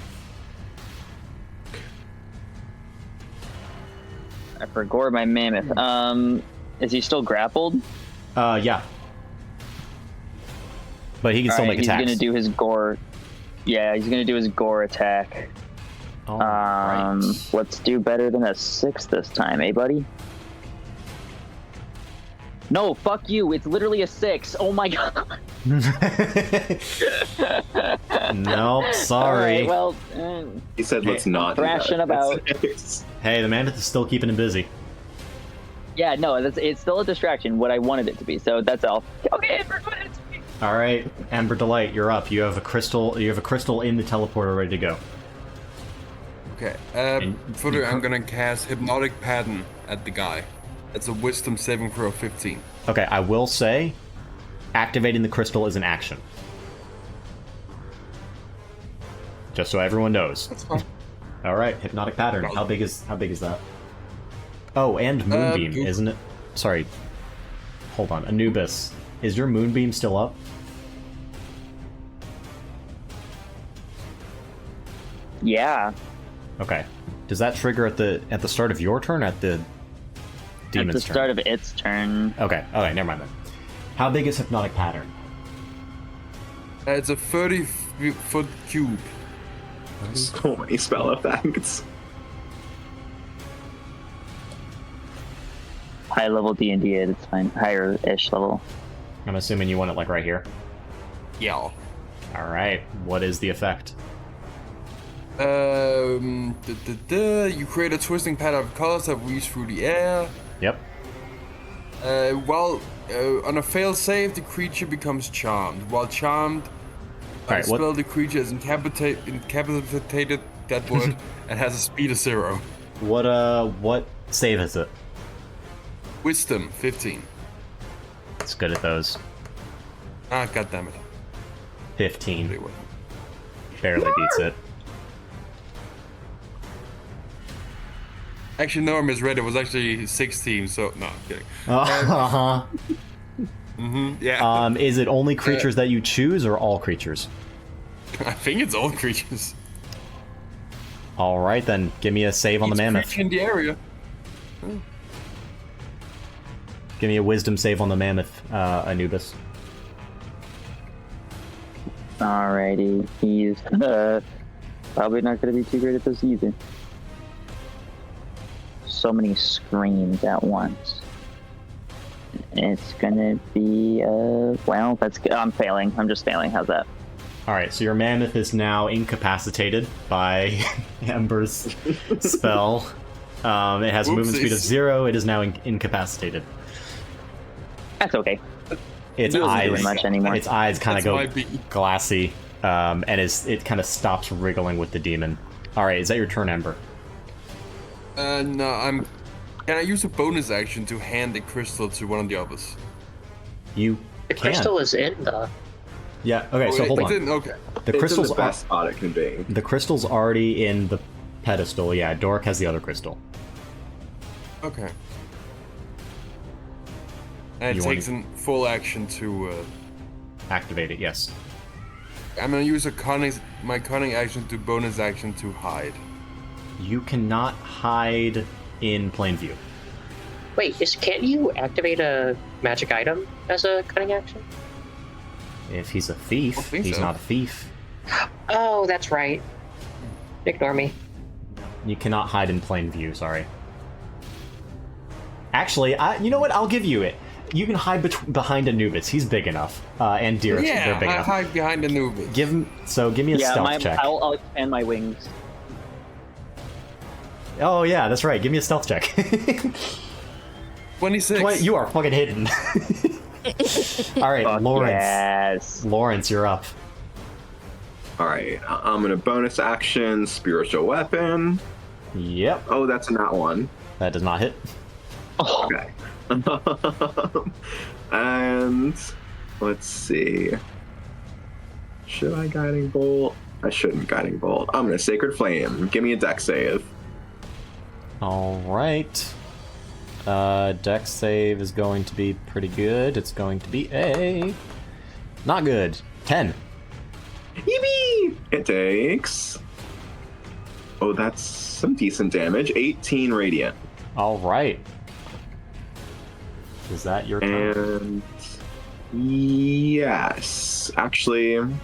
I forgot my mammoth. Is he still grappled? Yeah. But he can still make attacks. He's gonna do his gore. Yeah, he's gonna do his gore attack. All right. Let's do better than a 6 this time, eh, buddy? No, fuck you. It's literally a 6. Oh my god. Nope, sorry. All right, well, He said, "Let's not." do that. thrashing about. Hey, the mammoth is still keeping him busy. Yeah, no, it's still a distraction. What I wanted it to be. So that's all. Okay, we're good. All right, Ember Delight, you're up. You have a crystal. You have a crystal in the teleporter ready to go. Okay. And Further, you I'm gonna cast Hypnotic Pattern at the guy. It's a Wisdom saving throw of 15. Okay, I will say, activating the crystal is an action. Just so everyone knows. That's fine. All right, hypnotic pattern. How big is that? Oh, and moonbeam, isn't it? Sorry. Hold on, Anubis. Is your moonbeam still up? Yeah. Okay. Does that trigger at the start of your turn? Or at the demon's At the start of its turn. Okay. Okay. Never mind then. How big is hypnotic pattern? It's a 30-foot cube. So many spell effects. High level D&D, it's fine. Higher-ish level. I'm assuming you want it like right here. Yeah. All right. What is the effect? You create a twisting pattern of colors that weaves through the air. Yep. On a failed save, the creature becomes charmed. While charmed, Alright, what- spell the creature is incapacitated, that word, and has a speed of 0. What save is it? Wisdom, 15. It's good at those. Ah, goddammit. 15. Anyway. Barely beats it. Actually, no, I misread. It was actually 16, so... No, I'm kidding. Uh-huh. Yeah. Is it only creatures that you choose or all creatures? I think it's all creatures. All right, then. Give me a save on the Each mammoth. creature in the area. Give me a wisdom save on the mammoth, Anubis. Alrighty. He's probably not going to be too great at this either. So many screams at once. It's gonna be well, that's good. I'm failing. I'm just failing. How's that? All right, so your mammoth is now incapacitated by Ember's spell. It has a movement speed of 0. It is now incapacitated. That's okay. Its It doesn't eyes, do much anymore. its eyes kind of That's go my beat. glassy, and it kind of stops wriggling with the demon. All right, is that your turn, Ember? No, Can I use a bonus action to hand the crystal to one of the others? You The can. crystal is in the. Yeah. Okay. So hold on. Okay. The It's crystal's in the best spot it can be. the crystal's already in the pedestal. Yeah. Dork has the other crystal. Okay. And You it want takes a full action to. Activate it. Yes. I'm gonna use my cunning action to bonus action to hide. You cannot hide in plain view. Wait, can't you activate a magic item as a cunning action? If he's a thief, I think he's so. not a thief. Oh, that's right. Ignore me. You cannot hide in plain view. Sorry. Actually, you know what? I'll give you it. You can hide behind Anubis. He's big enough. And Dearest, they're Yeah, big I enough. hide behind the Nubis. Give him me a stealth check. I'll expand my wings. Oh yeah, that's right. Give me a stealth check. 26. Wait, you are fucking hidden. All right, Fuck Lawrence. yes. Lawrence, you're up. All right, I'm gonna bonus action spiritual weapon. Yep, Oh, that's not one. that does not hit. Oh, Okay. And let's see. Should I guiding bolt? I shouldn't guiding bolt. I'm gonna sacred flame. Give me a dex save. All right. Dex save is going to be pretty good. It's going to be a... Not good. 10. Yippee! It takes... Oh, that's some decent damage. 18 radiant. All right. Is that your turn? And... Yes. Actually, I'm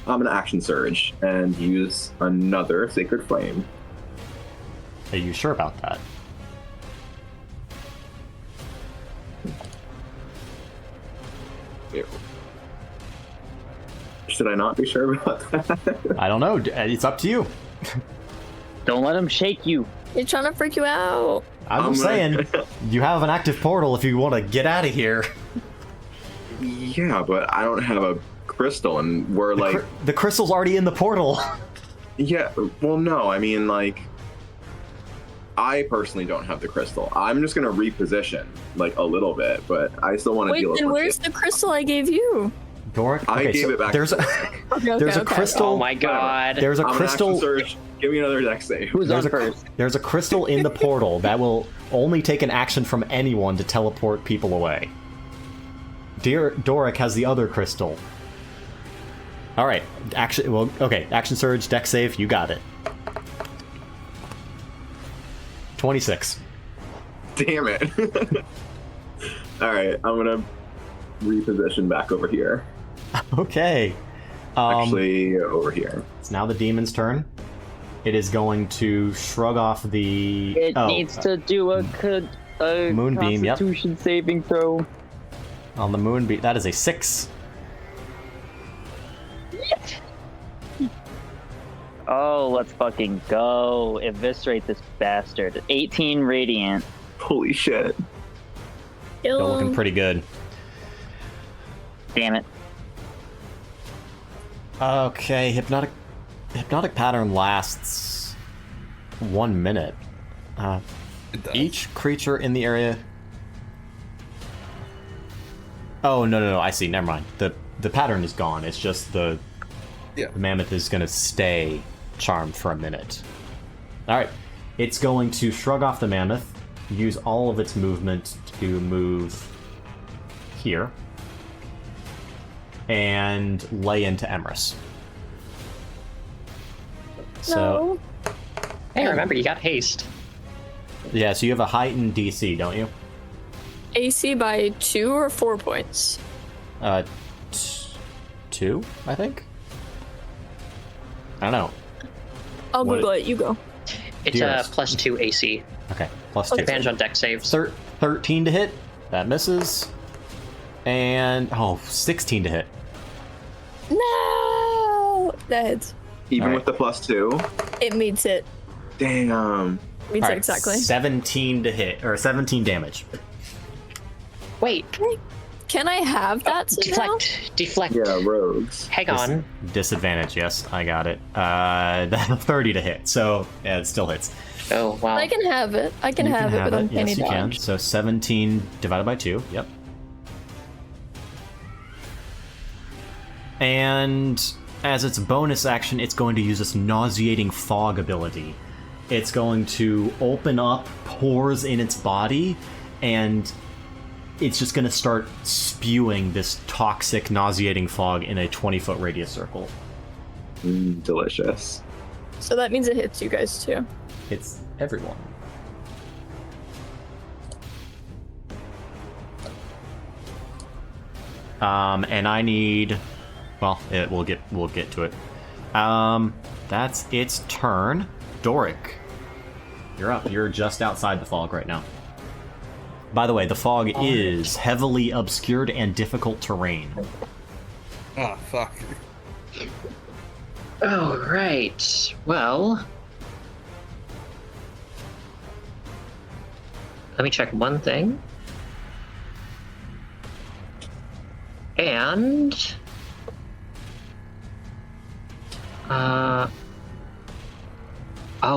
gonna action surge and use another sacred flame. Are you sure about that? Ew. Should I not be sure about that? I don't know. It's up to you. don't let him shake you. He's trying to freak you out. I'm just saying, you have an active portal if you want to get out of here. Yeah, but I don't have a crystal, and we're like... The crystal's already in the portal. Yeah, well, no, I mean, like... I personally don't have the crystal. I'm just gonna reposition, like, a little bit, but I still want to deal Wait, with then it. where's the crystal I gave you? Doric, I okay, gave so it back. There's a, there's a okay. crystal. Oh my god. There's a I'm crystal. An action surge. Give me another dex save. Who's There's on a, first? there's a crystal in the portal that will only take an action from anyone to teleport people away. Doric has the other crystal. All right, action surge, dex save, you got it. 26. Damn it. All right, I'm gonna reposition back over here. Okay. Actually, over here. It's now the demon's turn. It is going to shrug off the... It needs to do a Moonbeam, yep. Constitution saving throw. On the moonbeam, that is a 6. Oh, let's fucking go. Eviscerate this bastard. 18 radiant. Holy shit. Still looking pretty good. Damn it. Okay, hypnotic pattern lasts 1 minute. It does. Each creature in the area... Oh, no, I see, never mind. The pattern is gone, it's just the mammoth is gonna stay charmed for a minute. Alright, it's going to shrug off the mammoth, use all of its movement to move here, and lay into Emrys. So, Hey, remember, you got haste. yeah, so you have a heightened DC, don't you? AC by 2 or 4 points. 2, I think? I don't know. I'll What- Google it. You go. It's Dearest. +2 AC. Okay, plus 2. Advantage on deck saves. 13 to hit. That misses. And, 16 to hit. No! That hits. Even All with the +2? It meets it. Damn. Meets All it right, exactly. 17 to hit, or 17 damage. Wait, Can I have that somehow? deflect. Yeah, rogues. Hang on. Disadvantage, yes, I got it. 30 to hit, so yeah, it still hits. Oh, wow. I can have it. I can You have it with uncanny yes, you can. dodge. So 17 divided by 2, yep. And as its bonus action, it's going to use this nauseating fog ability. It's going to open up pores in its body, and it's just going to start spewing this toxic, nauseating fog in a 20-foot radius circle. Delicious. So that means it hits you guys too. It's everyone. And I need... Well, we'll get to it. That's its turn. Doric, you're up. You're just outside the fog right now. By the way, the fog is heavily obscured and difficult terrain. Ah, fuck. Oh, right. Well... Let me check one thing. And oh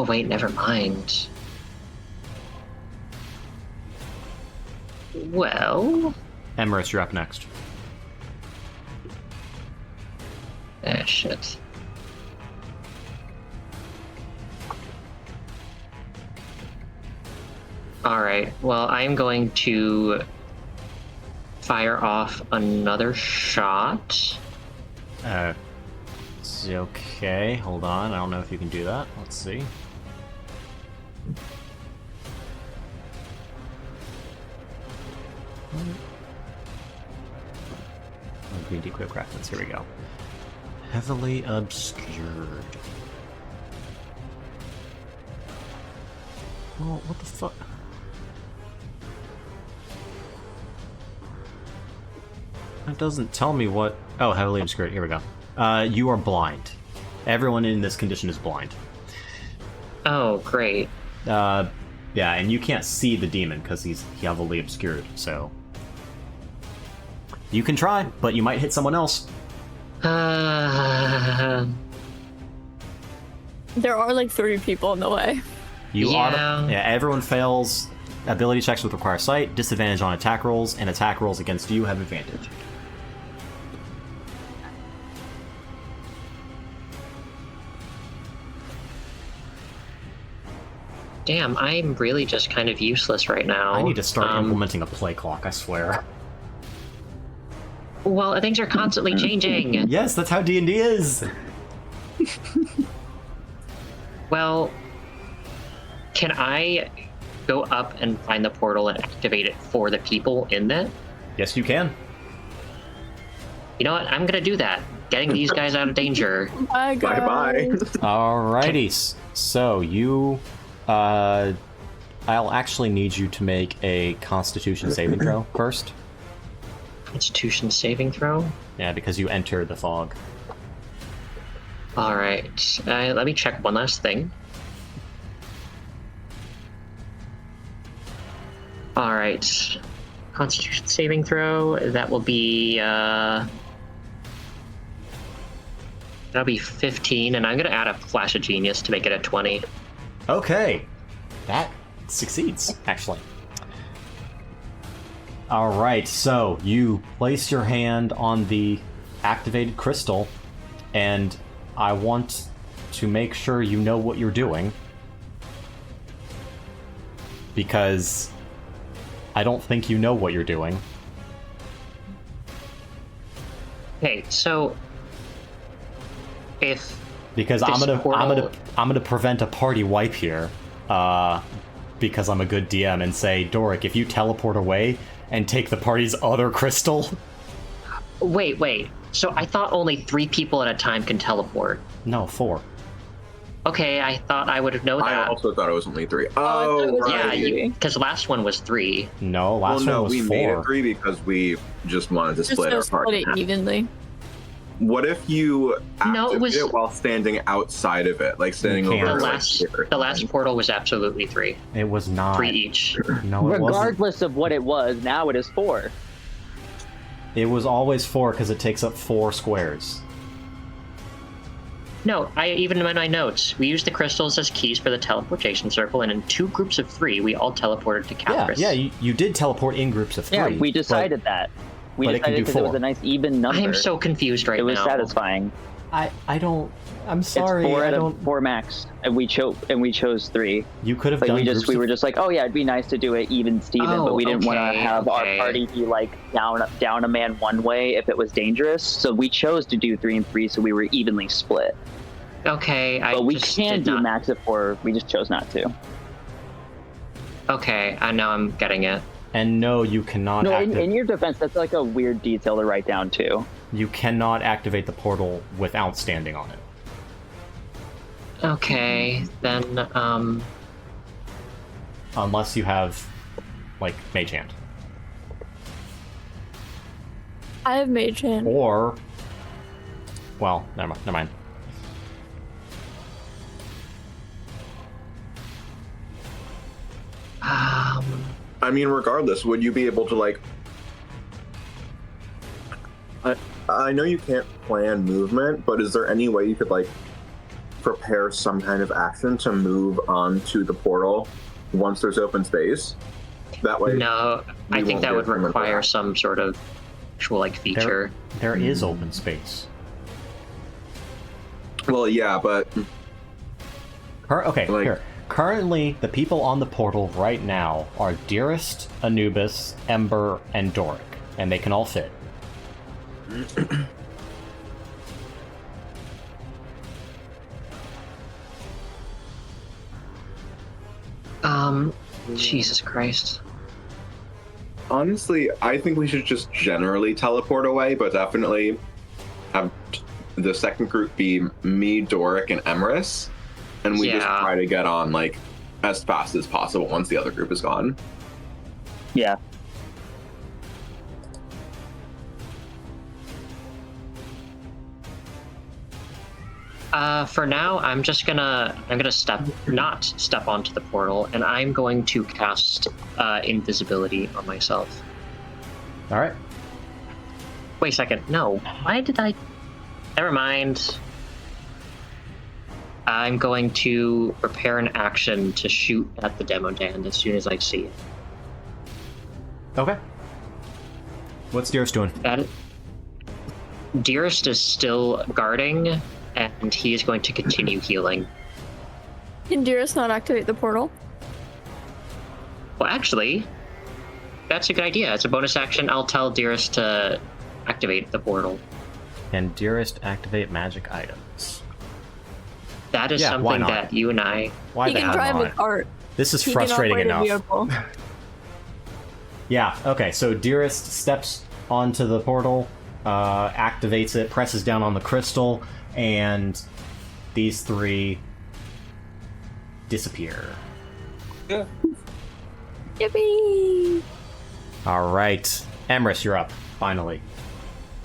wait, never mind. Well, Emerus, you're up next. ah, shit. Alright, well, I'm going to fire off another shot. It's okay. Hold on. I don't know if you can do that. Let's see. Green Dequip reference. Here we go. Heavily obscured. Well, what the fuck? That doesn't tell me what... Oh, heavily obscured. Here we go. You are blind. Everyone in this condition is blind. Oh, great. Yeah, and you can't see the demon because he's heavily obscured, so... You can try, but you might hit someone else. There are like 3 people in the way. Yeah. Everyone fails ability checks which require sight, disadvantage on attack rolls, and attack rolls against you have advantage. Damn, I'm really just kind of useless right now. I need to start implementing a play clock, I swear. Well, things are constantly changing. Yes, that's how D&D is! Well, can I go up and find the portal and activate it for the people in it? Yes, you can. You know what? I'm gonna do that. Getting these guys out of danger. Bye, guys. Bye-bye. Alrighty, so you... I'll actually need you to make a Constitution saving throw first. Constitution saving throw? Yeah, because you entered the fog. Alright, let me check one last thing. Alright, Constitution saving throw, that will be, that'll be 15, and I'm gonna add a Flash of Genius to make it a 20. Okay, that succeeds, actually. Alright, so you place your hand on the activated crystal, and I want to make sure you know what you're doing, because I don't think you know what you're doing. Okay, so if Because I'm gonna prevent a party wipe here, because I'm a good DM, and say, Doric, if you teleport away and take the party's other crystal. Wait. So I thought only 3 people at a time can teleport. No, 4. Okay, I thought I would have known that. I also thought it was only 3. I thought it was right. Yeah, because last one was 3. No, last one was we 4. made it 3 because we just wanted to Just split to our split party. it evenly. What if you No, it activate was- it while standing outside of it, like standing You over can't. like, The last portal was absolutely 3. It was not. 3 each. No, it wasn't. Regardless of what it was, now it is 4. It was always 4 because it takes up 4 squares. No, even in my notes, we used the crystals as keys for the teleportation circle, and in 2 groups of 3, we all teleported to Cathris. Yeah, you did teleport in groups of 3. Yeah, we decided that. We but it can decided do because it was 4. a nice even number. I am so confused right now. It was satisfying. I don't. I'm sorry. It's 4 I out don't. of 4 max, and we chose 3. You could have Like done. we were just like, oh yeah, it'd be nice to do it even Steven, Oh, but we didn't want to okay, have our okay. party be like down a man one way if it was dangerous. So we chose to do 3 and 3, so we were evenly split. Okay, But we can do max of 4. We just chose not to. Okay, I know I'm getting it. And no, you cannot. No, in your defense, that's like a weird detail to write down too. You cannot activate the portal without standing on it. Okay, then, Unless you have, like, Mage Hand. I have Mage Hand. Or... Well, never mind. I mean, regardless, would you be able to like? I know you can't plan movement, but is there any way you could like prepare some kind of action to move onto the portal once there's open space? That way. No, I we think won't that get would someone require back. some sort of actual like feature. There is open space. Well, yeah, but Okay, Like- here. Currently, the people on the portal right now are Dearest, Anubis, Ember, and Doric, and they can all fit. Jesus Christ. honestly, I think we should just generally teleport away, but definitely have the second group be me, Doric, and Emrys, and we just Yeah. try to get on like as fast as possible once the other group is gone. Yeah. For now, I'm gonna not step onto the portal, and I'm going to cast invisibility on myself. All right. Wait a second. No. Why did I? Never mind. I'm going to prepare an action to shoot at the Demodand as soon as I see it. Okay. What's Dearest doing? Dearest is still guarding, and he is going to continue healing. Can Dearest not activate the portal? Well, actually, that's a good idea. As a bonus action, I'll tell Dearest to activate the portal. Can Dearest activate magic items? That is Yeah, why something not? that you and I... Why He the can hell drive a not? cart. This is He frustrating can operate a enough. vehicle. Yeah, okay, so Dearest steps onto the portal, activates it, presses down on the crystal, and these three disappear. Yippee! Alright. Emrys, you're up, finally.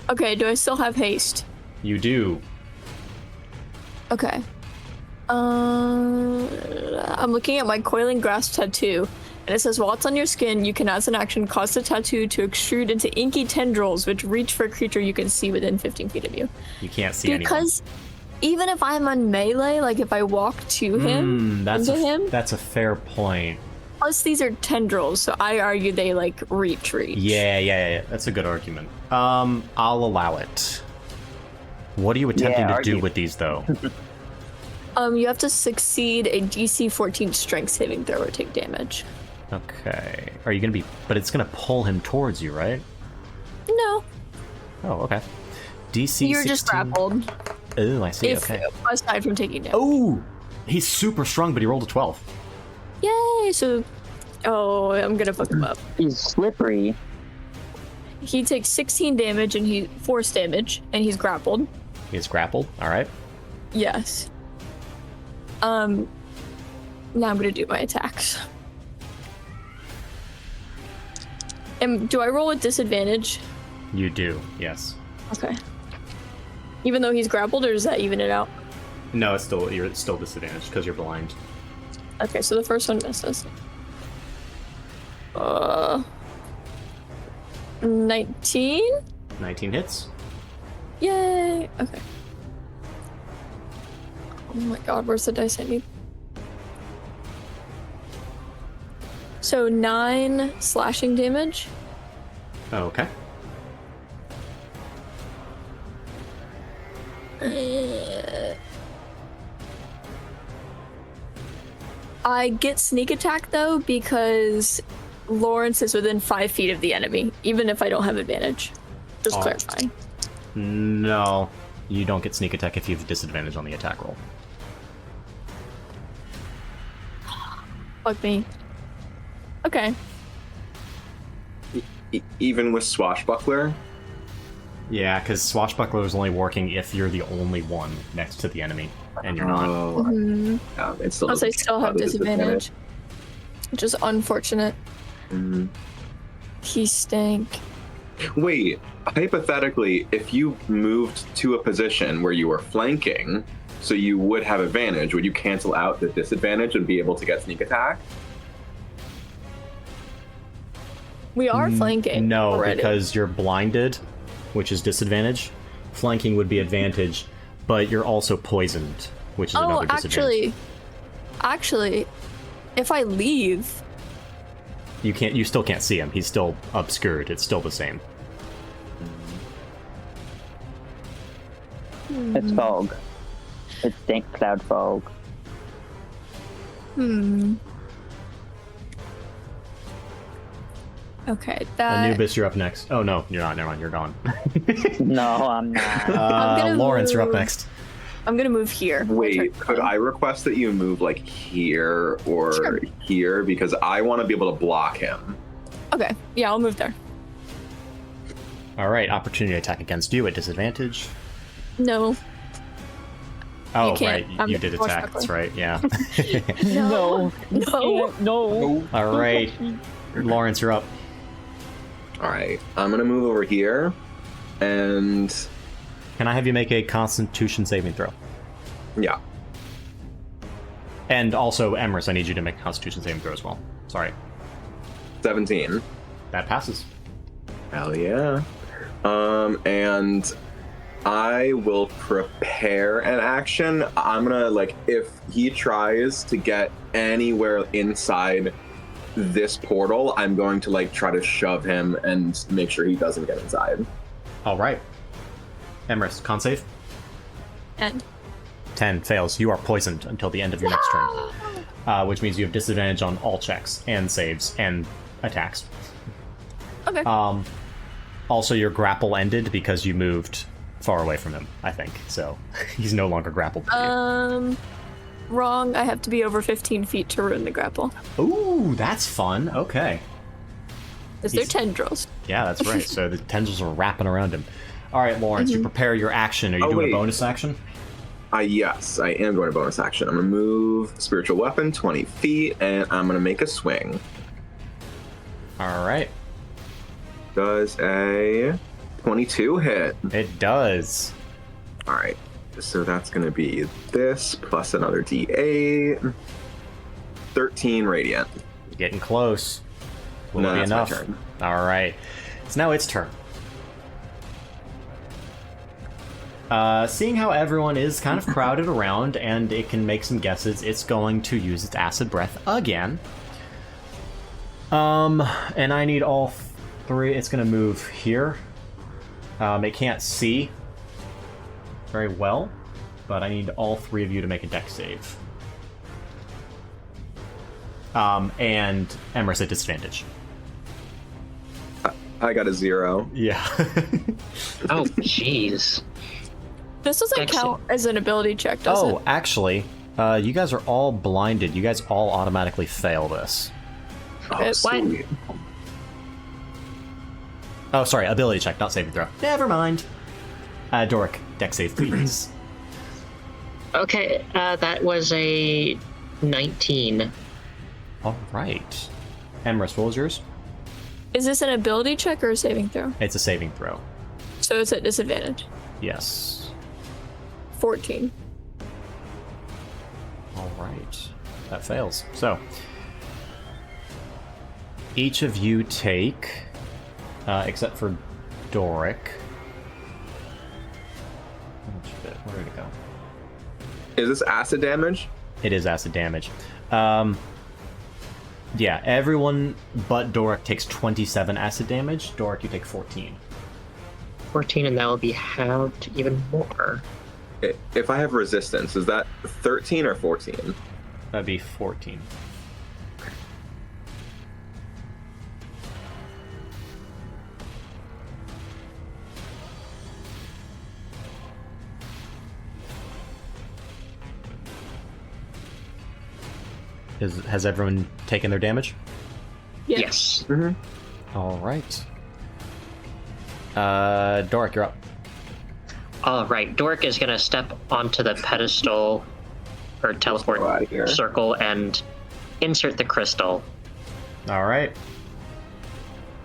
Okay, do I still have haste? You do. Okay. I'm looking at my coiling grasp tattoo, and it says while it's on your skin, you can, as an action, cause the tattoo to extrude into inky tendrils, which reach for a creature you can see within 15 feet of you. You can't see anyone. Because even if I'm on melee, like if I walk to him, That's into him, a fair point. plus these are tendrils, so I argue they like reach. Yeah. That's a good argument. I'll allow it. What are you attempting to do argue. with these, though? You have to succeed a DC 14 strength saving throw or take damage. Okay. Are you gonna be... But it's gonna pull him towards you, right? No, Oh, okay. DC you're just 16. grappled. Oh, I see, If okay. aside from taking damage. Oh! He's super strong, but he rolled a 12. Yay! So, I'm gonna fuck him up. He's slippery. He takes 16 damage and force damage, and he's grappled. He's grappled, alright. Yes. Now I'm gonna do my attacks. And do I roll with disadvantage? You do, yes. Okay. Even though he's grappled, or does that even it out? No, you're still disadvantaged because you're blind. Okay, so the first one misses. 19? 19 hits. Yay! Okay. Oh my god, where's the dice I need? So 9 slashing damage. Oh, okay. I get sneak attack though because Lawrence is within 5 feet of the enemy, even if I don't have advantage. Just Oh. clarifying. No, you don't get sneak attack if you have disadvantage on the attack roll. Fuck me. Okay. Even with swashbuckler. Yeah, because Swashbuckler is only working if you're the only one next to the enemy, and you're not. Oh, yeah, it's still. Plus I still have disadvantage. Which is unfortunate. Mhm. He stank. Wait, hypothetically, if you moved to a position where you were flanking, so you would have advantage, would you cancel out the disadvantage and be able to get sneak attack? We are flanking No, already. because you're blinded, which is disadvantage. Flanking would be advantage, but you're also poisoned, which is another disadvantage. Actually, if I leave, You still can't see him. He's still obscured. It's still the same. It's fog. It's dank cloud fog. Okay, that. Anubis, you're up next. Oh no, you're not. Never mind. You're gone. No, I'm not. I'm gonna Lawrence, you're up move- next. I'm gonna move here. Wait, could I request that you move like here or Sure. here? Because I want to be able to block him. Okay, yeah, I'll move there. All right, opportunity attack against you at disadvantage. No. Oh, can't. right, I'm you did more attack. That's struggling. right. Yeah. No. No. No. All right, Lawrence, you're up. All right, I'm gonna move over here, and Can I have you make a Constitution saving throw? yeah, And also, Emrys, I need you to make a Constitution saving throw as well. Sorry. 17. That passes. Hell yeah. And I will prepare an action. I'm gonna, like, if he tries to get anywhere inside this portal, I'm going to, like, try to shove him and make sure he doesn't get inside. All right. Emrys, con save. And 10 fails. You are poisoned until the end of your next turn. Which means you have disadvantage on all checks and saves and attacks. okay. Also, your grapple ended because you moved far away from him, I think. So he's no longer grappled with Wrong. I have to be over 15 feet to ruin the grapple. you. Ooh, that's fun. Okay. Because they're He's- tendrils. Yeah, that's right. So the tendrils are wrapping around him. All right, Lawrence, you prepare your action. Are you Oh, doing wait. a bonus action? Yes, I am going to bonus action. I'm gonna move spiritual weapon 20 feet, and I'm gonna make a swing. All right. Does a 22 hit? It does. All right, so that's gonna be this plus another D8. 13 radiant. Getting close. Will No, it be that's my enough? turn. All right. It's now its turn. Seeing how everyone is kind of crowded around and it can make some guesses, it's going to use its acid breath again. And I need all three. It's going to move here. It can't see very well, but I need all three of you to make a dex save. And Emrys at disadvantage. I got a 0. Yeah. Oh, jeez. This doesn't Exit. count as an ability check, does Oh, it? actually, you guys are all blinded. You guys all automatically fail this. Oh, What? sweet. Oh, sorry, ability check, not saving throw. Never mind. Doric, dex save, please. Okay, that was a 19. All right. Emrys, what was yours? Is this an ability check or a saving throw? It's a saving throw. So it's at disadvantage. Yes. 14. All right. That fails. So, each of you take, except for Doric. Where did it go? Is this acid damage? It is acid damage. Yeah, everyone but Doric takes 27 acid damage. Doric, you take 14. 14, and that will be halved even more. If I have resistance, is that 13 or 14? That'd be 14. Has everyone taken their damage? Yeah. Yes. All right. Doric, you're up. All right, Dork is going to step onto the pedestal or Go out teleport of here. circle and insert the crystal. All right.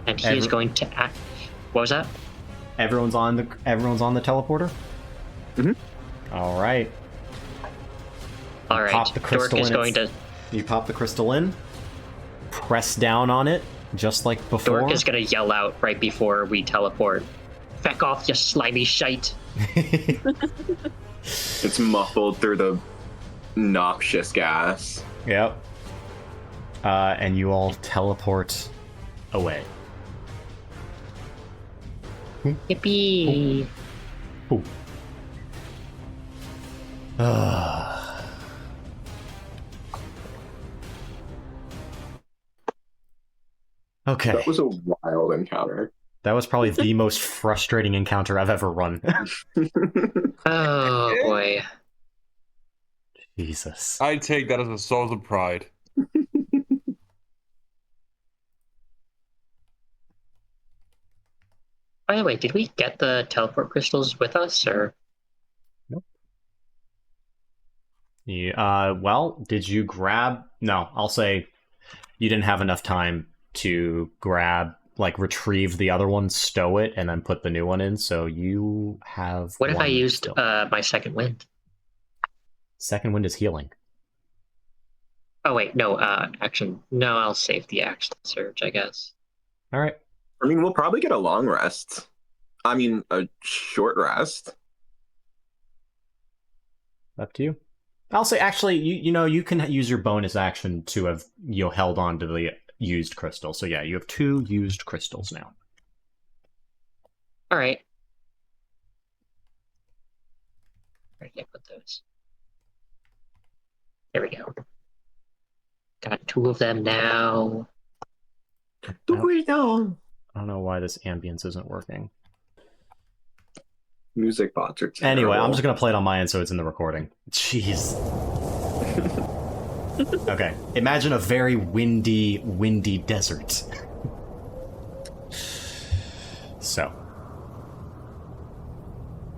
And he's going to act. What was that? Everyone's on the teleporter. Mhm. All right. All right, Pop the crystal Dork is in going its- to. You pop the crystal in. Press down on it, just like before. Dork is going to yell out right before we teleport Feck off, you slimy shite. It's muffled through the noxious gas. Yep. And you all teleport away. Yippee. Ooh. Okay. That was a wild encounter. That was probably the most frustrating encounter I've ever run. Oh boy. Jesus. I take that as a source of pride. By the way, did we get the teleport crystals with us, or? Well, did you grab... No, I'll say you didn't have enough time to retrieve the other one, stow it, and then put the new one in, so you have What if I one used still. my second wind? Second wind is healing. Oh wait, no, action. No, I'll save the action surge, I guess. Alright. I mean, we'll probably get a long rest. I mean, a short rest. Up to you. I'll say, actually, you can use your bonus action to have held on to the used crystal. So yeah, you have 2 used crystals now. All right. Where did I put those? There we go. Got 2 of them now. I don't know why this ambience isn't working. Music bots are terrible. Anyway, I'm just gonna play it on my end so it's in the recording. Jeez. Okay, imagine a very windy desert. So,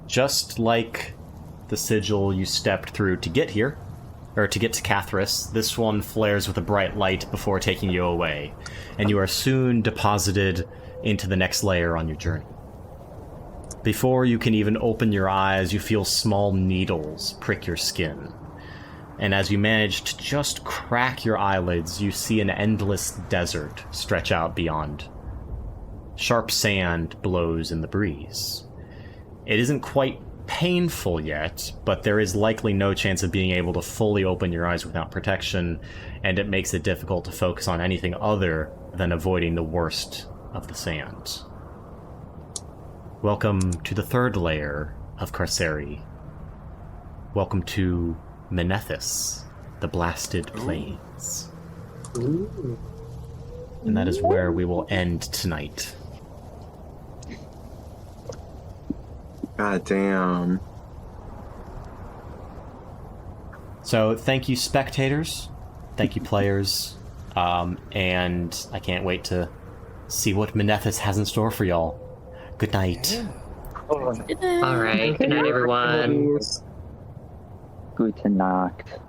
just like the sigil you stepped through to get here, or to get to Cathris, this one flares with a bright light before taking you away, and you are soon deposited into the next layer on your journey. Before you can even open your eyes, you feel small needles prick your skin. And as you manage to just crack your eyelids, you see an endless desert stretch out beyond. Sharp sand blows in the breeze. It isn't quite painful yet, but there is likely no chance of being able to fully open your eyes without protection, and it makes it difficult to focus on anything other than avoiding the worst of the sand. Welcome to the 3rd layer of Carceri. Welcome to Menethus, the Blasted Plains. Ooh. And that is where we will end tonight. God damn. So thank you, spectators. Thank you, players. And I can't wait to see what Menethus has in store for y'all. Good night. Good night. All right. Good night, everyone. Gute Nacht.